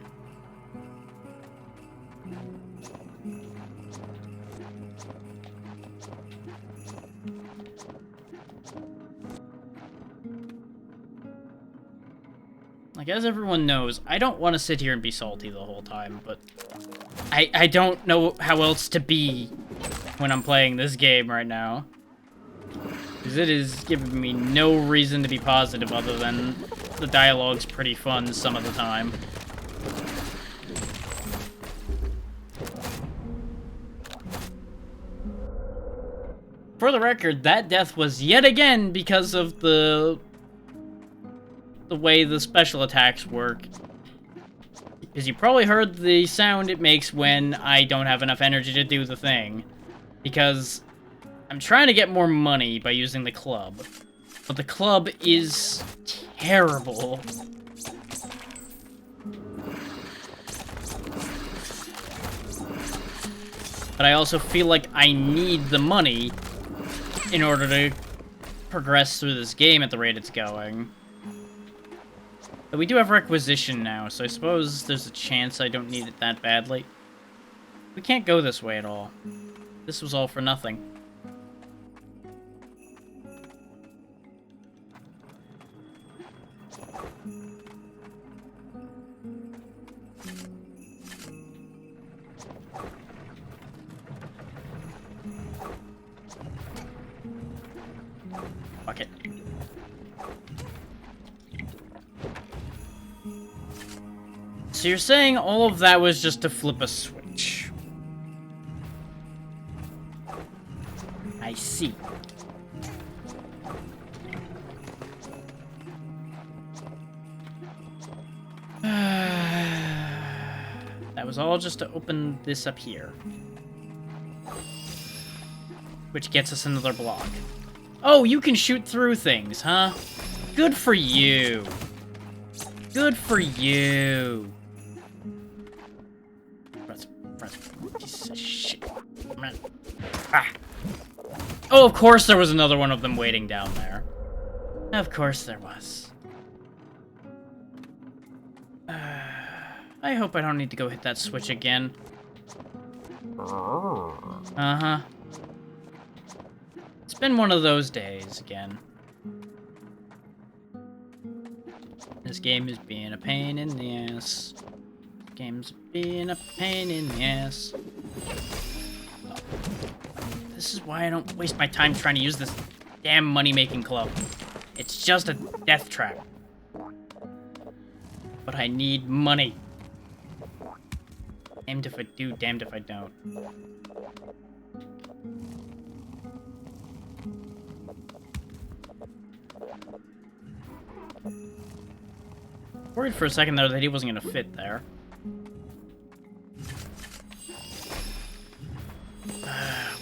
Like, as everyone knows, I don't want to sit here and be salty the whole time, but I don't know how else to be when I'm playing this game right now. Because it is giving me no reason to be positive other than the dialogue's pretty fun some of the time. For the record, that death was yet again because of the way the special attacks work. Because you probably heard the sound it makes when I don't have enough energy to do the thing. Because I'm trying to get more money by using the club. But the club is terrible. But I also feel like I need the money in order to progress through this game at the rate it's going. But we do have requisition now, so I suppose there's a chance I don't need it that badly. We can't go this way at all. This was all for nothing. Fuck it. So you're saying all of that was just to flip a switch? I see. That was all just to open this up here. Which gets us another block. Oh, you can shoot through things, huh? Good for you. Good for you. Piece of shit. Ah. Oh, of course there was another one of them waiting down there. Of course there was. I hope I don't need to go hit that switch again. Uh-huh. It's been one of those days again. This game is being a pain in the ass. This game's being a pain in the ass. This is why I don't waste my time trying to use this damn money-making club. It's just a death trap. But I need money. Damned if I do, damned if I don't. Worried for a second there that he wasn't gonna fit there.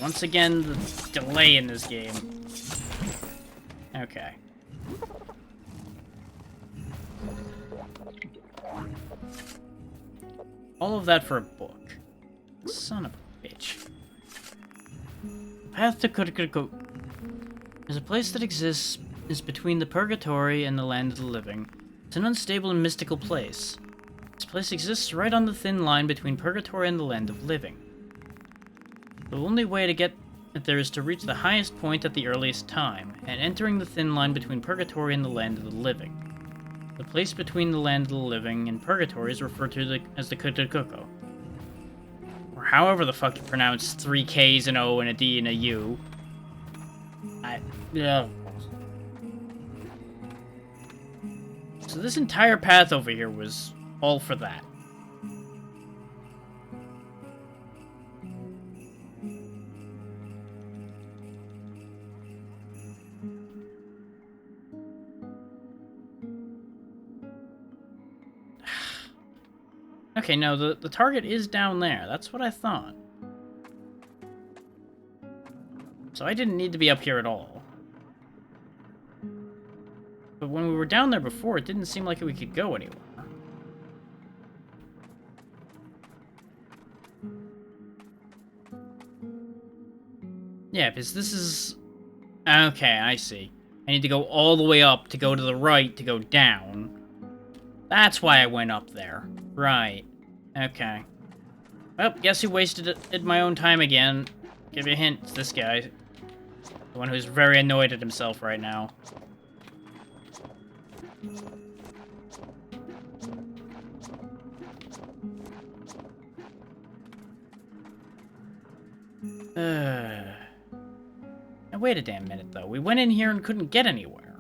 Once again, the delay in this game. Okay. All of that for a book. Son of a bitch. Path to Kurkuku. There's a place that exists is between the purgatory and the land of the living. It's an unstable and mystical place. This place exists right on the thin line between purgatory and the land of living. The only way to get there is to reach the highest point at the earliest time, and entering the thin line between purgatory and the land of the living. The place between the land of the living and purgatory is referred to as the Kutukuko. Or however the fuck you pronounce 3 Ks, an O, and a D, and a U. So this entire path over here was all for that. Okay, no, the target is down there. That's what I thought. So I didn't need to be up here at all. But when we were down there before, it didn't seem like we could go anywhere. Yeah, because this is... Okay, I see. I need to go all the way up to go to the right to go down. That's why I went up there. Right. Okay. Well, guess who wasted my own time again? Give you a hint, it's this guy. The one who's very annoyed at himself right now. Now wait a damn minute, though. We went in here and couldn't get anywhere.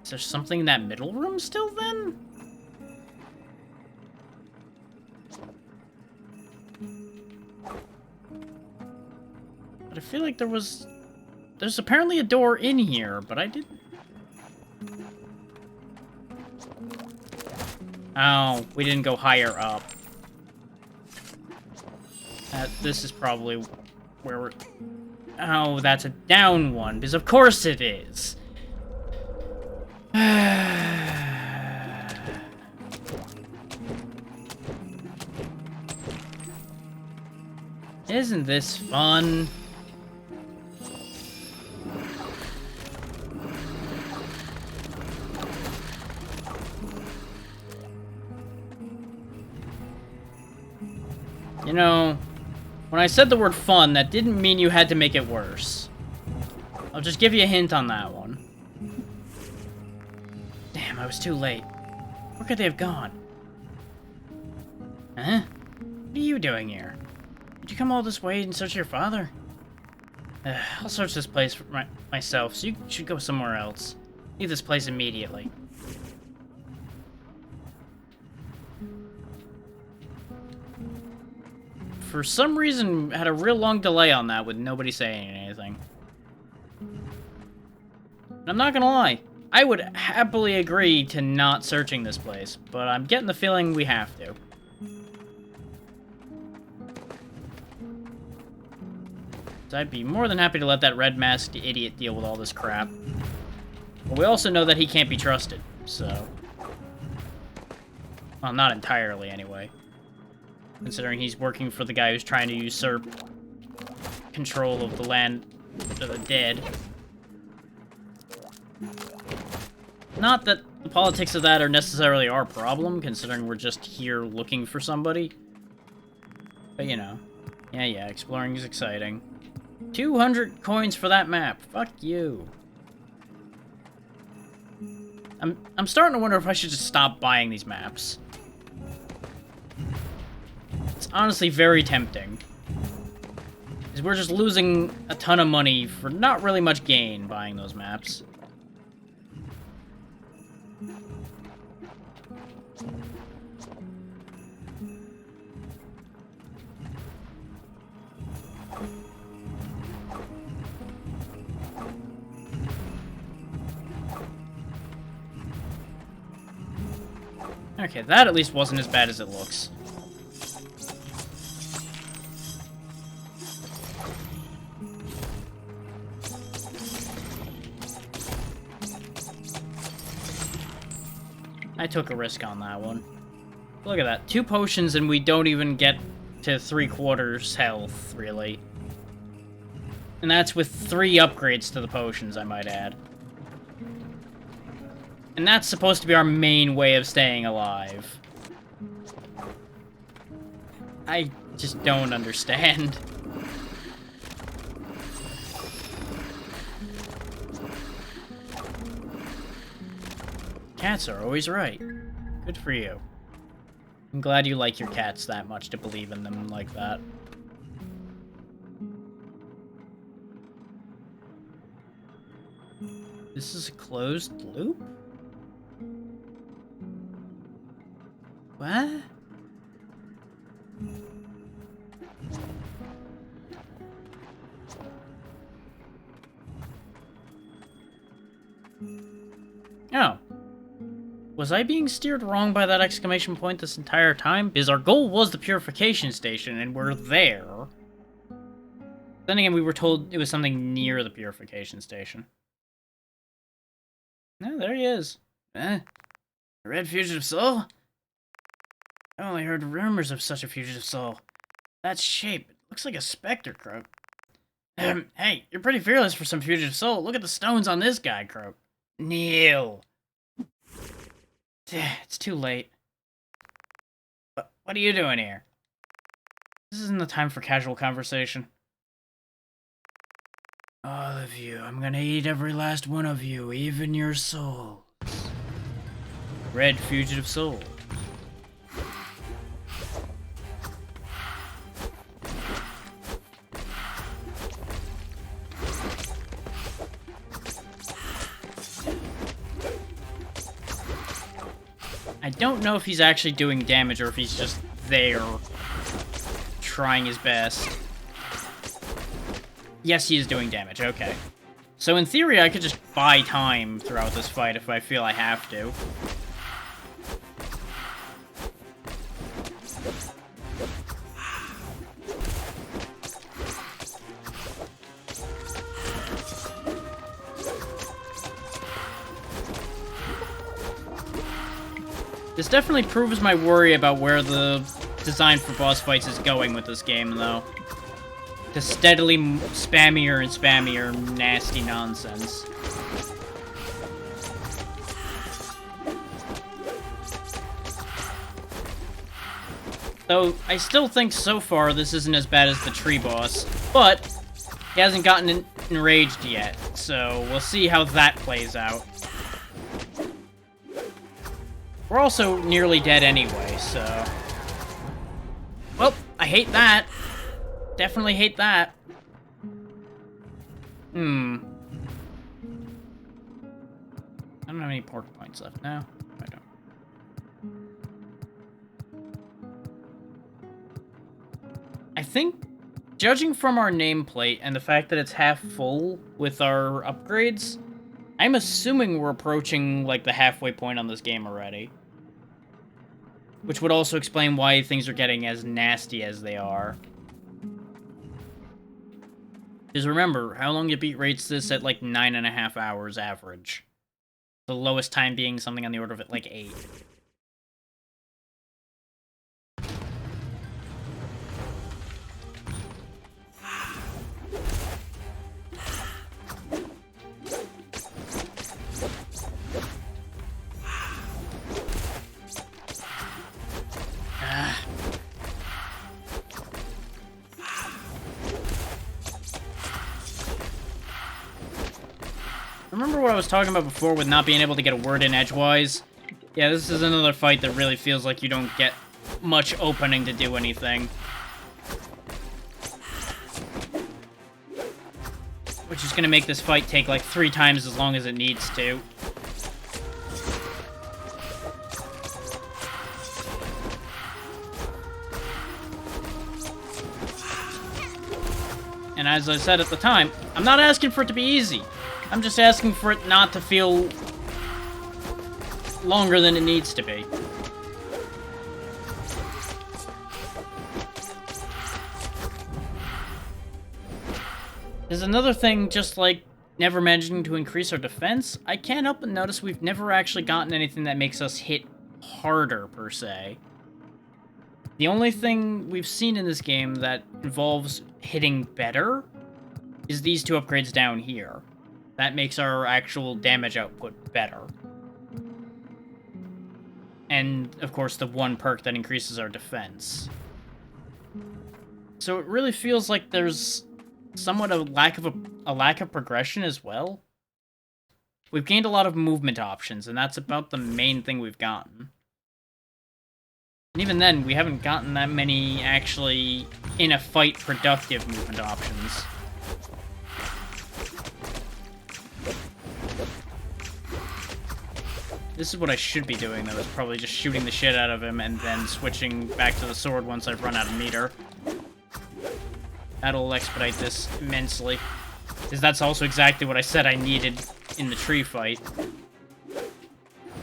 Is there something in that middle room still, then? But I feel like there's apparently a door in here, but I didn't... Oh, we didn't go higher up. This is probably where we're... Oh, that's a down one, because of course it is. Isn't this fun? You know, when I said the word fun, that didn't mean you had to make it worse. I'll just give you a hint on that one. Damn, I was too late. Where could they have gone? Huh? What are you doing here? Did you come all this way in search of your father? I'll search this place for myself, so you should go somewhere else. Leave this place immediately. For some reason, had a real long delay on that with nobody saying anything. And I'm not gonna lie, I would happily agree to not searching this place, but I'm getting the feeling we have to. So I'd be more than happy to let that red-masked idiot deal with all this crap. But we also know that he can't be trusted, so... Well, not entirely, anyway. Considering he's working for the guy who's trying to usurp control of the land of the dead. Not that the politics of that are necessarily our problem, considering we're just here looking for somebody. But, you know. Yeah, exploring is exciting. 200 coins for that map. Fuck you. I'm starting to wonder if I should just stop buying these maps. It's honestly very tempting. Because we're just losing a ton of money for not really much gain buying those maps. Okay, that at least wasn't as bad as it looks. I took a risk on that one. Look at that. 2 potions and we don't even get to 3/4 health, really. And that's with 3 upgrades to the potions, I might add. And that's supposed to be our main way of staying alive. I just don't understand. Cats are always right. Good for you. I'm glad you like your cats that much to believe in them like that. This is a closed loop? What? Oh. Was I being steered wrong by that exclamation point this entire time? Because our goal was the purification station, and we're there. Then again, we were told it was something near the purification station. No, there he is. The red fugitive soul? I only heard rumors of such a fugitive soul. That shape. It looks like a specter, Croak. Hey, you're pretty fearless for some fugitive soul. Look at the stones on this guy, Croak. Kneel. It's too late. What are you doing here? This isn't the time for casual conversation. All of you. I'm gonna eat every last one of you, even your souls. Red fugitive soul. I don't know if he's actually doing damage or if he's just there, trying his best. Yes, he is doing damage, okay. So in theory, I could just buy time throughout this fight if I feel I have to. This definitely proves my worry about where the design for boss fights is going with this game, though. To steadily spammier and spammier nasty nonsense. Though, I still think so far this isn't as bad as the tree boss, but he hasn't gotten enraged yet, so we'll see how that plays out. We're also nearly dead anyway, so... Well, I hate that. Definitely hate that. I don't have any pork points left now. I don't. I think, judging from our nameplate and the fact that it's half full with our upgrades, I'm assuming we're approaching, like, the halfway point on this game already. Which would also explain why things are getting as nasty as they are. Because remember, How Long to Beat rates this at like 9.5 hours average. The lowest time being something on the order of like 8. Remember what I was talking about before with not being able to get a word in edgewise? Yeah, this is another fight that really feels like you don't get much opening to do anything. Which is gonna make this fight take like 3 times as long as it needs to. And as I said at the time, I'm not asking for it to be easy. I'm just asking for it not to feel longer than it needs to be. There's another thing, just like never managing to increase our defense. I can't help but notice we've never actually gotten anything that makes us hit harder, per se. The only thing we've seen in this game that involves hitting better is these 2 upgrades down here. That makes our actual damage output better. And, of course, the 1 perk that increases our defense. So it really feels like there's somewhat a lack of progression as well. We've gained a lot of movement options, and that's about the main thing we've gotten. And even then, we haven't gotten that many actually in a fight productive movement options. This is what I should be doing, though, is probably just shooting the shit out of him and then switching back to the sword once I've run out of meter. That'll expedite this immensely. Because that's also exactly what I said I needed in the tree fight.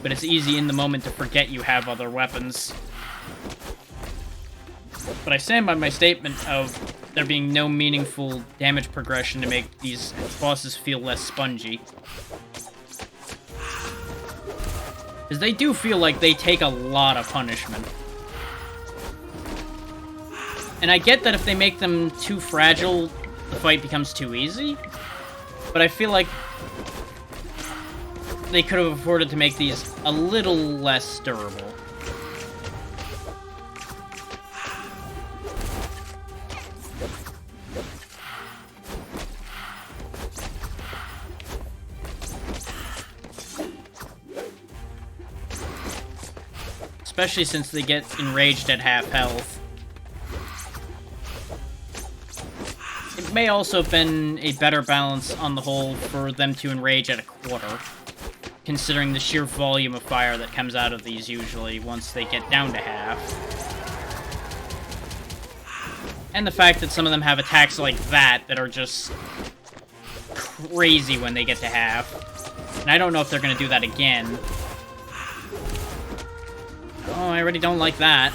But it's easy in the moment to forget you have other weapons. But I stand by my statement of there being no meaningful damage progression to make these bosses feel less spongy. Because they do feel like they take a lot of punishment. And I get that if they make them too fragile, the fight becomes too easy. But I feel like they could have afforded to make these a little less durable. Especially since they get enraged at half health. It may also have been a better balance on the whole for them to enrage at a quarter, considering the sheer volume of fire that comes out of these usually once they get down to half. And the fact that some of them have attacks like that that are just crazy when they get to half. And I don't know if they're going to do that again. Oh, I already don't like that.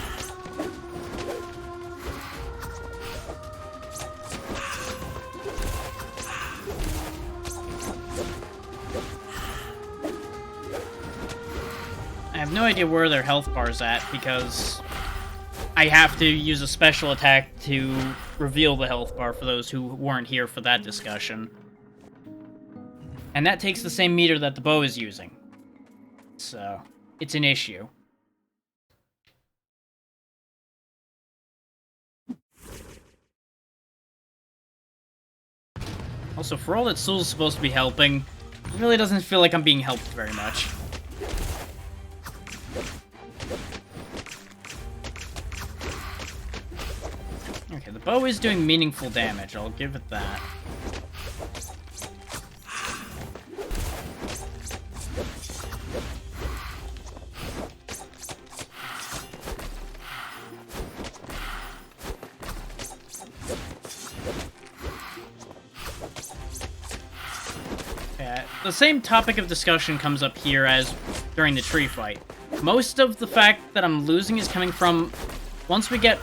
I have no idea where their health bar's at, because I have to use a special attack to reveal the health bar for those who weren't here for that discussion. And that takes the same meter that the bow is using. So, it's an issue. Also, for all that Soul's supposed to be helping, it really doesn't feel like I'm being helped very much. Okay, the bow is doing meaningful damage, I'll give it that. The same topic of discussion comes up here as during the tree fight. Most of the fact that I'm losing is coming from once we get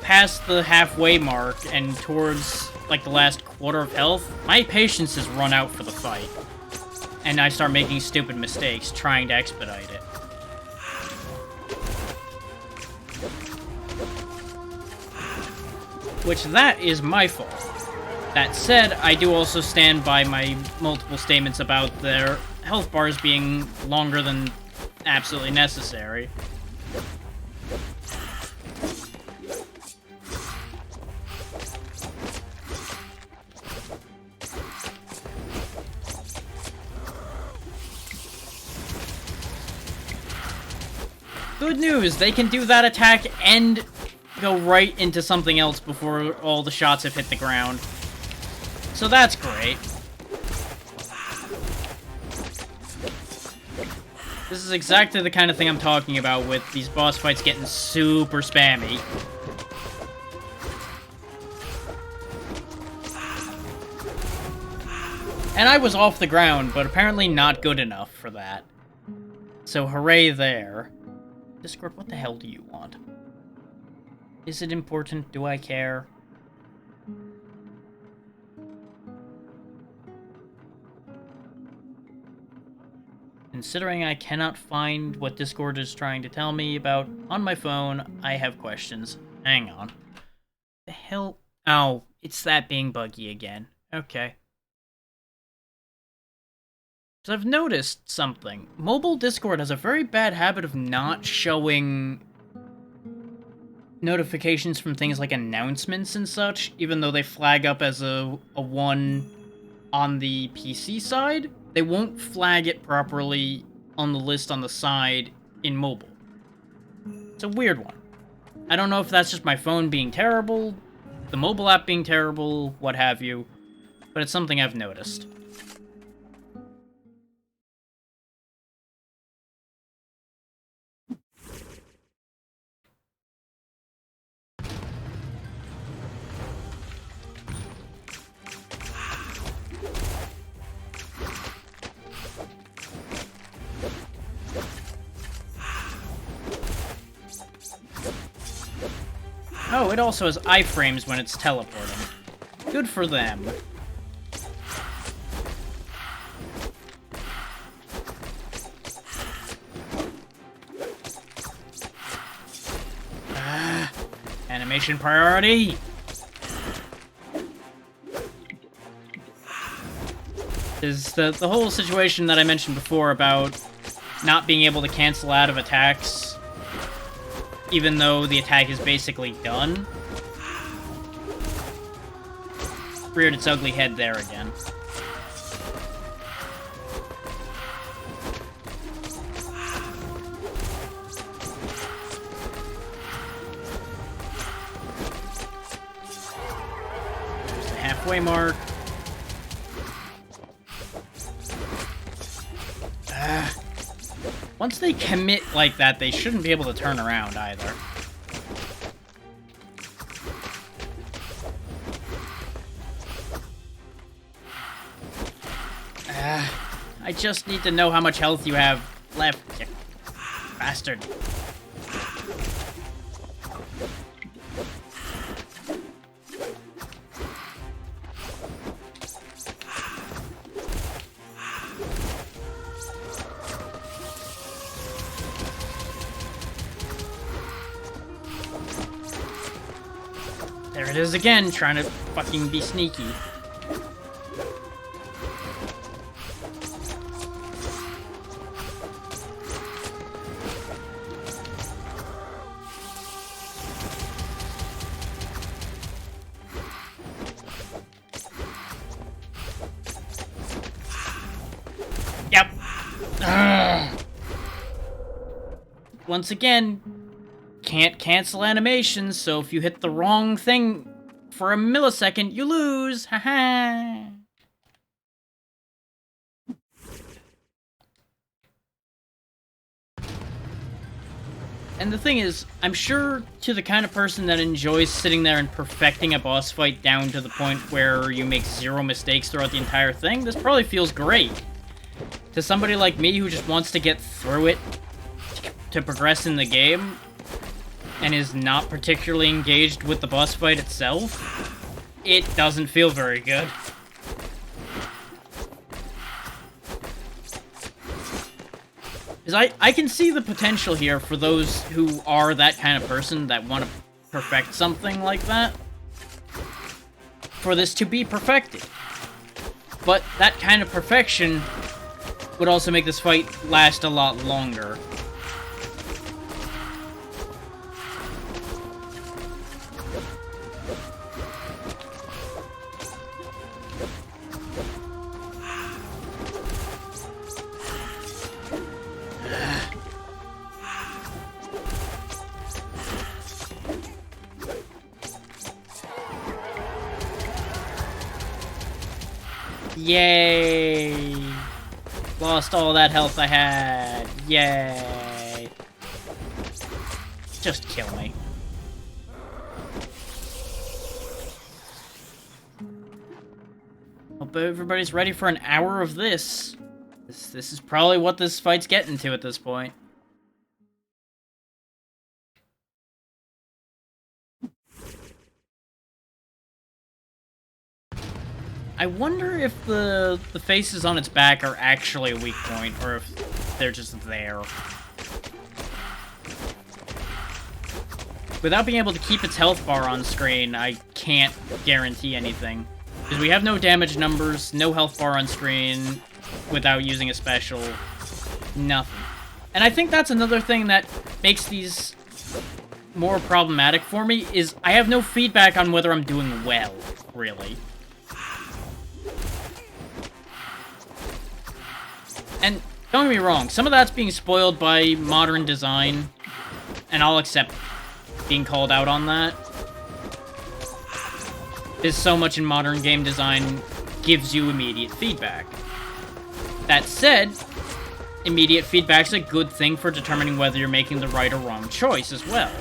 past the halfway mark and towards like the last quarter of health, my patience has run out for the fight. And I start making stupid mistakes trying to expedite it. Which that is my fault. That said, I do also stand by my multiple statements about their health bars being longer than absolutely necessary. Good news, they can do that attack and go right into something else before all the shots have hit the ground. So that's great. This is exactly the kind of thing I'm talking about with these boss fights getting super spammy. And I was off the ground, but apparently not good enough for that. So hooray there. Discord, what the hell do you want? Is it important? Do I care? Considering I cannot find what Discord is trying to tell me about on my phone, I have questions. Hang on. The hell? Oh, it's that being buggy again. Okay. So I've noticed something. Mobile Discord has a very bad habit of not showing notifications from things like announcements and such, even though they flag up as a 1 on the PC side. They won't flag it properly on the list on the side in mobile. It's a weird one. I don't know if that's just my phone being terrible, the mobile app being terrible, what have you, but it's something I've noticed. Oh, it also has iframes when it's teleporting. Good for them. Animation priority! Is the whole situation that I mentioned before about not being able to cancel out of attacks, even though the attack is basically done. Reared its ugly head there again. There's the halfway mark. Once they commit like that, they shouldn't be able to turn around either. I just need to know how much health you have left, you bastard. There it is again, trying to fucking be sneaky. Yep. Ugh. Once again, can't cancel animations, so if you hit the wrong thing for a millisecond, you lose. Haha. And the thing is, I'm sure to the kind of person that enjoys sitting there and perfecting a boss fight down to the point where you make 0 mistakes throughout the entire thing, this probably feels great. To somebody like me who just wants to get through it to progress in the game, and is not particularly engaged with the boss fight itself, it doesn't feel very good. Because I can see the potential here for those who are that kind of person that want to perfect something like that, for this to be perfected. But that kind of perfection would also make this fight last a lot longer. Yay! Lost all that health I had. Yay! Just kill me. Hope everybody's ready for an hour of this. This is probably what this fight's getting to at this point. I wonder if the faces on its back are actually a weak point, or if they're just there. Without being able to keep its health bar on screen, I can't guarantee anything. Because we have no damage numbers, no health bar on screen, without using a special, nothing. And I think that's another thing that makes these more problematic for me, is I have no feedback on whether I'm doing well, really. And don't get me wrong, some of that's being spoiled by modern design, and I'll accept being called out on that. Because so much in modern game design gives you immediate feedback. That said, immediate feedback's a good thing for determining whether you're making the right or wrong choice as well.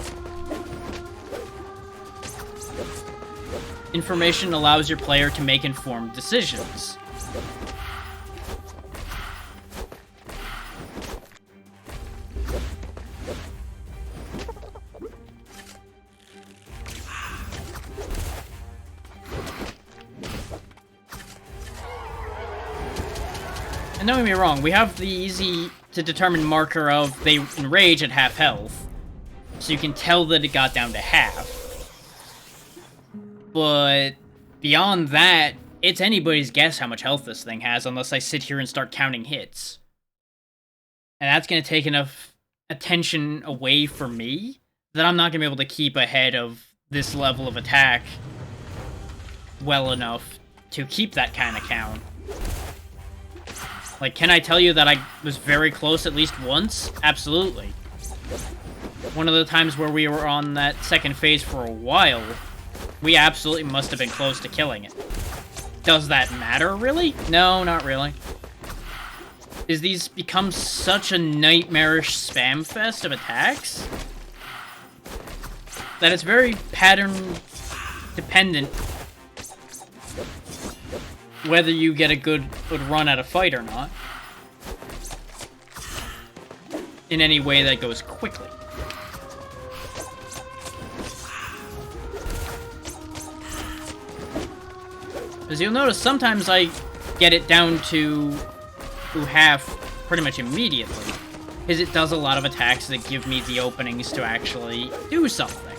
Information allows your player to make informed decisions. And don't get me wrong, we have the easy-to-determine marker of they enrage at half health, so you can tell that it got down to half. But beyond that, it's anybody's guess how much health this thing has unless I sit here and start counting hits. And that's going to take enough attention away from me that I'm not going to be able to keep ahead of this level of attack well enough to keep that kind of count. Like, can I tell you that I was very close at least once? Absolutely. One of the times where we were on that second phase for a while, we absolutely must have been close to killing it. Does that matter, really? No, not really. Is these become such a nightmarish spam fest of attacks that it's very pattern dependent whether you get a good run at a fight or not in any way that goes quickly. As you'll notice, sometimes I get it down to half pretty much immediately, because it does a lot of attacks that give me the openings to actually do something,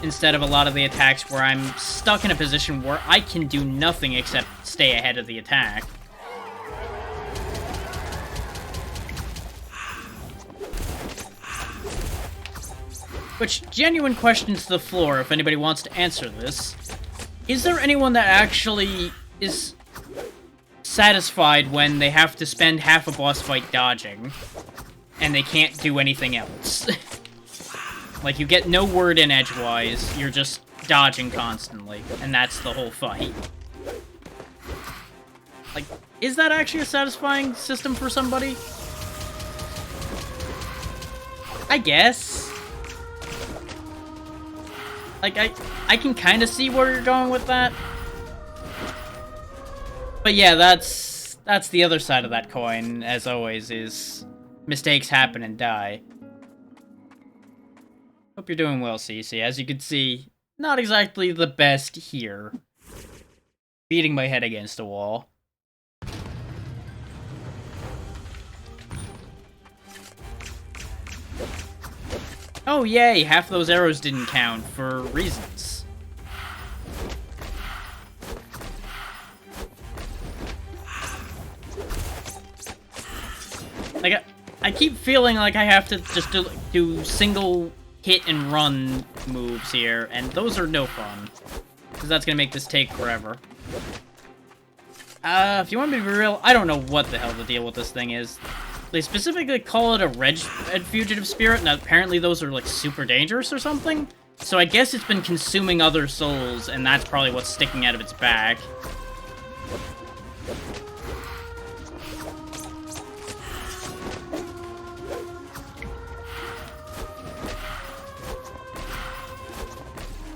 instead of a lot of the attacks where I'm stuck in a position where I can do nothing except stay ahead of the attack. Which, genuine question to the floor, if anybody wants to answer this. Is there anyone that actually is satisfied when they have to spend half a boss fight dodging, and they can't do anything else? Like, you get no word in edgewise, you're just dodging constantly, and that's the whole fight. Like, is that actually a satisfying system for somebody? I guess. Like, I can kind of see where you're going with that. But yeah, that's the other side of that coin, as always, is mistakes happen and die. Hope you're doing well, Cece. As you can see, not exactly the best here. Beating my head against a wall. Oh yay, half those arrows didn't count for reasons. Like, I keep feeling like I have to just do single hit and run moves here, and those are no fun. Because that's gonna make this take forever. If you want me to be real, I don't know what the hell the deal with this thing is. They specifically call it a red fugitive spirit, and apparently those are, like, super dangerous or something? So I guess it's been consuming other souls, and that's probably what's sticking out of its back.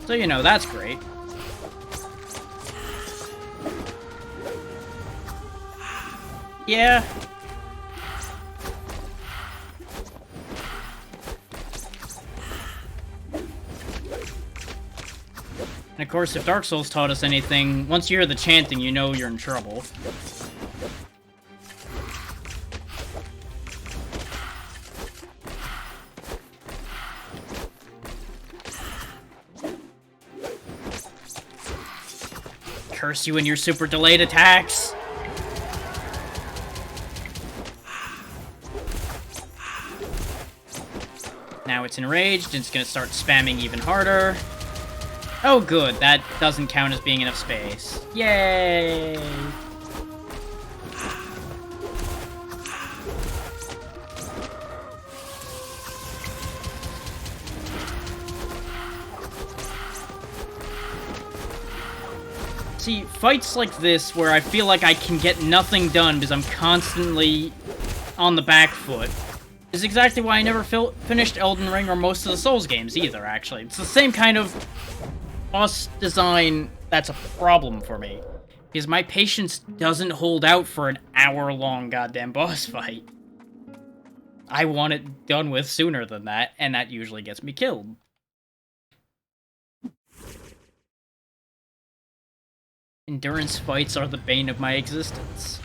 So, you know, that's great. Yeah. And of course, if Dark Souls taught us anything, once you hear the chanting, you know you're in trouble. Curse you and your super delayed attacks! Now it's enraged, and it's gonna start spamming even harder. Oh good, that doesn't count as being enough space. Yay! See, fights like this, where I feel like I can get nothing done because I'm constantly on the back foot, is exactly why I never finished Elden Ring or most of the Souls games either, actually. It's the same kind of boss design that's a problem for me, because my patience doesn't hold out for an hour-long goddamn boss fight. I want it done with sooner than that, and that usually gets me killed. Endurance fights are the bane of my existence.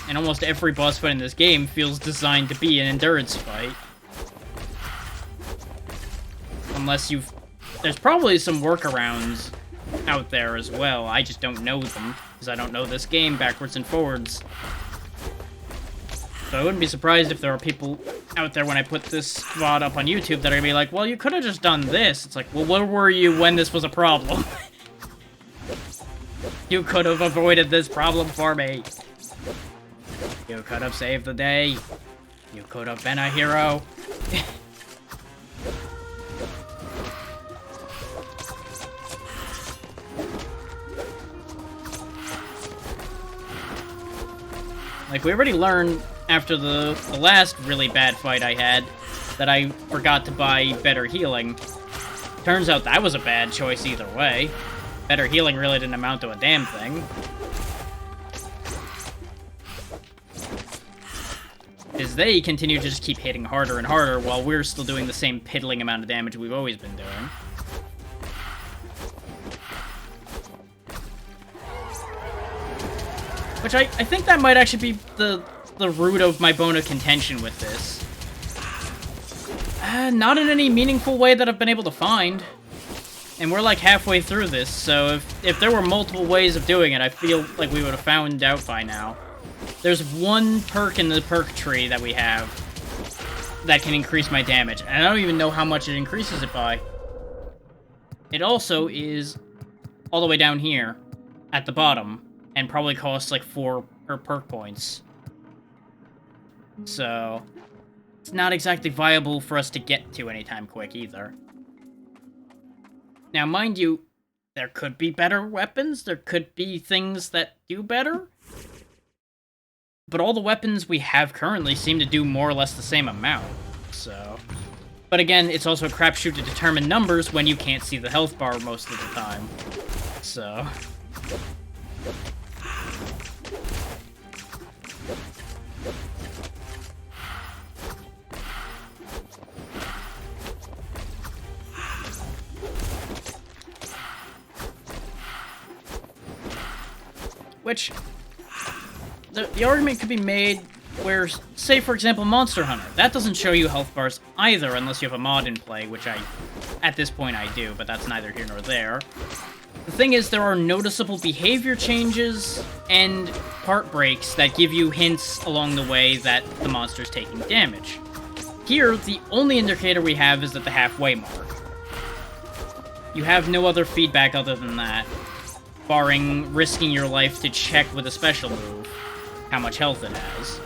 And almost every boss fight in this game feels designed to be an endurance fight. Unless you've there's probably some workarounds out there as well. I just don't know them, because I don't know this game backwards and forwards. So I wouldn't be surprised if there are people out there when I put this VOD up on YouTube that are gonna be like, well, you could have just done this. It's like, well, where were you when this was a problem? You could have avoided this problem for me. You could have saved the day. You could have been a hero. Like, we already learned after the last really bad fight I had that I forgot to buy better healing. Turns out that was a bad choice either way. Better healing really didn't amount to a damn thing. Because they continue to just keep hitting harder and harder while we're still doing the same piddling amount of damage we've always been doing. Which I think that might actually be the root of my bone of contention with this. Not in any meaningful way that I've been able to find. And we're like halfway through this, so if there were multiple ways of doing it, I feel like we would have found out by now. There's one perk in the perk tree that we have that can increase my damage, and I don't even know how much it increases it by. It also is all the way down here at the bottom, and probably costs like 4 perk points. So, it's not exactly viable for us to get to anytime quick either. Now, mind you, there could be better weapons, there could be things that do better, but all the weapons we have currently seem to do more or less the same amount, so... But again, it's also a crapshoot to determine numbers when you can't see the health bar most of the time, so... Which, the argument could be made where, say for example, Monster Hunter. That doesn't show you health bars either unless you have a mod in play, which at this point I do, but that's neither here nor there. The thing is, there are noticeable behavior changes and part breaks that give you hints along the way that the monster's taking damage. Here, the only indicator we have is at the halfway mark. You have no other feedback other than that. Barring risking your life to check with a special move how much health it has.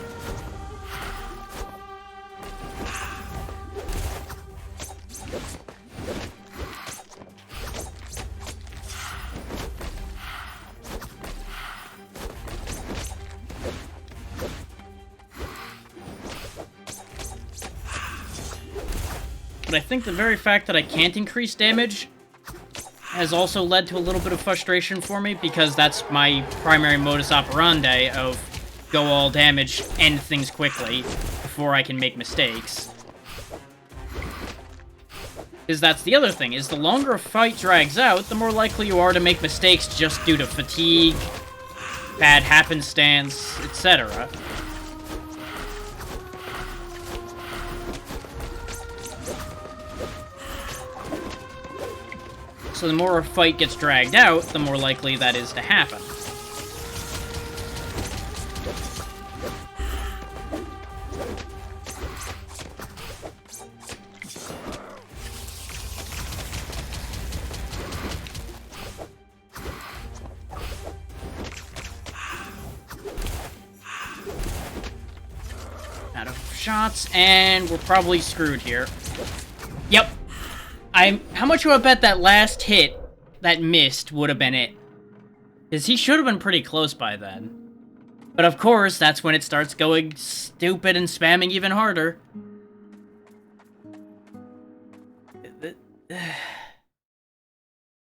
But I think the very fact that I can't increase damage has also led to a little bit of frustration for me, because that's my primary modus operandi of go all damage, end things quickly, before I can make mistakes. Because that's the other thing, is the longer a fight drags out, the more likely you are to make mistakes just due to fatigue, bad happenstance, etc. So the more a fight gets dragged out, the more likely that is to happen. Out of shots, and we're probably screwed here. Yep. How much would I bet that last hit that missed would have been it? Because he should have been pretty close by then. But of course, that's when it starts going stupid and spamming even harder.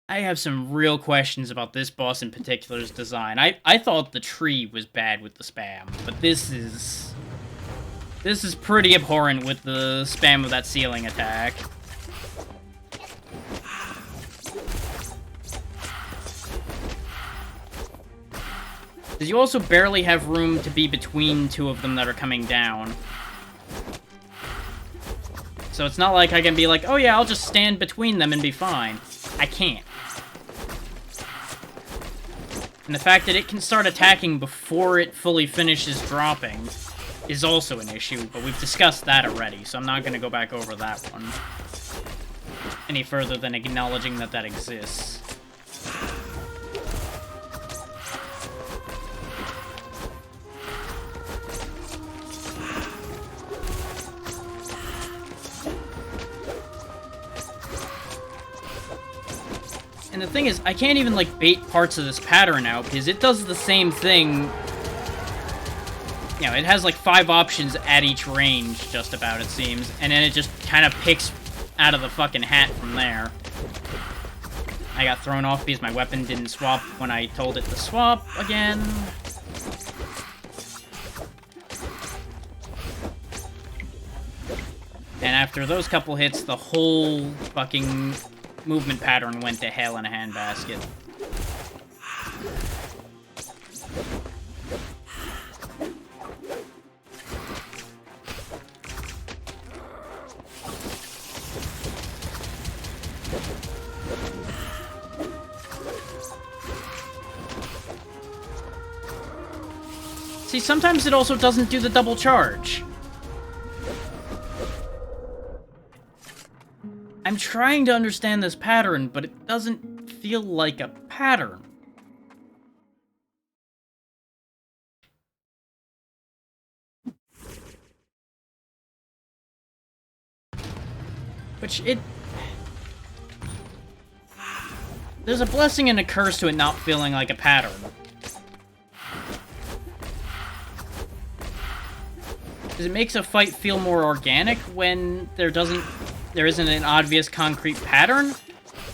I have some real questions about this boss in particular's design. I thought the tree was bad with the spam, but this is pretty abhorrent with the spam of that ceiling attack. Because you also barely have room to be between two of them that are coming down. So it's not like I can be like, oh yeah, I'll just stand between them and be fine. I can't. And the fact that it can start attacking before it fully finishes dropping is also an issue, but we've discussed that already, so I'm not going to go back over that one any further than acknowledging that that exists. And the thing is, I can't even, like, bait parts of this pattern out, because it does the same thing. You know, it has, like, 5 options at each range, just about, it seems. And then it just kind of picks out of the fucking hat from there. I got thrown off because my weapon didn't swap when I told it to swap again. And after those couple hits, the whole fucking movement pattern went to hell in a handbasket. See, sometimes it also doesn't do the double charge. I'm trying to understand this pattern, but it doesn't feel like a pattern. Which it... There's a blessing and a curse to it not feeling like a pattern. Because it makes a fight feel more organic when there isn't an obvious concrete pattern,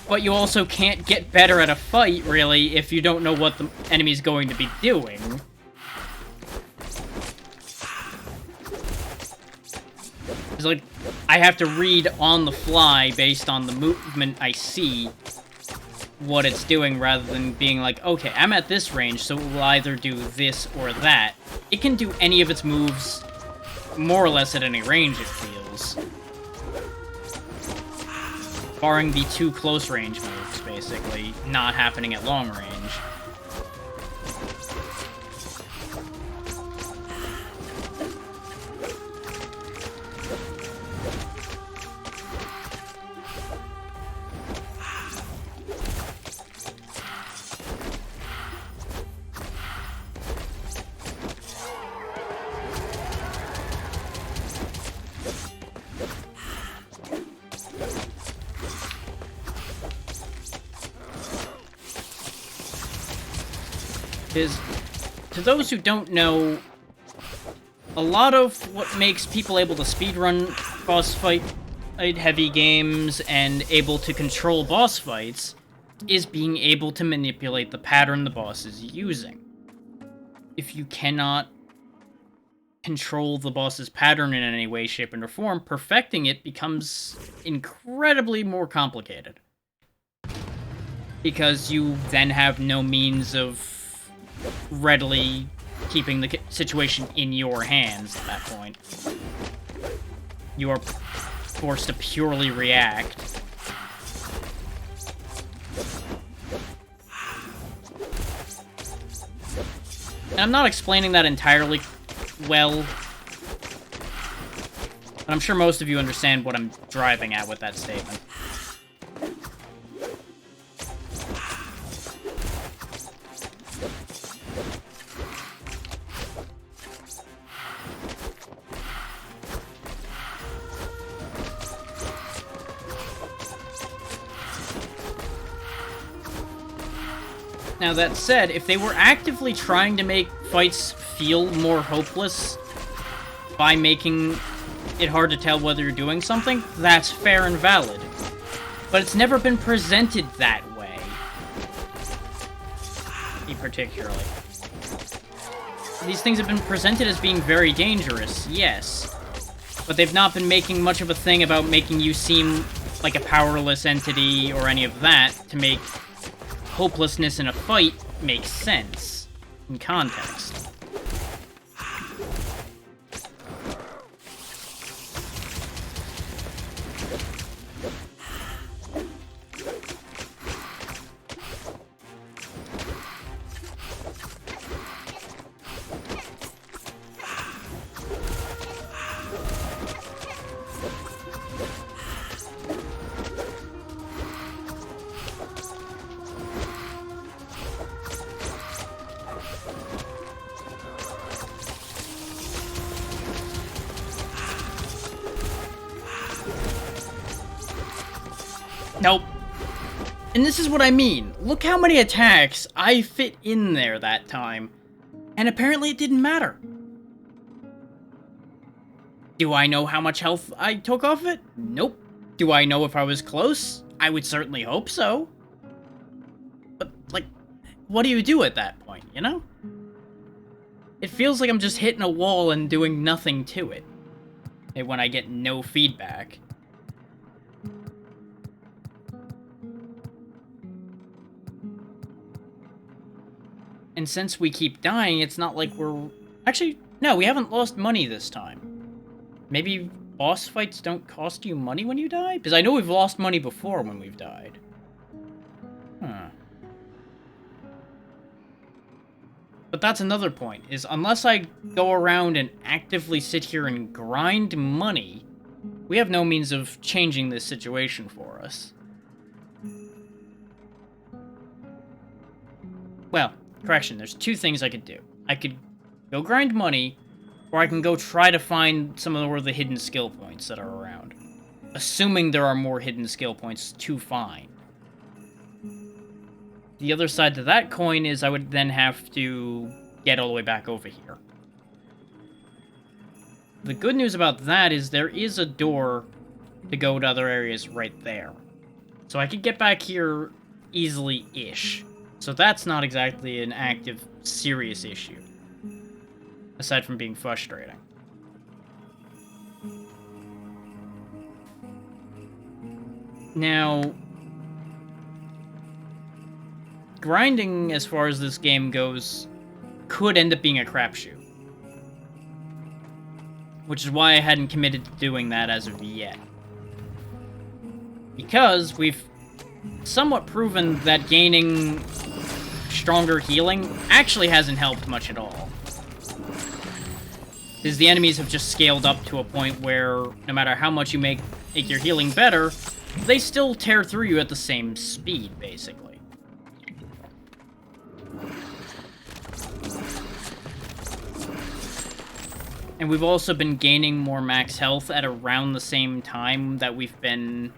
but you also can't get better at a fight, really, if you don't know what the enemy's going to be doing. It's like, I have to read on the fly based on the movement I see what it's doing, rather than being like, okay, I'm at this range, so it will either do this or that. It can do any of its moves more or less at any range, it feels. Barring the 2 close range moves, basically, not happening at long range. Is, to those who don't know, a lot of what makes people able to speedrun boss fight heavy games and able to control boss fights is being able to manipulate the pattern the boss is using. If you cannot control the boss's pattern in any way, shape, or form, perfecting it becomes incredibly more complicated. Because you then have no means of readily keeping the situation in your hands at that point. You are forced to purely react. And I'm not explaining that entirely well, but I'm sure most of you understand what I'm driving at with that statement. Now, that said, if they were actively trying to make fights feel more hopeless by making it hard to tell whether you're doing something, that's fair and valid. But it's never been presented that way. Particularly. These things have been presented as being very dangerous, yes. But they've not been making much of a thing about making you seem like a powerless entity or any of that to make hopelessness in a fight makes sense in context. Nope. And this is what I mean. Look how many attacks I fit in there that time. And apparently it didn't matter. Do I know how much health I took off it? Nope. Do I know if I was close? I would certainly hope so. But, like, what do you do at that point, you know? It feels like I'm just hitting a wall and doing nothing to it. And when I get no feedback. And since we keep dying, it's not like we're... Actually, no, we haven't lost money this time. Maybe boss fights don't cost you money when you die? Because I know we've lost money before when we've died. Huh. But that's another point, is unless I go around and actively sit here and grind money, we have no means of changing this situation for us. Well, correction, there's two things I could do. I could go grind money, or I can go try to find some of the hidden skill points that are around. Assuming there are more hidden skill points to find. The other side to that coin is I would then have to get all the way back over here. The good news about that is there is a door to go to other areas right there. So I could get back here easily-ish. So that's not exactly an active, serious issue. Aside from being frustrating. Now, grinding, as far as this game goes, could end up being a crapshoot. Which is why I hadn't committed to doing that as of yet. Because we've somewhat proven that gaining stronger healing actually hasn't helped much at all. Because the enemies have just scaled up to a point where no matter how much you make your healing better, they still tear through you at the same speed, basically. And we've also been gaining more max health at around the same time that we've been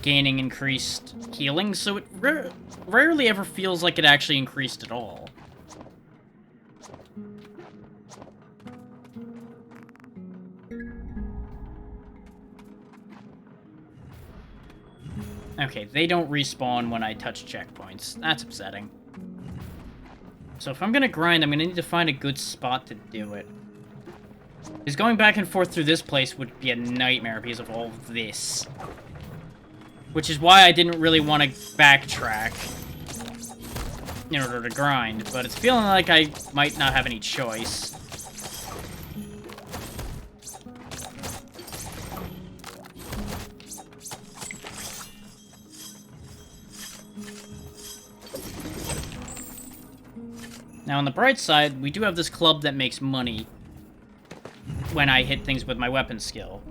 gaining increased healing, so it rarely ever feels like it actually increased at all. Okay, they don't respawn when I touch checkpoints. That's upsetting. So if I'm gonna grind, I'm gonna need to find a good spot to do it. Because going back and forth through this place would be a nightmare because of all of this. Which is why I didn't really want to backtrack in order to grind, but it's feeling like I might not have any choice. Now, on the bright side, we do have this club that makes money when I hit things with my weapon skill.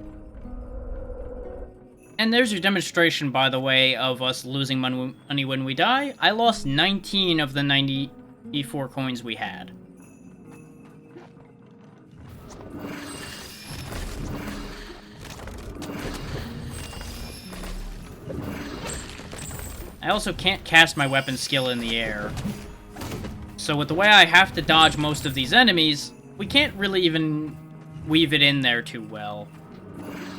And there's your demonstration, by the way, of us losing money when we die. I lost 19 of the 94 coins we had. I also can't cast my weapon skill in the air. So with the way I have to dodge most of these enemies, we can't really even weave it in there too well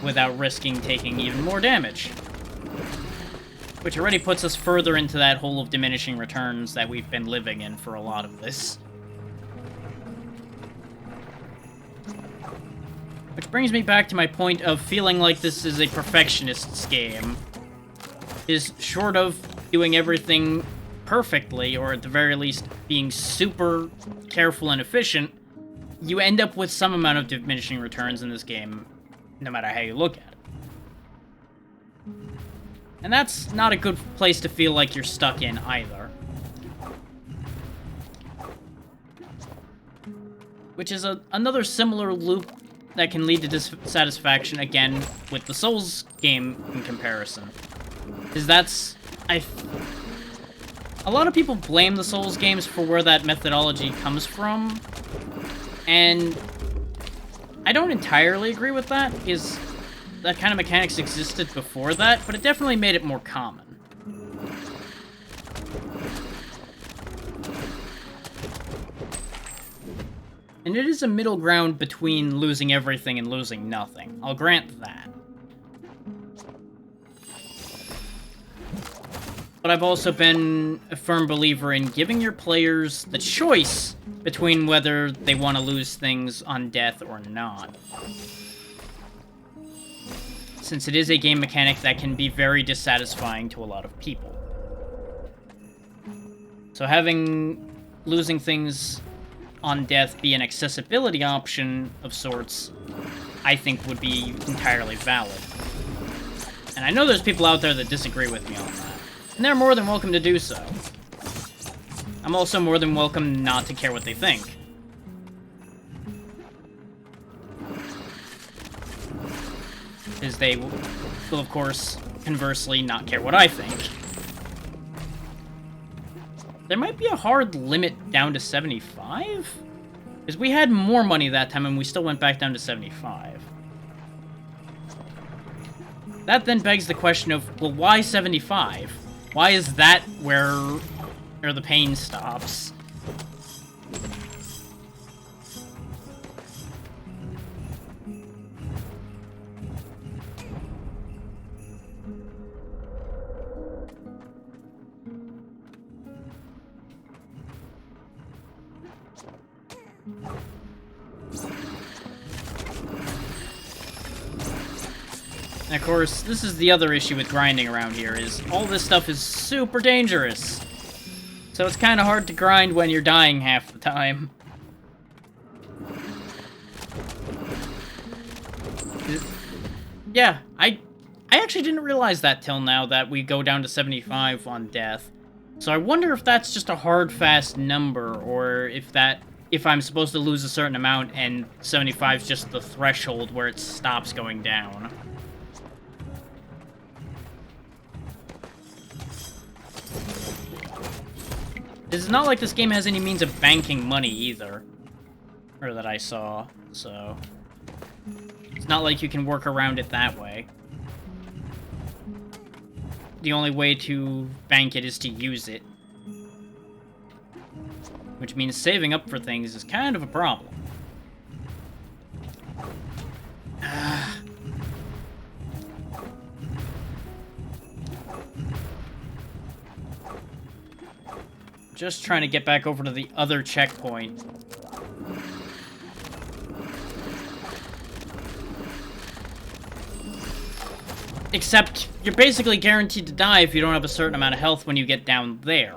without risking taking even more damage. Which already puts us further into that hole of diminishing returns that we've been living in for a lot of this. Which brings me back to my point of feeling like this is a perfectionist's game. Is short of doing everything perfectly, or at the very least being super careful and efficient, you end up with some amount of diminishing returns in this game, no matter how you look at it. And that's not a good place to feel like you're stuck in either. Which is another similar loop that can lead to dissatisfaction, again, with the Souls game in comparison. Because that's... a lot of people blame the Souls games for where that methodology comes from, and I don't entirely agree with that, because that kind of mechanics existed before that, but it definitely made it more common. And it is a middle ground between losing everything and losing nothing. I'll grant that. But I've also been a firm believer in giving your players the choice between whether they want to lose things on death or not. Since it is a game mechanic that can be very dissatisfying to a lot of people. So having losing things on death be an accessibility option of sorts, I think would be entirely valid. And I know there's people out there that disagree with me on that. And they're more than welcome to do so. I'm also more than welcome not to care what they think. Because they will, of course, conversely not care what I think. There might be a hard limit down to 75? Because we had more money that time and we still went back down to 75. That then begs the question of, well, why 75? Why is that where the pain stops? And of course, this is the other issue with grinding around here, is all this stuff is super dangerous. So it's kind of hard to grind when you're dying half the time. Yeah, I actually didn't realize that till now, that we go down to 75 on death. So I wonder if that's just a hard, fast number, or if I'm supposed to lose a certain amount and 75 is just the threshold where it stops going down. It's not like this game has any means of banking money either. Or that I saw, so... It's not like you can work around it that way. The only way to bank it is to use it. Which means saving up for things is kind of a problem. Just trying to get back over to the other checkpoint. Except, you're basically guaranteed to die if you don't have a certain amount of health when you get down there.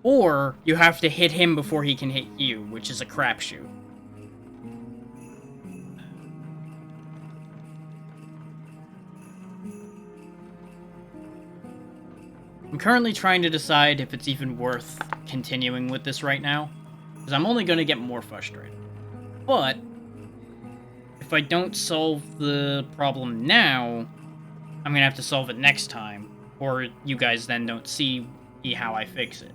Or, you have to hit him before he can hit you, which is a crapshoot. I'm currently trying to decide if it's even worth continuing with this right now, because I'm only going to get more frustrated. But, if I don't solve the problem now, I'm going to have to solve it next time, or you guys then don't see how I fix it.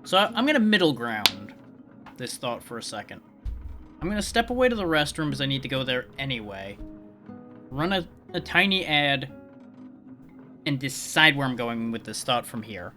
So I'm going to middle ground this thought for a second. I'm going to step away to the restroom because I need to go there anyway. Run a tiny ad and decide where I'm going with this thought from here.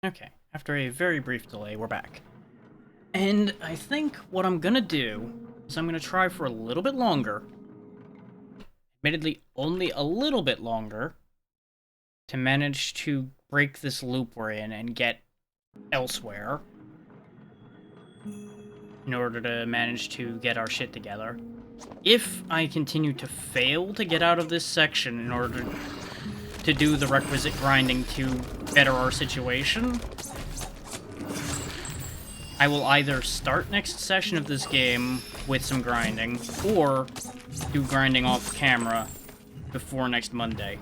Okay, after a very brief delay, we're back. And I think what I'm gonna do is I'm gonna try for a little bit longer, admittedly only a little bit longer, to manage to break this loop we're in and get elsewhere in order to manage to get our shit together. If I continue to fail to get out of this section in order to do the requisite grinding to better our situation, I will either start next session of this game with some grinding, or do grinding off camera before next Monday.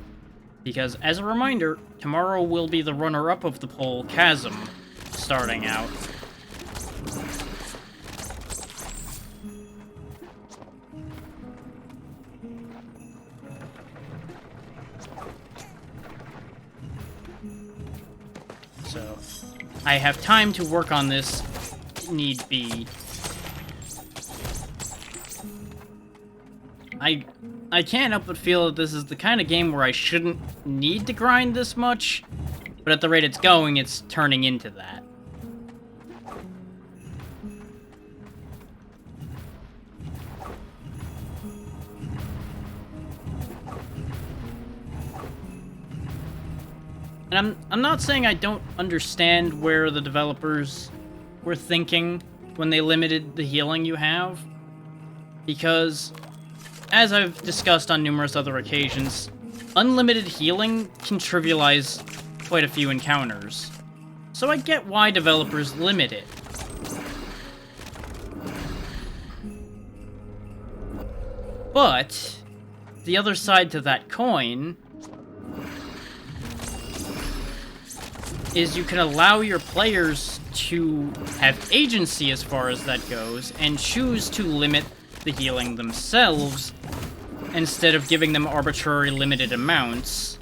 Because, as a reminder, tomorrow will be the runner-up of the poll, Chasm, starting out. So, I have time to work on this, need be. I can't help but feel that this is the kind of game where I shouldn't need to grind this much, but at the rate it's going, it's turning into that. And I'm not saying I don't understand where the developers were thinking when they limited the healing you have, because, as I've discussed on numerous other occasions, unlimited healing can trivialize quite a few encounters. So I get why developers limit it. But the other side to that coin is you can allow your players to have agency as far as that goes, and choose to limit the healing themselves, instead of giving them arbitrary limited amounts.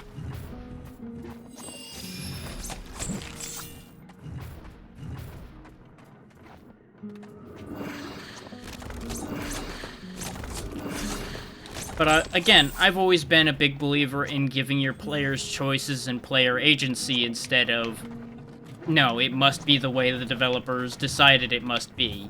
But again, I've always been a big believer in giving your players choices and player agency instead of, no, it must be the way the developers decided it must be.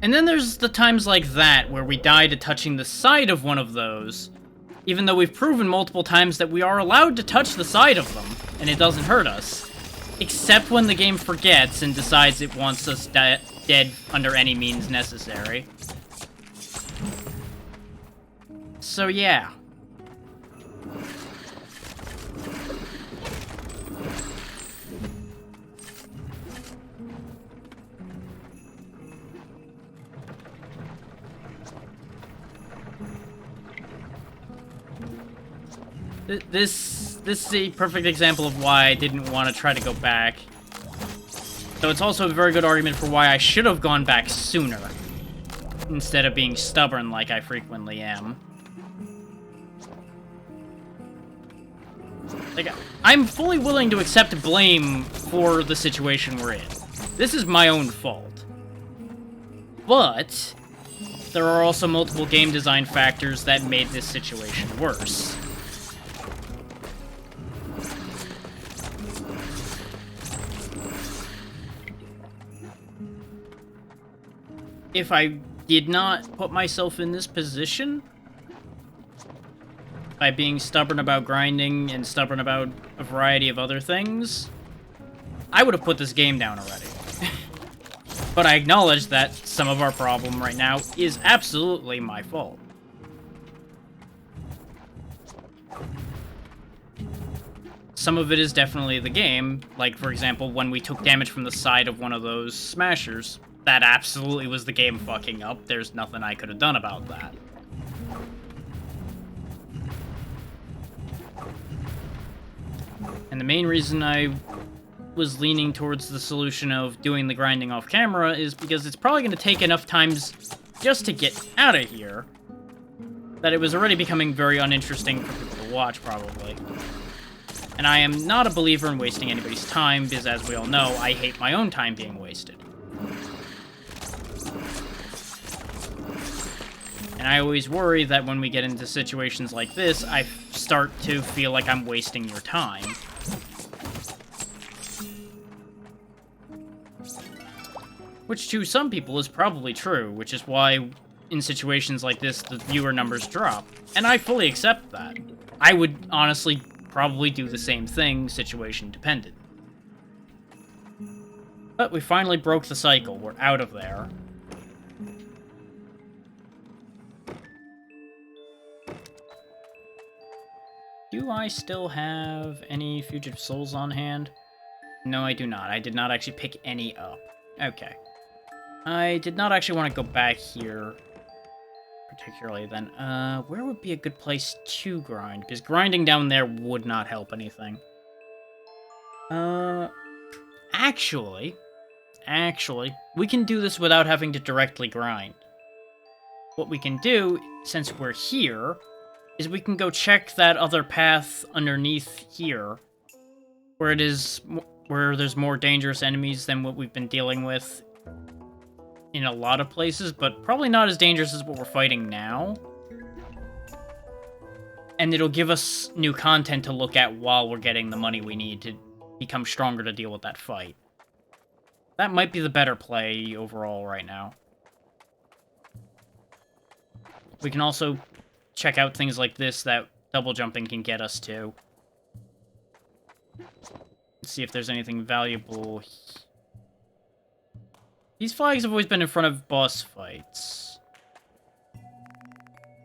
And then there's the times like that, where we die to touching the side of one of those, even though we've proven multiple times that we are allowed to touch the side of them, and it doesn't hurt us. Except when the game forgets and decides it wants us dead under any means necessary. So yeah. This is a perfect example of why I didn't want to try to go back. So it's also a very good argument for why I should have gone back sooner, instead of being stubborn like I frequently am. Like, I'm fully willing to accept blame for the situation we're in. This is my own fault. But there are also multiple game design factors that made this situation worse. If I did not put myself in this position, by being stubborn about grinding and stubborn about a variety of other things, I would have put this game down already. But I acknowledge that some of our problem right now is absolutely my fault. Some of it is definitely the game, like, for example, when we took damage from the side of one of those smashers. That absolutely was the game fucking up. There's nothing I could have done about that. And the main reason I was leaning towards the solution of doing the grinding off camera is because it's probably going to take enough times just to get out of here that it was already becoming very uninteresting for people to watch, probably. And I am not a believer in wasting anybody's time, because as we all know, I hate my own time being wasted. And I always worry that when we get into situations like this, I start to feel like I'm wasting your time. Which to some people is probably true, which is why in situations like this, the viewer numbers drop. And I fully accept that. I would honestly probably do the same thing, situation dependent. But we finally broke the cycle. We're out of there. Do I still have any fugitive souls on hand? No, I do not. I did not actually pick any up. Okay. I did not actually want to go back here particularly then. Where would be a good place to grind? Because grinding down there would not help anything. Actually, we can do this without having to directly grind. What we can do, since we're here, is we can go check that other path underneath here, where there's more dangerous enemies than what we've been dealing with in a lot of places, but probably not as dangerous as what we're fighting now. And it'll give us new content to look at while we're getting the money we need to become stronger to deal with that fight. That might be the better play overall right now. We can also check out things like this that double jumping can get us to. Let's see if there's anything valuable. These flags have always been in front of boss fights.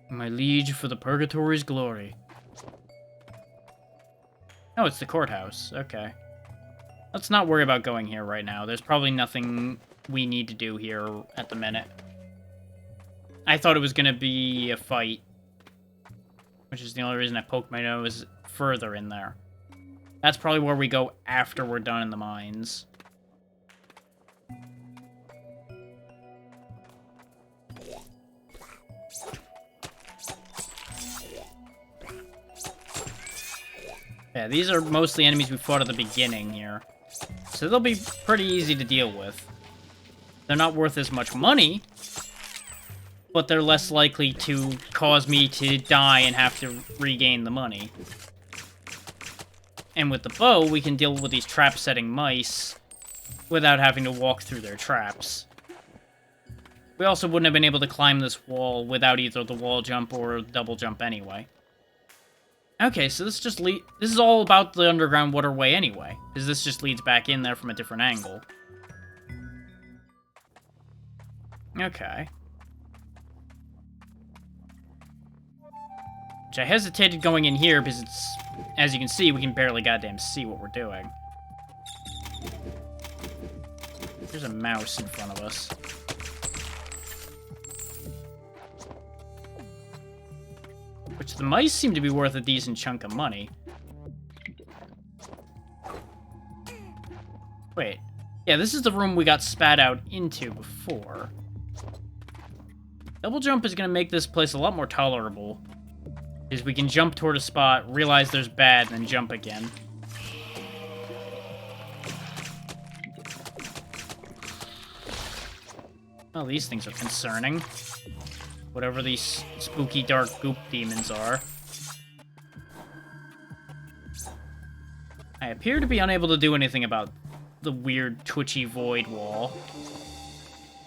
My liege for the Purgatory's glory. Oh, it's the courthouse. Okay. Let's not worry about going here right now. There's probably nothing we need to do here at the minute. I thought it was going to be a fight, which is the only reason I poked my nose further in there. That's probably where we go after we're done in the mines. Yeah, these are mostly enemies we fought at the beginning here. So they'll be pretty easy to deal with. They're not worth as much money, but they're less likely to cause me to die and have to regain the money. And with the bow, we can deal with these trap-setting mice without having to walk through their traps. We also wouldn't have been able to climb this wall without either the wall jump or double jump anyway. Okay, so this is all about the underground waterway anyway, because this just leads back in there from a different angle. Okay. Which I hesitated going in here because it's, as you can see, we can barely goddamn see what we're doing. There's a mouse in front of us. Which the mice seem to be worth a decent chunk of money. Wait. Yeah, this is the room we got spat out into before. Double jump is going to make this place a lot more tolerable. Because we can jump toward a spot, realize there's bad, and then jump again. Well, these things are concerning. Whatever these spooky dark goop demons are. I appear to be unable to do anything about the weird twitchy void wall.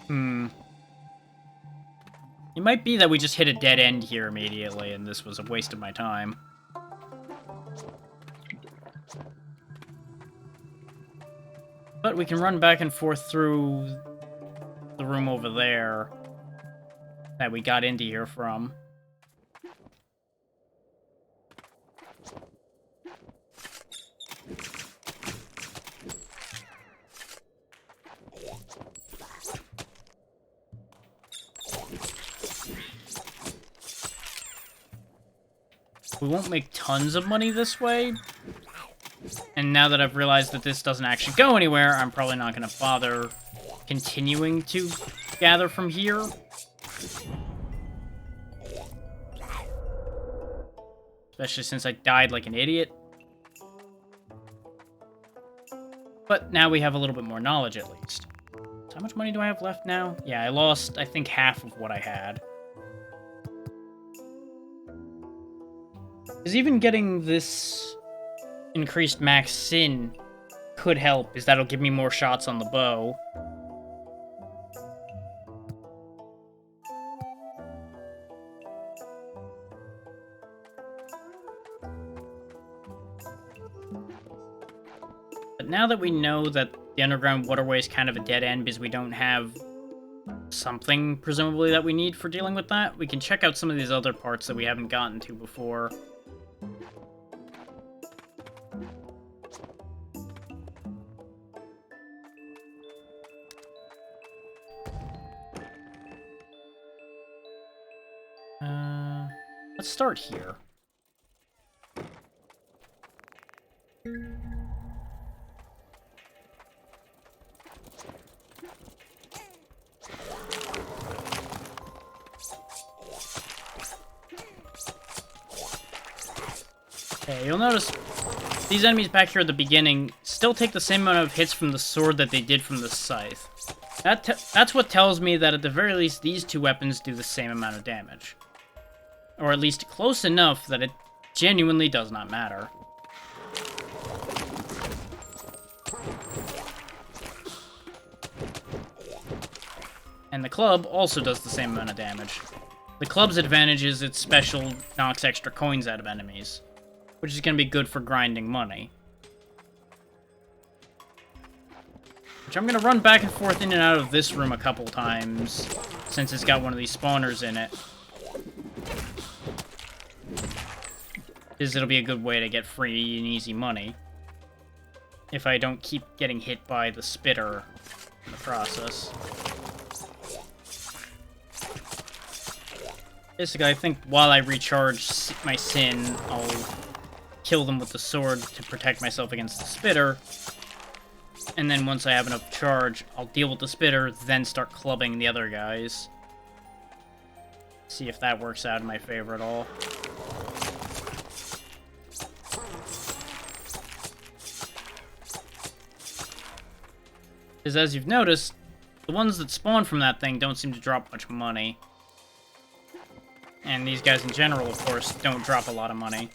It might be that we just hit a dead end here immediately, and this was a waste of my time. But we can run back and forth through the room over there that we got into here from. We won't make tons of money this way. And now that I've realized that this doesn't actually go anywhere, I'm probably not going to bother continuing to gather from here. Especially since I died like an idiot. But now we have a little bit more knowledge, at least. So how much money do I have left now? Yeah, I lost, I think, half of what I had. Because even getting this increased max sin could help, because that'll give me more shots on the bow. But now that we know that the underground waterway is kind of a dead end because we don't have something, presumably, that we need for dealing with that, we can check out some of these other parts that we haven't gotten to before. Let's start here. Okay, you'll notice these enemies back here at the beginning still take the same amount of hits from the sword that they did from the scythe. That's what tells me that at the very least these two weapons do the same amount of damage. Or at least close enough that it genuinely does not matter. And the club also does the same amount of damage. The club's advantage is its special knocks extra coins out of enemies, which is going to be good for grinding money. Which I'm going to run back and forth in and out of this room a couple times, since it's got one of these spawners in it. Because it'll be a good way to get free and easy money. If I don't keep getting hit by the spitter in the process. Basically, I think while I recharge my sin, I'll kill them with the sword to protect myself against the spitter. And then once I have enough charge, I'll deal with the spitter, then start clubbing the other guys. See if that works out in my favor at all. Because as you've noticed, the ones that spawn from that thing don't seem to drop much money. And these guys in general, of course, don't drop a lot of money.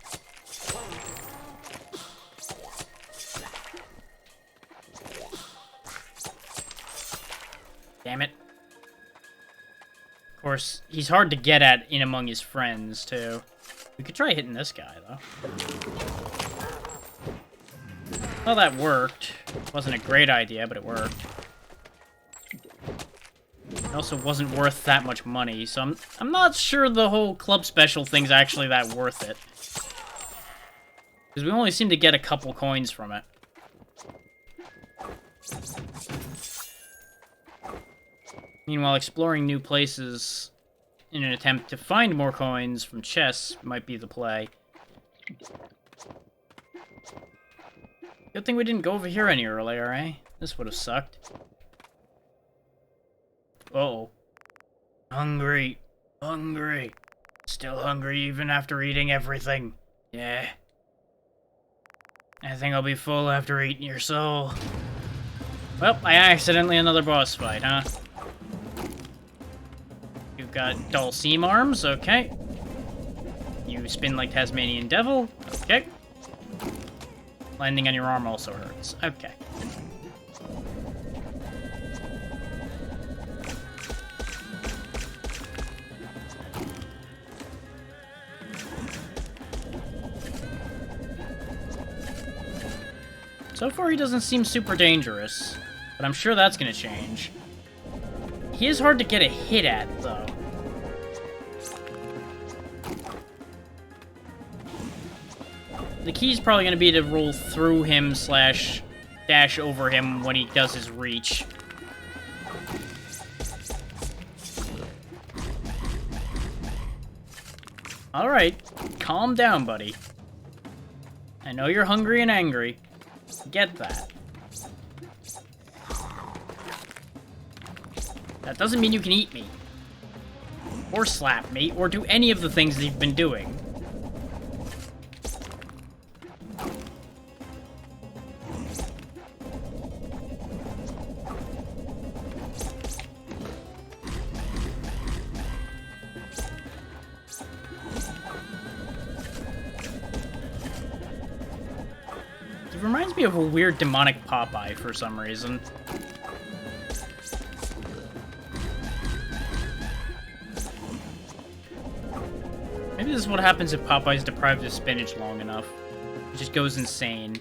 Damn it. Of course, he's hard to get at in among his friends, too. We could try hitting this guy, though. Well, that worked. Wasn't a great idea, but it worked. It also wasn't worth that much money, so I'm not sure the whole club special thing's actually that worth it. Because we only seem to get a couple coins from it. Meanwhile, exploring new places in an attempt to find more coins from chests might be the play. Good thing we didn't go over here any earlier, eh? This would have sucked. Uh-oh. Hungry. Hungry. Still hungry even after eating everything. Yeah. I think I'll be full after eating your soul. Well, I accidentally another boss fight, huh? You've got dull seam arms, okay. You spin like Tasmanian Devil, okay. Landing on your arm also hurts. Okay. So far, he doesn't seem super dangerous, but I'm sure that's gonna change. He is hard to get a hit at, though. The key's probably gonna be to roll through him / dash over him when he does his reach. Alright, calm down, buddy. I know you're hungry and angry. Get that. That doesn't mean you can eat me. Or slap me, or do any of the things that you've been doing. It reminds me of a weird demonic Popeye for some reason. Maybe this is what happens if Popeye's deprived of spinach long enough. It just goes insane.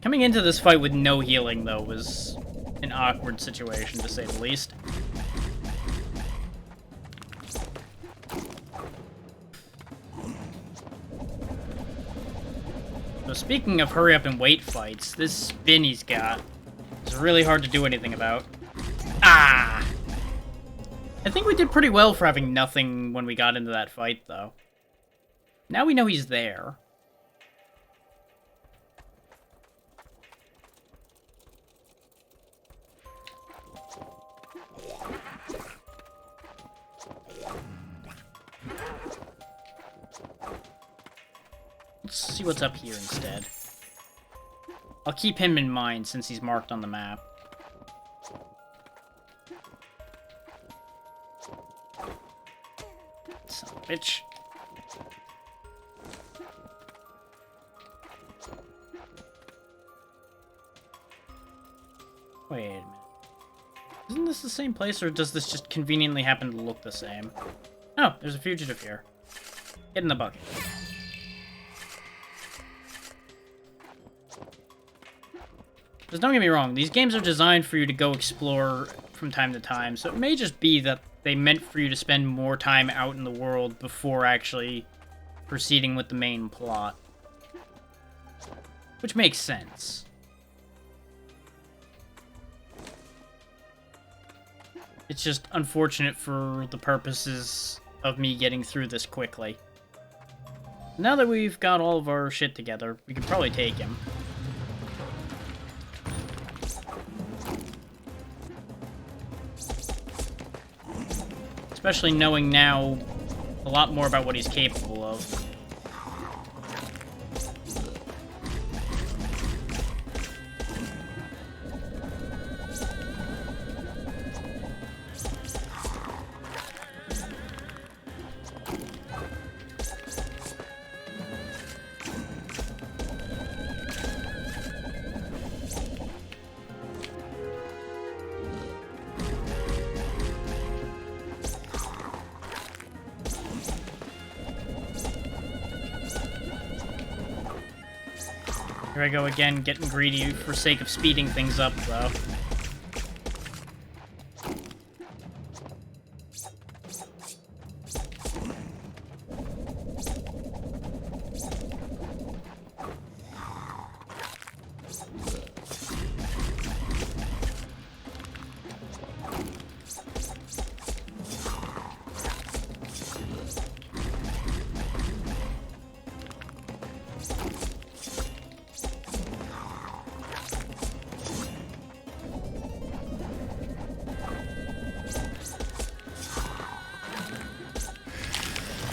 Coming into this fight with no healing, though, was an awkward situation, to say the least. So speaking of hurry up and wait fights, this spin he's got is really hard to do anything about. Ah! I think we did pretty well for having nothing when we got into that fight, though. Now we know he's there. Let's see what's up here instead. I'll keep him in mind since he's marked on the map. Son of a bitch. Wait a minute. Isn't this the same place, or does this just conveniently happen to look the same? Oh, there's a fugitive here. Get in the bucket. Because don't get me wrong, these games are designed for you to go explore from time to time, so it may just be that they meant for you to spend more time out in the world before actually proceeding with the main plot. Which makes sense. It's just unfortunate for the purposes of me getting through this quickly. Now that we've got all of our shit together, we could probably take him. Especially knowing now a lot more about what he's capable of. Here I go again, getting greedy for sake of speeding things up, though.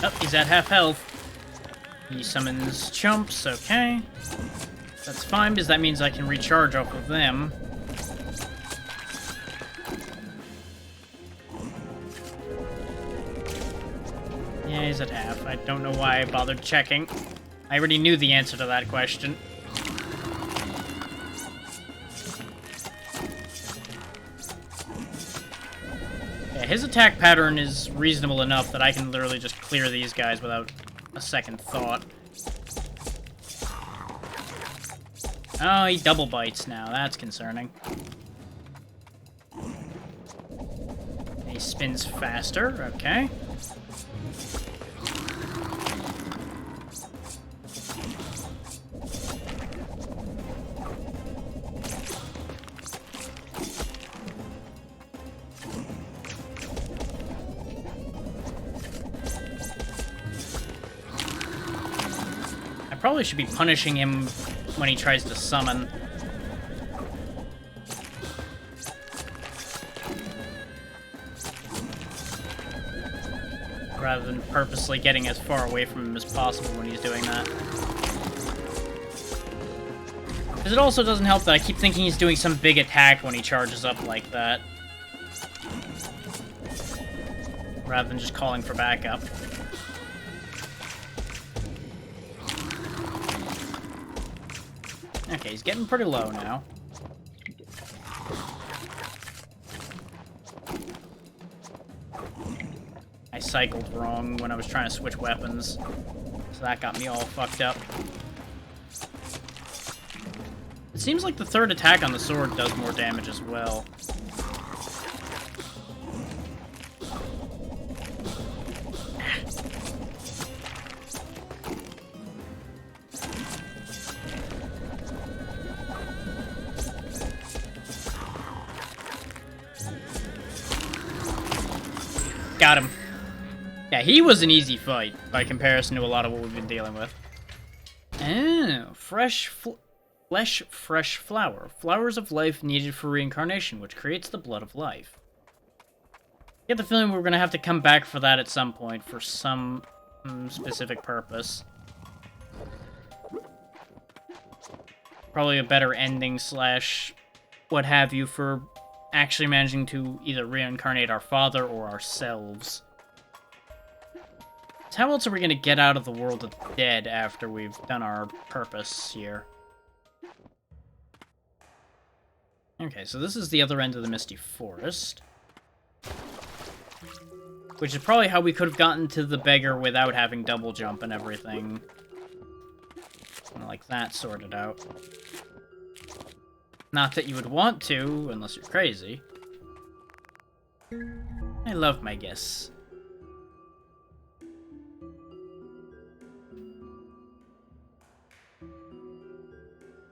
Oh, he's at half health. He summons chumps, okay. That's fine, because that means I can recharge off of them. Yeah, he's at half. I don't know why I bothered checking. I already knew the answer to that question. His attack pattern is reasonable enough that I can literally just clear these guys without a second thought. Oh, he double bites now. That's concerning. He spins faster. Okay. Probably should be punishing him when he tries to summon. Rather than purposely getting as far away from him as possible when he's doing that. Because it also doesn't help that I keep thinking he's doing some big attack when he charges up like that. Rather than just calling for backup. Okay, he's getting pretty low now. I cycled wrong when I was trying to switch weapons, so that got me all fucked up. It seems like the third attack on the sword does more damage as well. Got him. Yeah, he was an easy fight by comparison to a lot of what we've been dealing with. Oh, fresh flower. Flowers of life needed for reincarnation, which creates the blood of life. I get the feeling we're going to have to come back for that at some point for some specific purpose. Probably a better ending slash what have you for actually managing to either reincarnate our father or ourselves. So how else are we going to get out of the world of the dead after we've done our purpose here? Okay, so this is the other end of the Misty Forest. Which is probably how we could have gotten to the beggar without having double jump and everything. Like that sorted out. Not that you would want to, unless you're crazy. I love my guess.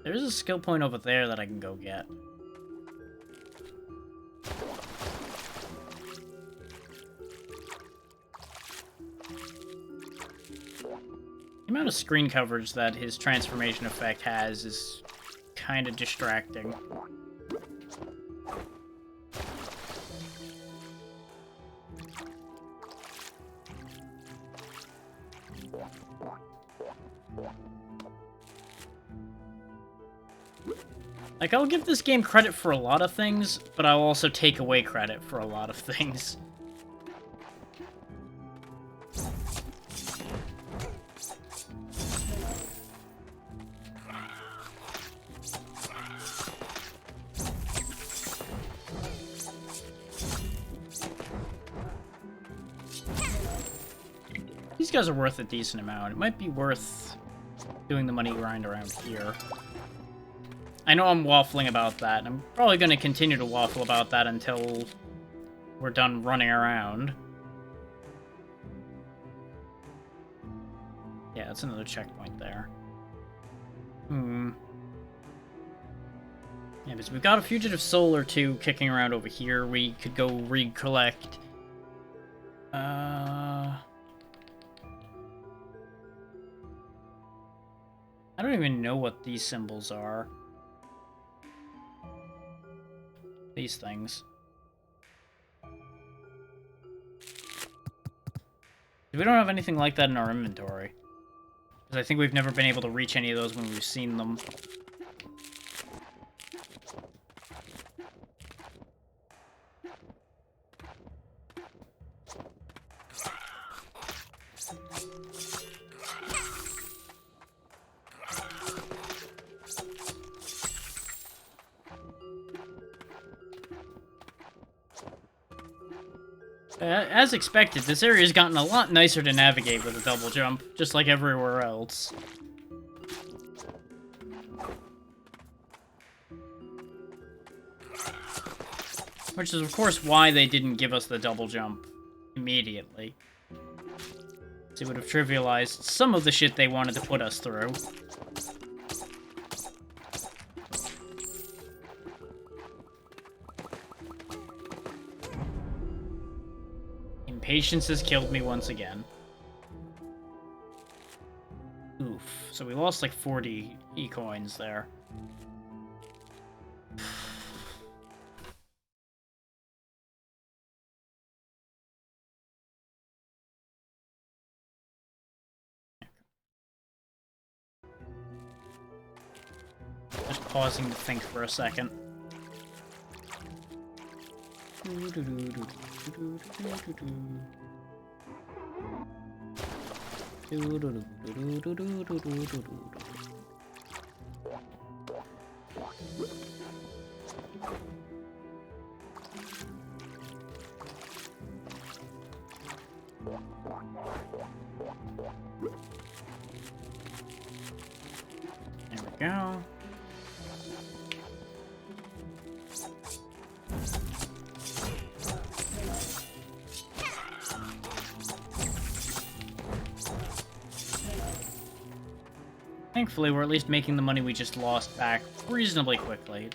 There's a skill point over there that I can go get. The amount of screen coverage that his transformation effect has is kind of distracting. Like, I'll give this game credit for a lot of things, but I'll also take away credit for a lot of things. These guys are worth a decent amount. It might be worth doing the money grind around here. I know I'm waffling about that. I'm probably going to continue to waffle about that until we're done running around. Yeah, that's another checkpoint there. Yeah, because we've got a fugitive soul or two kicking around over here. We could go recollect. I don't even know what these symbols are. These things. We don't have anything like that in our inventory. Because I think we've never been able to reach any of those when we've seen them. As expected, this area has gotten a lot nicer to navigate with a double jump, just like everywhere else. Which is, of course, why they didn't give us the double jump immediately. So it would have trivialized some of the shit they wanted to put us through. Patience has killed me once again. Oof. So we lost like 40 E-coins there. Just pausing to think for a second. There we go. Thankfully, we're at least making the money we just lost back reasonably quickly.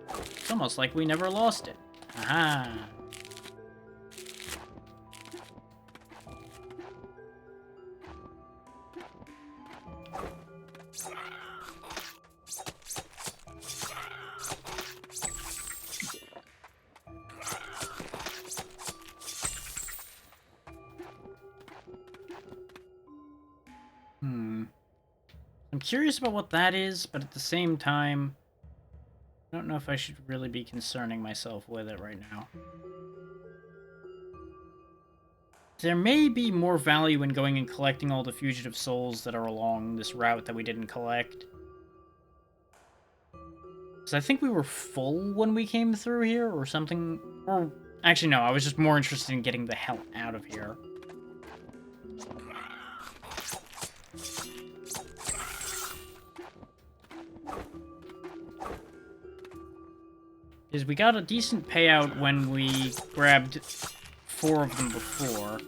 It's almost like we never lost it. Aha! I'm curious about what that is, but at the same time, I don't know if I should really be concerning myself with it right now. There may be more value in going and collecting all the fugitive souls that are along this route that we didn't collect. Because I think we were full when we came through here, or something. Or, actually no, I was just more interested in getting the hell out of here. Is we got a decent payout when we grabbed 4 of them before.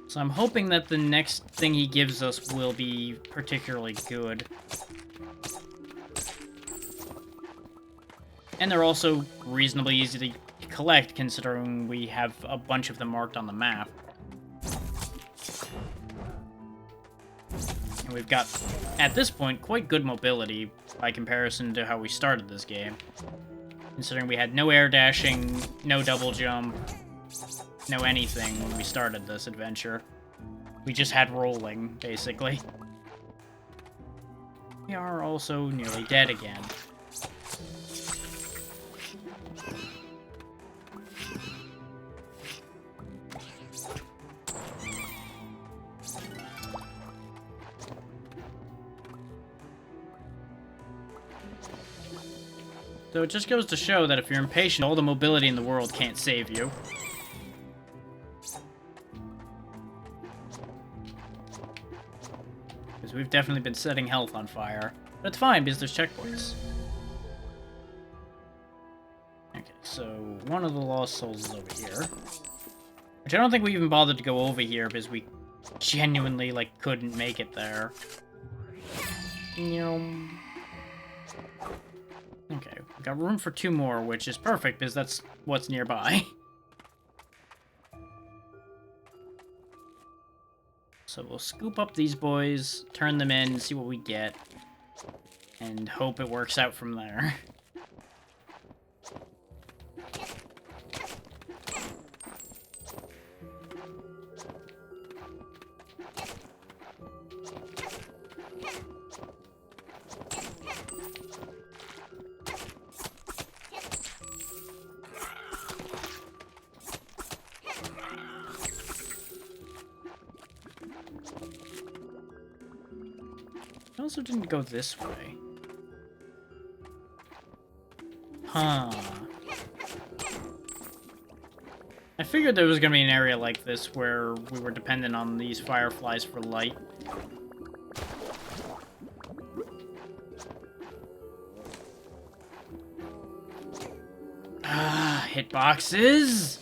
So I'm hoping that the next thing he gives us will be particularly good. And they're also reasonably easy to collect, considering we have a bunch of them marked on the map. And we've got, at this point, quite good mobility by comparison to how we started this game. Considering we had no air dashing, no double jump, no anything when we started this adventure. We just had rolling, basically. We are also nearly dead again. So it just goes to show that if you're impatient, all the mobility in the world can't save you. Because we've definitely been setting health on fire. But it's fine, because there's checkpoints. Okay, so one of the lost souls is over here. Which I don't think we even bothered to go over here, because we genuinely, like, couldn't make it there. Okay, we've got room for 2 more, which is perfect, because that's what's nearby. So we'll scoop up these boys, turn them in, see what we get, and hope it works out from there. I also didn't go this way. Huh. I figured there was gonna be an area like this where we were dependent on these fireflies for light. Ah, hitboxes!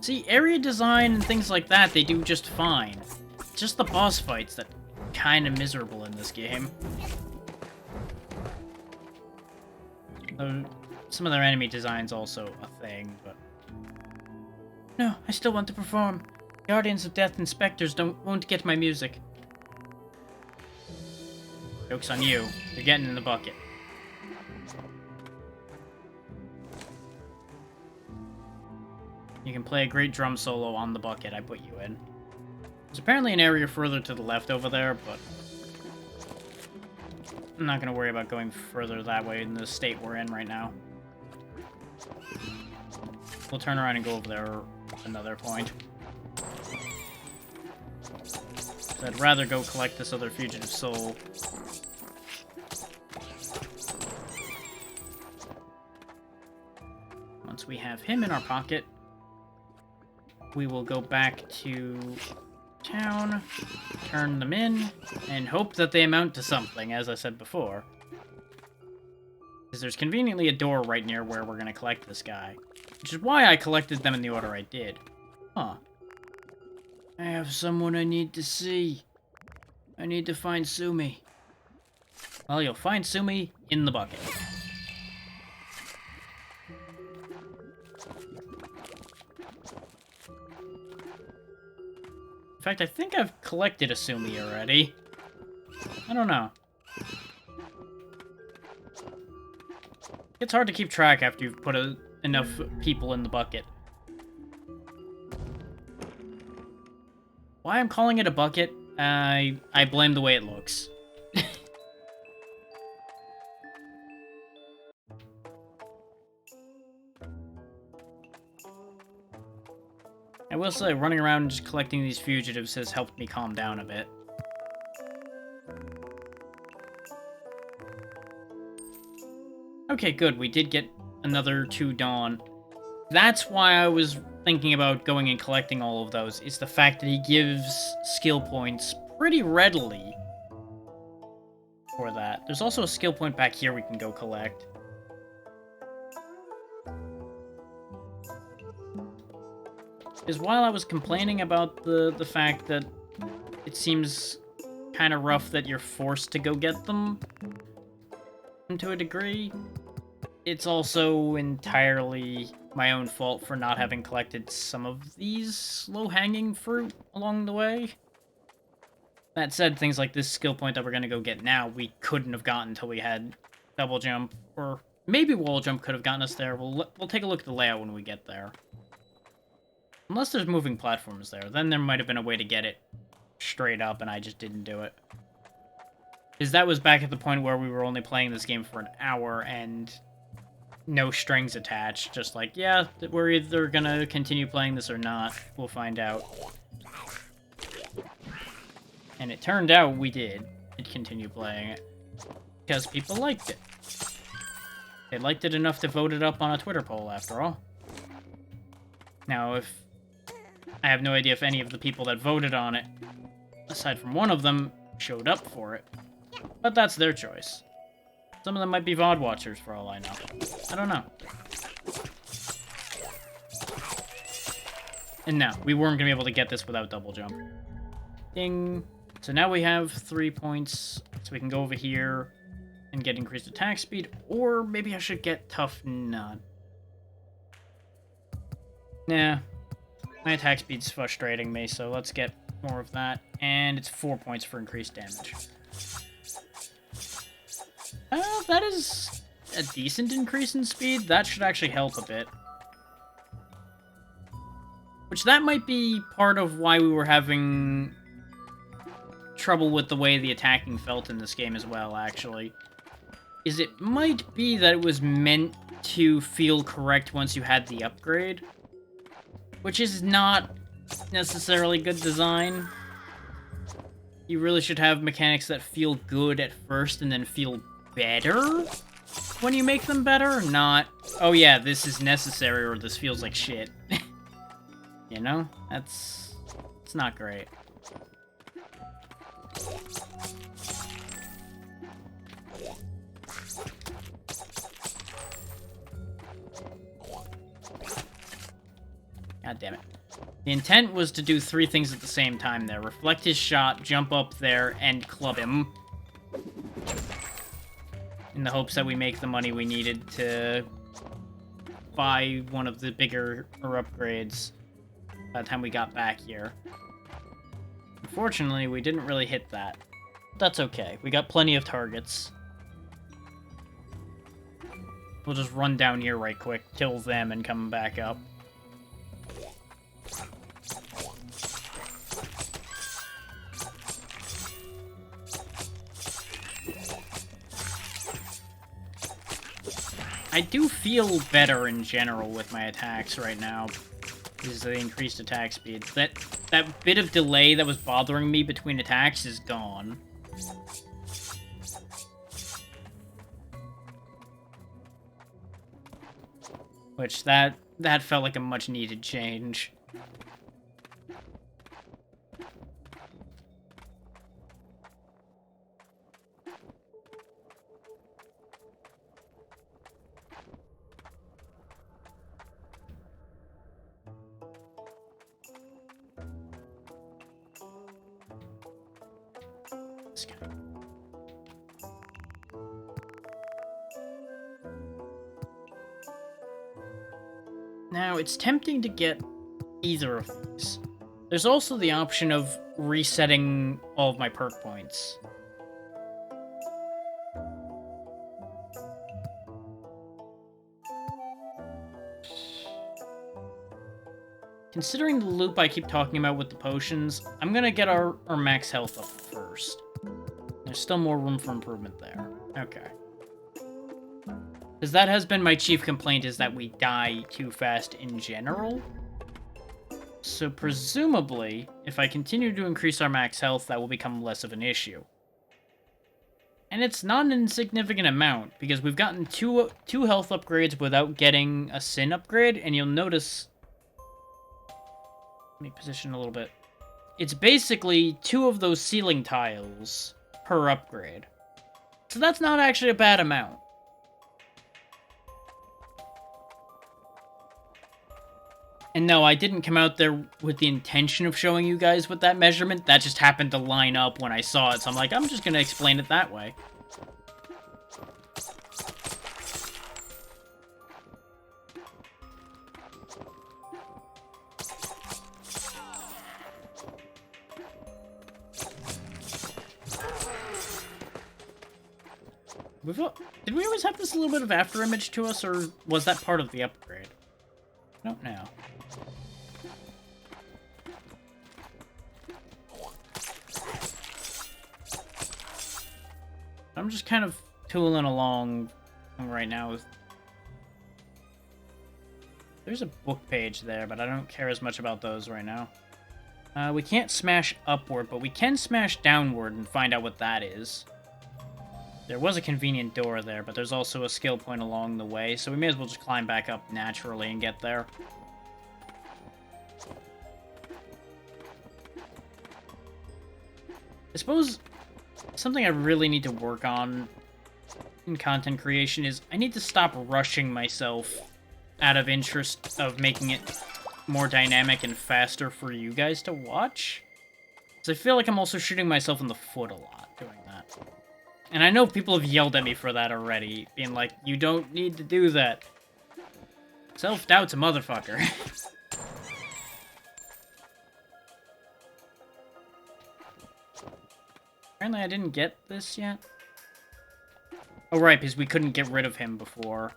See, area design and things like that, they do just fine. Just the boss fights that kind of miserable in this game. Some of their enemy design's also a thing, but... No, I still want to perform. Guardians of Death and Spectres won't get my music. Joke's on you. You're getting in the bucket. You can play a great drum solo on the bucket I put you in. There's apparently an area further to the left over there, but I'm not going to worry about going further that way in the state we're in right now. We'll turn around and go over there at another point. So I'd rather go collect this other fugitive soul. Once we have him in our pocket, we will go back to town, turn them in, and hope that they amount to something, as I said before. Because there's conveniently a door right near where we're going to collect this guy. Which is why I collected them in the order I did. Huh. I have someone I need to see. I need to find Sumi. Well, you'll find Sumi in the bucket. In fact, I think I've collected a Sumi already. I don't know. It's hard to keep track after you've put enough people in the bucket. Why I'm calling it a bucket, I blame the way it looks. I will say, running around and just collecting these fugitives has helped me calm down a bit. Okay, good. We did get another 2 Dawn. That's why I was thinking about going and collecting all of those, is the fact that he gives skill points pretty readily for that. There's also a skill point back here we can go collect. Because while I was complaining about the fact that it seems kind of rough that you're forced to go get them, to a degree, it's also entirely my own fault for not having collected some of these low-hanging fruit along the way. That said, things like this skill point that we're going to go get now, we couldn't have gotten until we had double jump, or maybe wall jump could have gotten us there. We'll take a look at the layout when we get there. Unless there's moving platforms there, then there might have been a way to get it straight up, and I just didn't do it. Because that was back at the point where we were only playing this game for an hour, and no strings attached. Just like, yeah, we're either gonna continue playing this or not. We'll find out. And it turned out we did continue playing it. Because people liked it. They liked it enough to vote it up on a Twitter poll, after all. Now, I have no idea if any of the people that voted on it, aside from one of them, showed up for it. But that's their choice. Some of them might be VOD watchers, for all I know. I don't know. And no, we weren't going to be able to get this without double jump. Ding. So now we have 3 points, so we can go over here and get increased attack speed, or maybe I should get Tough Nut. Nah. My attack speed's frustrating me, so let's get more of that. And it's 4 points for increased damage. That is a decent increase in speed. That should actually help a bit. Which, that might be part of why we were having trouble with the way the attacking felt in this game as well, actually. Is it might be that it was meant to feel correct once you had the upgrade. Which is not necessarily good design. You really should have mechanics that feel good at first and then feel better when you make them better, not, oh yeah, this is necessary or this feels like shit. You know? It's not great. God damn it. The intent was to do 3 things at the same time there. Reflect his shot, jump up there, and club him. In the hopes that we make the money we needed to buy one of the bigger upgrades by the time we got back here. Unfortunately, we didn't really hit that. That's okay. We got plenty of targets. We'll just run down here right quick, kill them, and come back up. I do feel better in general with my attacks right now. Is the increased attack speed. That bit of delay that was bothering me between attacks is gone. Which, that felt like a much needed change. Now, it's tempting to get either of these. There's also the option of resetting all of my perk points. Considering the loop I keep talking about with the potions, I'm gonna get our max health up first. There's still more room for improvement there. Okay. Because that has been my chief complaint, is that we die too fast in general. So presumably, if I continue to increase our max health, that will become less of an issue. And it's not an insignificant amount, because we've gotten two health upgrades without getting a sin upgrade, and you'll notice... Let me position a little bit. It's basically 2 of those ceiling tiles per upgrade. So that's not actually a bad amount. And no, I didn't come out there with the intention of showing you guys with that measurement. That just happened to line up when I saw it, so I'm like, I'm just gonna explain it that way. Did we always have this little bit of after image to us, or was that part of the upgrade? I don't know. I'm just kind of tooling along right now. There's a book page there, but I don't care as much about those right now. We can't smash upward, but we can smash downward and find out what that is. There was a convenient door there, but there's also a skill point along the way, so we may as well just climb back up naturally and get there. I suppose something I really need to work on in content creation is I need to stop rushing myself out of interest of making it more dynamic and faster for you guys to watch. Because I feel like I'm also shooting myself in the foot a lot doing that. And I know people have yelled at me for that already, being like, you don't need to do that. Self-doubt's a motherfucker. Apparently I didn't get this yet. Oh, right, because we couldn't get rid of him before.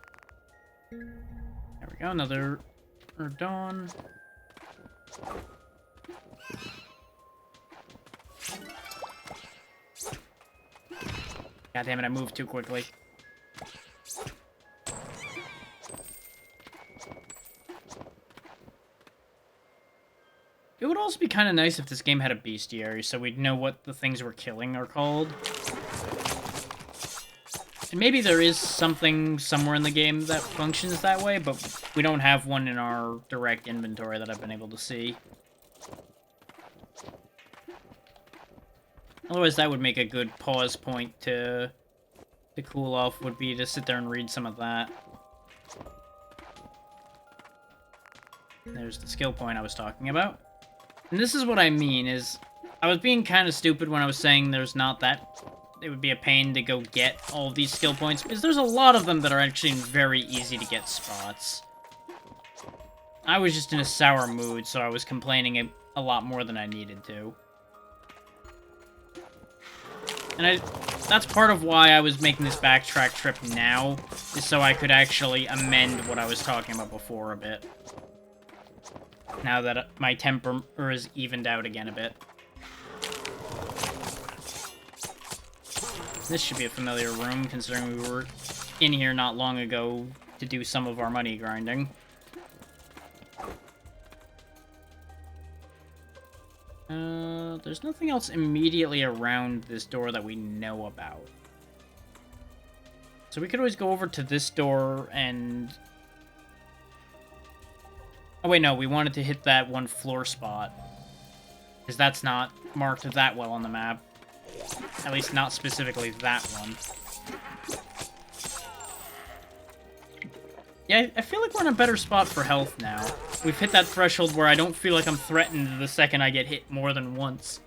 There we go, another dawn. God damn it, I moved too quickly. It would also be kind of nice if this game had a bestiary, so we'd know what the things we're killing are called. And maybe there is something somewhere in the game that functions that way, but we don't have one in our direct inventory that I've been able to see. Otherwise, that would make a good pause point to cool off, would be to sit there and read some of that. There's the skill point I was talking about. And this is what I mean, is I was being kind of stupid when I was saying there's not that... It would be a pain to go get all of these skill points, because there's a lot of them that are actually in very easy to get spots. I was just in a sour mood, so I was complaining a lot more than I needed to. And that's part of why I was making this backtrack trip now, is so I could actually amend what I was talking about before a bit. Now that my temper is evened out again a bit. This should be a familiar room, considering we were in here not long ago to do some of our money grinding. There's nothing else immediately around this door that we know about. So we could always go over to this door and... Oh wait, no, we wanted to hit that one floor spot. Because that's not marked that well on the map. At least not specifically that one. Yeah, I feel like we're in a better spot for health now. We've hit that threshold where I don't feel like I'm threatened the second I get hit more than once.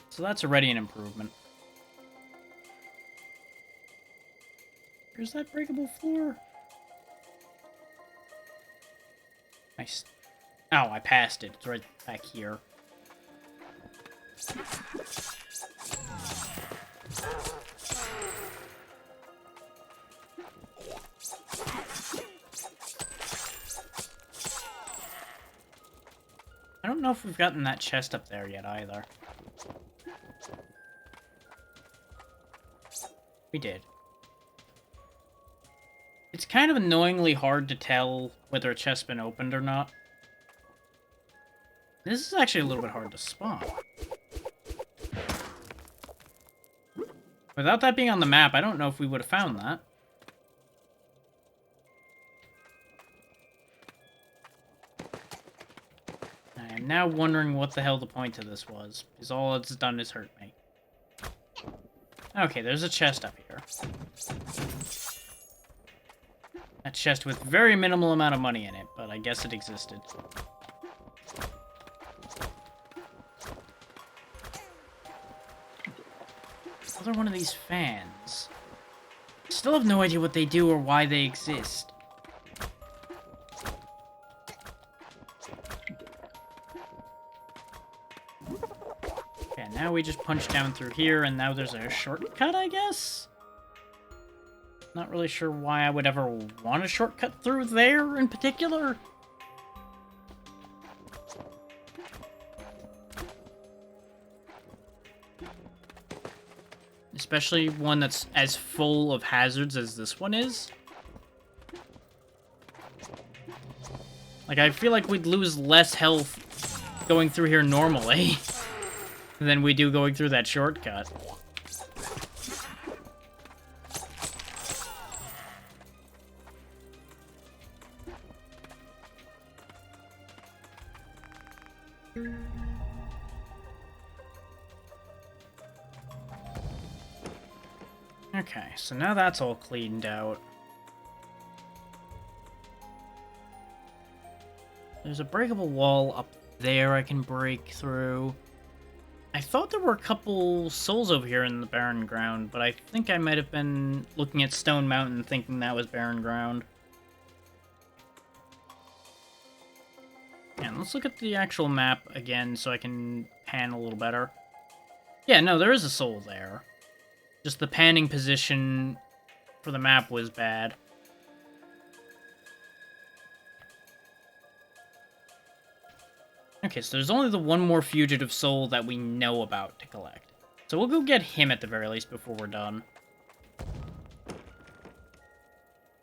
So that's already an improvement. Where's that breakable floor? Nice. Oh, I passed it. It's right back here. I don't know if we've gotten that chest up there yet, either. We did. It's kind of annoyingly hard to tell whether a chest's been opened or not. This is actually a little bit hard to spawn. Without that being on the map, I don't know if we would have found that. I am now wondering what the hell the point of this was, because all it's done is hurt me. Okay, there's a chest up here. A chest with very minimal amount of money in it, but I guess it existed. Another one of these fans. Still have no idea what they do or why they exist. Okay, now we just punch down through here, and now there's a shortcut, I guess? Not really sure why I would ever want a shortcut through there in particular. Especially one that's as full of hazards as this one is. Like, I feel like we'd lose less health going through here normally than we do going through that shortcut. Okay, so now that's all cleaned out. There's a breakable wall up there I can break through. I thought there were a couple souls over here in the barren ground, but I think I might have been looking at Stone Mountain thinking that was barren ground. And let's look at the actual map again so I can pan a little better. Yeah, no, there is a soul there. Just the panning position for the map was bad. Okay, so there's only the one more fugitive soul that we know about to collect. So we'll go get him at the very least before we're done.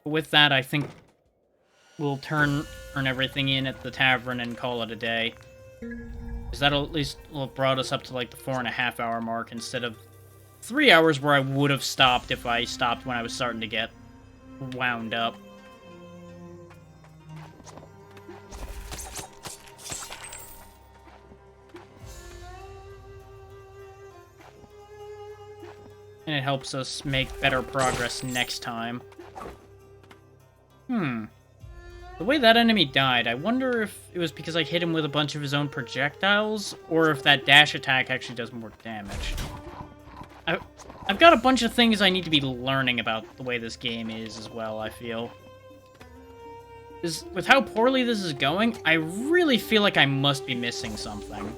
But with that, I think we'll turn everything in at the tavern and call it a day. Because that'll at least have brought us up to like the 4.5 hour mark instead of 3 hours where I would have stopped if I stopped when I was starting to get wound up. And it helps us make better progress next time. The way that enemy died, I wonder if it was because I hit him with a bunch of his own projectiles, or if that dash attack actually does more damage. I've got a bunch of things I need to be learning about the way this game is as well, I feel. With how poorly this is going, I really feel like I must be missing something.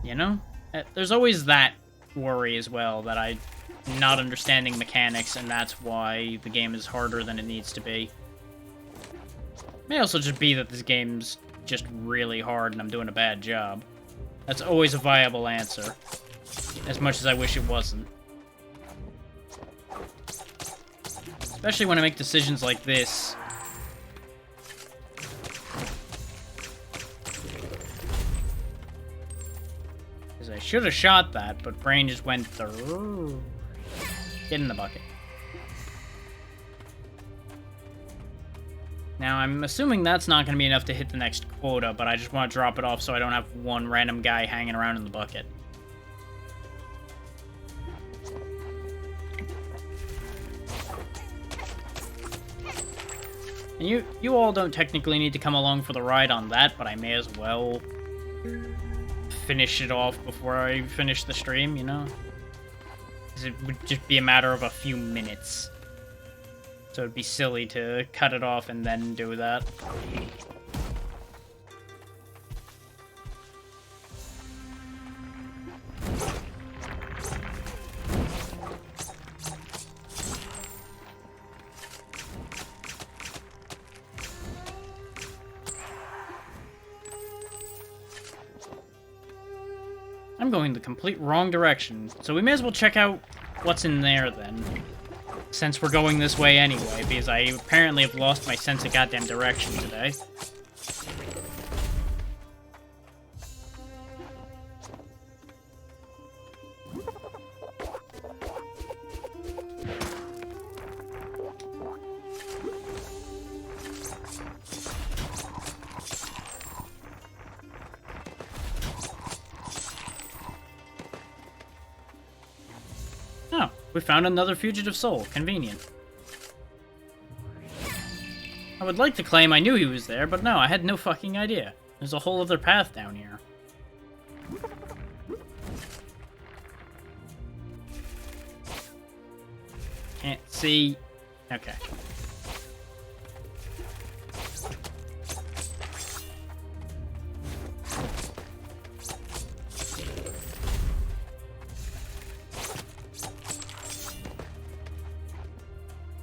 You know? There's always that worry as well, that I'm not understanding mechanics, and that's why the game is harder than it needs to be. It may also just be that this game's just really hard and I'm doing a bad job. That's always a viable answer. As much as I wish it wasn't. Especially when I make decisions like this. Because I should have shot that, but brain just went through. Get in the bucket. Now, I'm assuming that's not going to be enough to hit the next quota, but I just want to drop it off so I don't have one random guy hanging around in the bucket. And you all don't technically need to come along for the ride on that, but I may as well finish it off before I finish the stream, you know? Because it would just be a matter of a few minutes. So it'd be silly to cut it off and then do that. I'm going the complete wrong direction, so we may as well check out what's in there then. Since we're going this way anyway, because I apparently have lost my sense of goddamn direction today. Oh, we found another fugitive soul. Convenient. I would like to claim I knew he was there, but no, I had no fucking idea. There's a whole other path down here. Can't see. Okay.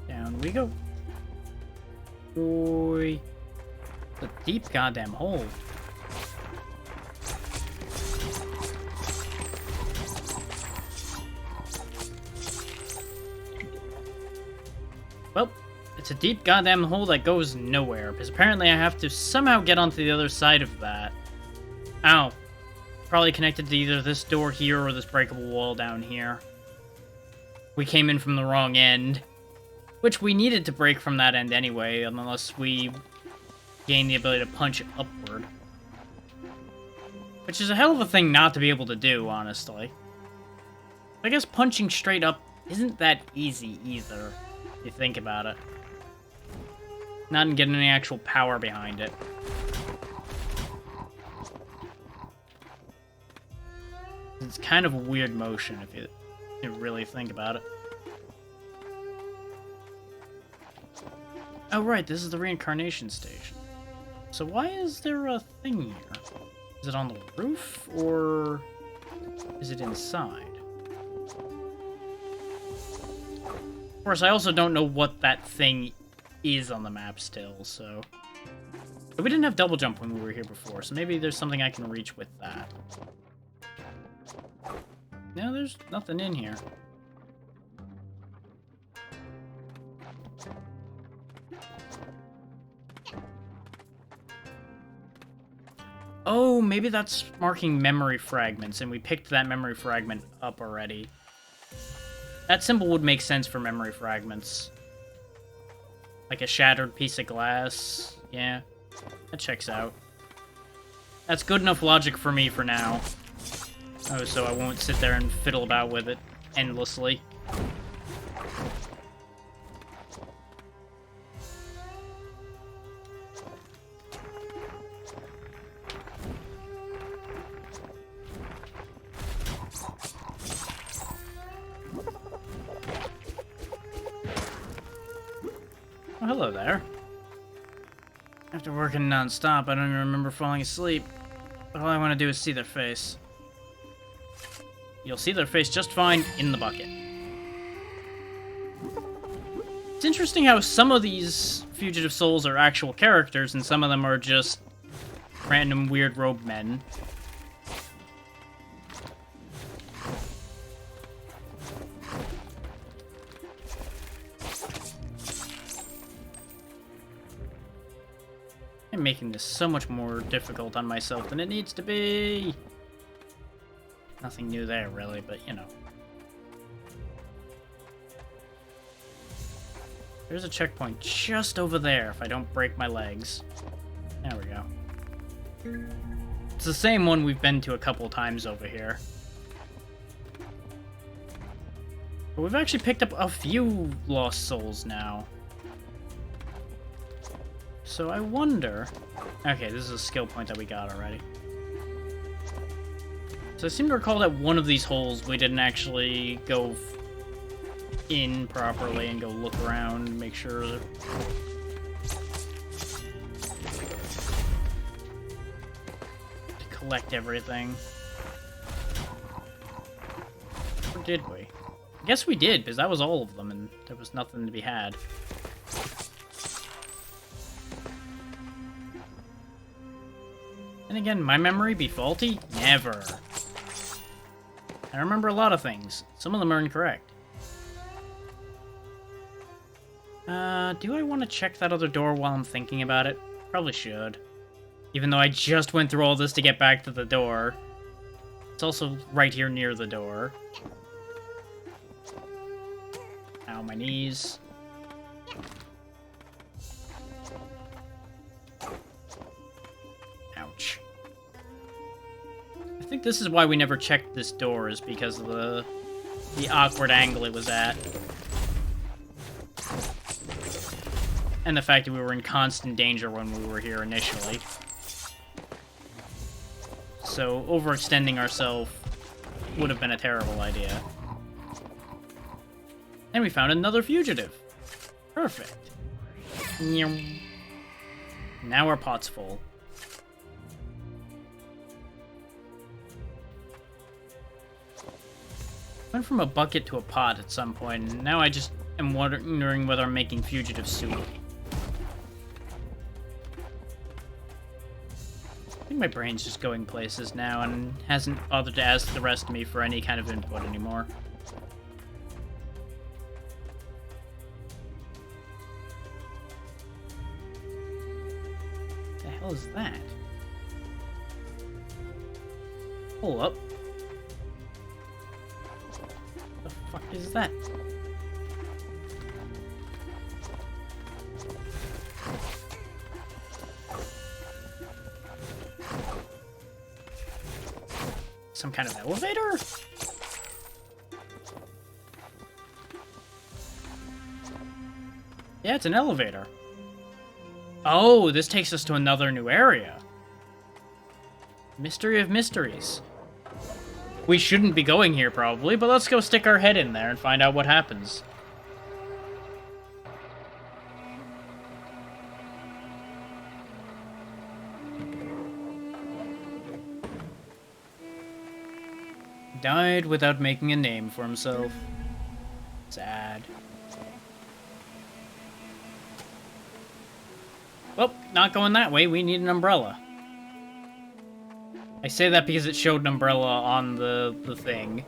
Down we go. Boy. It's a deep goddamn hole. Well, it's a deep goddamn hole that goes nowhere, because apparently I have to somehow get onto the other side of that. Ow. Probably connected to either this door here or this breakable wall down here. We came in from the wrong end. Which we needed to break from that end anyway, unless we gain the ability to punch upward. Which is a hell of a thing not to be able to do, honestly. I guess punching straight up isn't that easy either, if you think about it. Not in getting any actual power behind it. It's kind of a weird motion if you really think about it. Oh, right, this is the reincarnation station. So why is there a thing here? Is it on the roof, or is it inside? Of course, I also don't know what that thing is on the map still, so... But we didn't have double jump when we were here before, so maybe there's something I can reach with that. No, there's nothing in here. Oh, maybe that's marking memory fragments, and we picked that memory fragment up already. That symbol would make sense for memory fragments. Like a shattered piece of glass. Yeah, that checks out. That's good enough logic for me for now. Oh, so I won't sit there and fiddle about with it endlessly. Oh, hello there. After working non-stop, I don't even remember falling asleep. But all I want to do is see their face. You'll see their face just fine in the bucket. It's interesting how some of these fugitive souls are actual characters, and some of them are just random weird robe men. I'm making this so much more difficult on myself than it needs to be. Nothing new there, really, but, you know. There's a checkpoint just over there if I don't break my legs. There we go. It's the same one we've been to a couple times over here. But we've actually picked up a few lost souls now. So I wonder... Okay, this is a skill point that we got already. So I seem to recall that one of these holes we didn't actually go in properly and go look around and make sure that... to collect everything. Or did we? I guess we did, because that was all of them, and there was nothing to be had. And again, my memory be faulty? Never. I remember a lot of things. Some of them are incorrect. Do I want to check that other door while I'm thinking about it? Probably should. Even though I just went through all this to get back to the door. It's also right here near the door. Ow, my knees. Ouch. I think this is why we never checked this door, is because of the awkward angle it was at. And the fact that we were in constant danger when we were here initially. So overextending ourselves would have been a terrible idea. And we found another fugitive. Perfect. Now our pot's full. Went from a bucket to a pot at some point, and now I just am wondering whether I'm making fugitive soup. I think my brain's just going places now and hasn't bothered to ask the rest of me for any kind of input anymore. What the hell is that? Hold up. What the fuck is that? Some kind of elevator? Yeah, it's an elevator. Oh, this takes us to another new area. Mystery of mysteries. We shouldn't be going here, probably, but let's go stick our head in there and find out what happens. Died without making a name for himself. Sad. Well, not going that way. We need an umbrella. I say that because it showed an umbrella on the thing.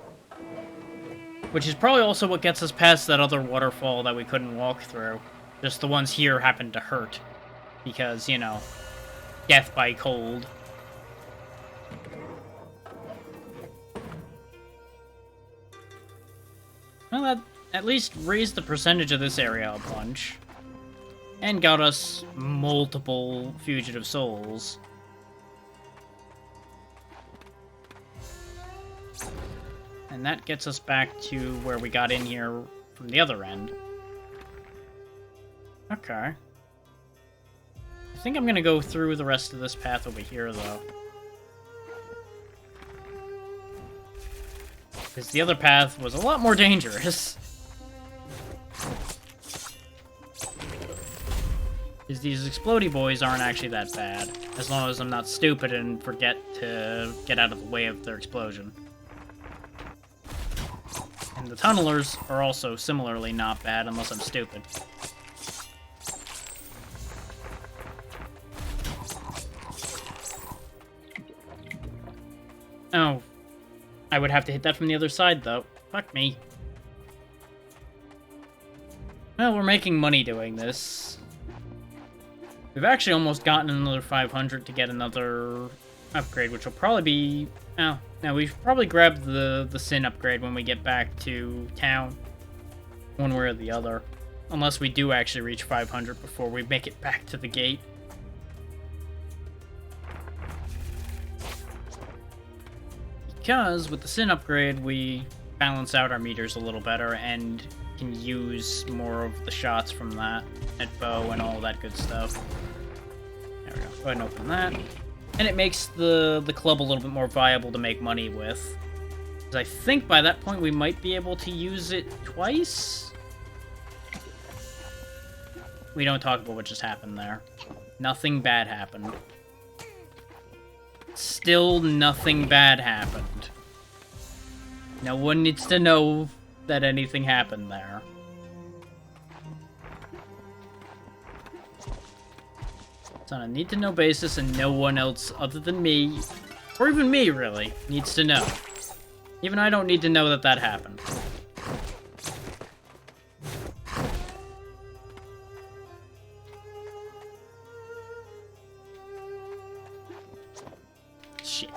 Which is probably also what gets us past that other waterfall that we couldn't walk through. Just the ones here happened to hurt. Because, you know, death by cold. Well, that at least raised the percentage of this area a bunch. And got us multiple fugitive souls. And that gets us back to where we got in here from the other end. Okay. I think I'm gonna go through the rest of this path over here, though. Because the other path was a lot more dangerous. Because these explodey boys aren't actually that bad. As long as I'm not stupid and forget to get out of the way of their explosion. And the tunnelers are also similarly not bad unless I'm stupid. Oh. I would have to hit that from the other side, though. Fuck me. Well, we're making money doing this. We've actually almost gotten another 500 to get another upgrade, which will probably be... Oh, no, we should probably grab the Sin upgrade when we get back to town. One way or the other. Unless we do actually reach 500 before we make it back to the gate. Because with the Sin upgrade, we balance out our meters a little better and can use more of the shots from that at bow and all that good stuff. There we go. Go ahead and open that. And it makes the club a little bit more viable to make money with. Because I think by that point we might be able to use it twice? We don't talk about what just happened there. Nothing bad happened. Still nothing bad happened. No one needs to know that anything happened there. It's on a need-to-know basis, and no one else other than me, or even me, really, needs to know. Even I don't need to know that that happened. Shit.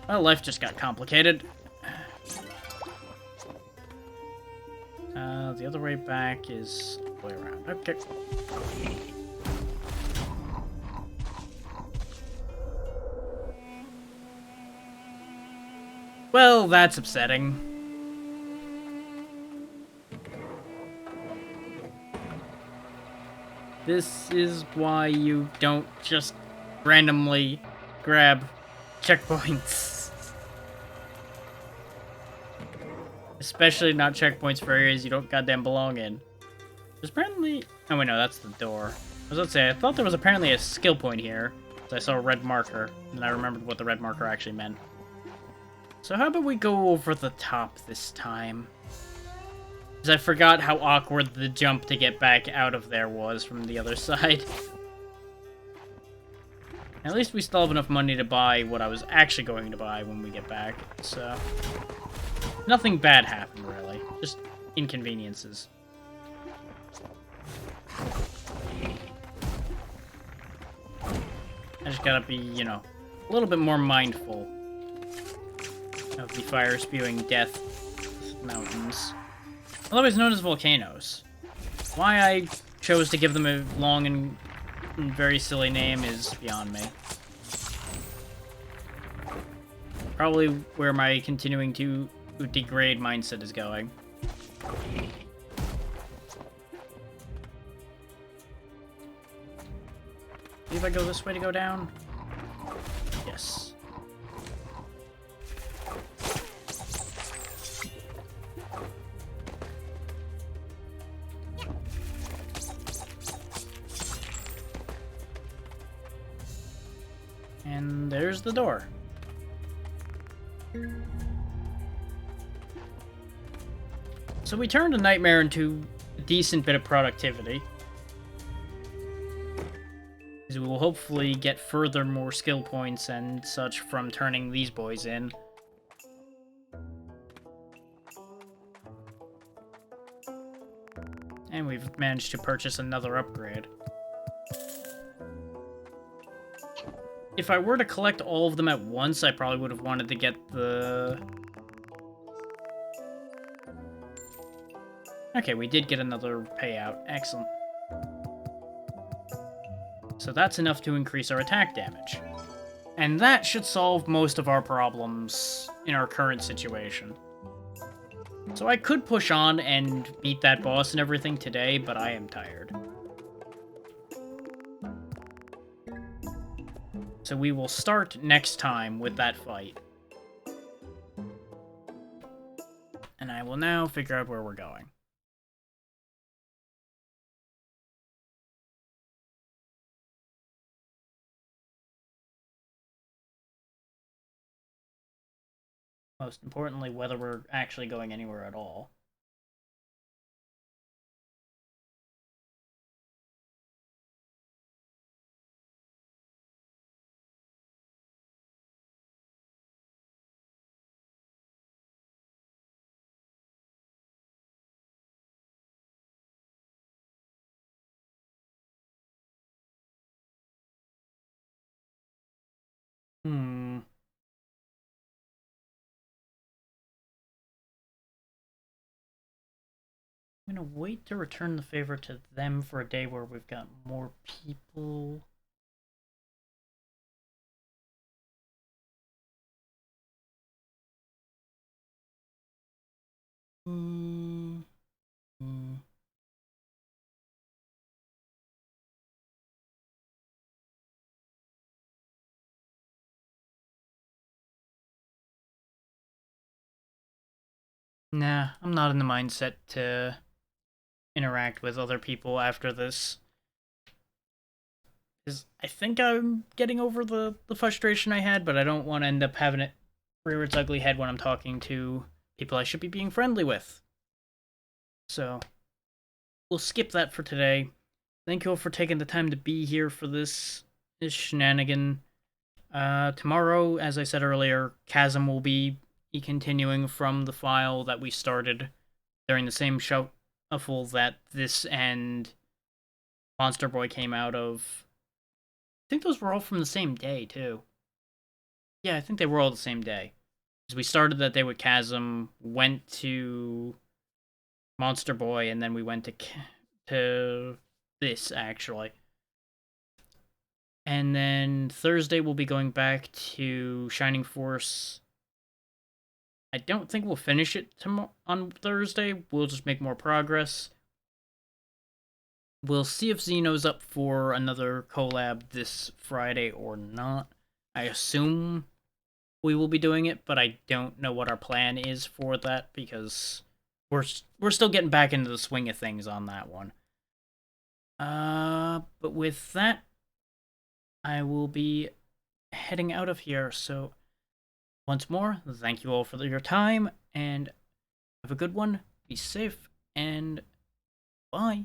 Well, life just got complicated. The other way back is the way around. Okay. Well, that's upsetting. This is why you don't just randomly grab checkpoints. Especially not checkpoints for areas you don't goddamn belong in. There's apparently... Oh, wait, no, that's the door. I was about to say, I thought there was apparently a skill point here. So I saw a red marker, and I remembered what the red marker actually meant. So how about we go over the top this time? Because I forgot how awkward the jump to get back out of there was from the other side. At least we still have enough money to buy what I was actually going to buy when we get back, so... Nothing bad happened, really. Just inconveniences. I just gotta be, you know, a little bit more mindful of the fire-spewing death mountains. Otherwise known as volcanoes. Why I chose to give them a long and very silly name is beyond me. Probably where my continuing to degrade mindset is going. See if I go this way to go down? Yes. And there's the door. So we turned a nightmare into a decent bit of productivity. We will hopefully get further more skill points and such from turning these boys in. And we've managed to purchase another upgrade. If I were to collect all of them at once, I probably would have wanted to get the... Okay, we did get another payout. Excellent. So that's enough to increase our attack damage. And that should solve most of our problems in our current situation. So I could push on and beat that boss and everything today, but I am tired. So we will start next time with that fight. And I will now figure out where we're going. Most importantly, whether we're actually going anywhere at all. Hmm. I'm gonna wait to return the favor to them for a day where we've got more people. Hmm. Nah, I'm not in the mindset to interact with other people after this. Because I think I'm getting over the frustration I had, but I don't want to end up having it rear its ugly head when I'm talking to people I should be being friendly with. So, we'll skip that for today. Thank you all for taking the time to be here for this shenanigan. Tomorrow, as I said earlier, Chasm will be continuing from the file that we started during the same shuffle that this and Monster Boy came out of. I think those were all from the same day, too. Yeah, I think they were all the same day. Because we started that day with Chasm, went to Monster Boy, and then we went to this, actually. And then Thursday we'll be going back to Shining Force. I don't think we'll finish it on Thursday. We'll just make more progress. We'll see if Xeno's up for another collab this Friday or not. I assume we will be doing it, but I don't know what our plan is for that because we're still getting back into the swing of things on that one. But with that, I will be heading out of here. So once more, thank you all for your time and have a good one. Be safe and bye.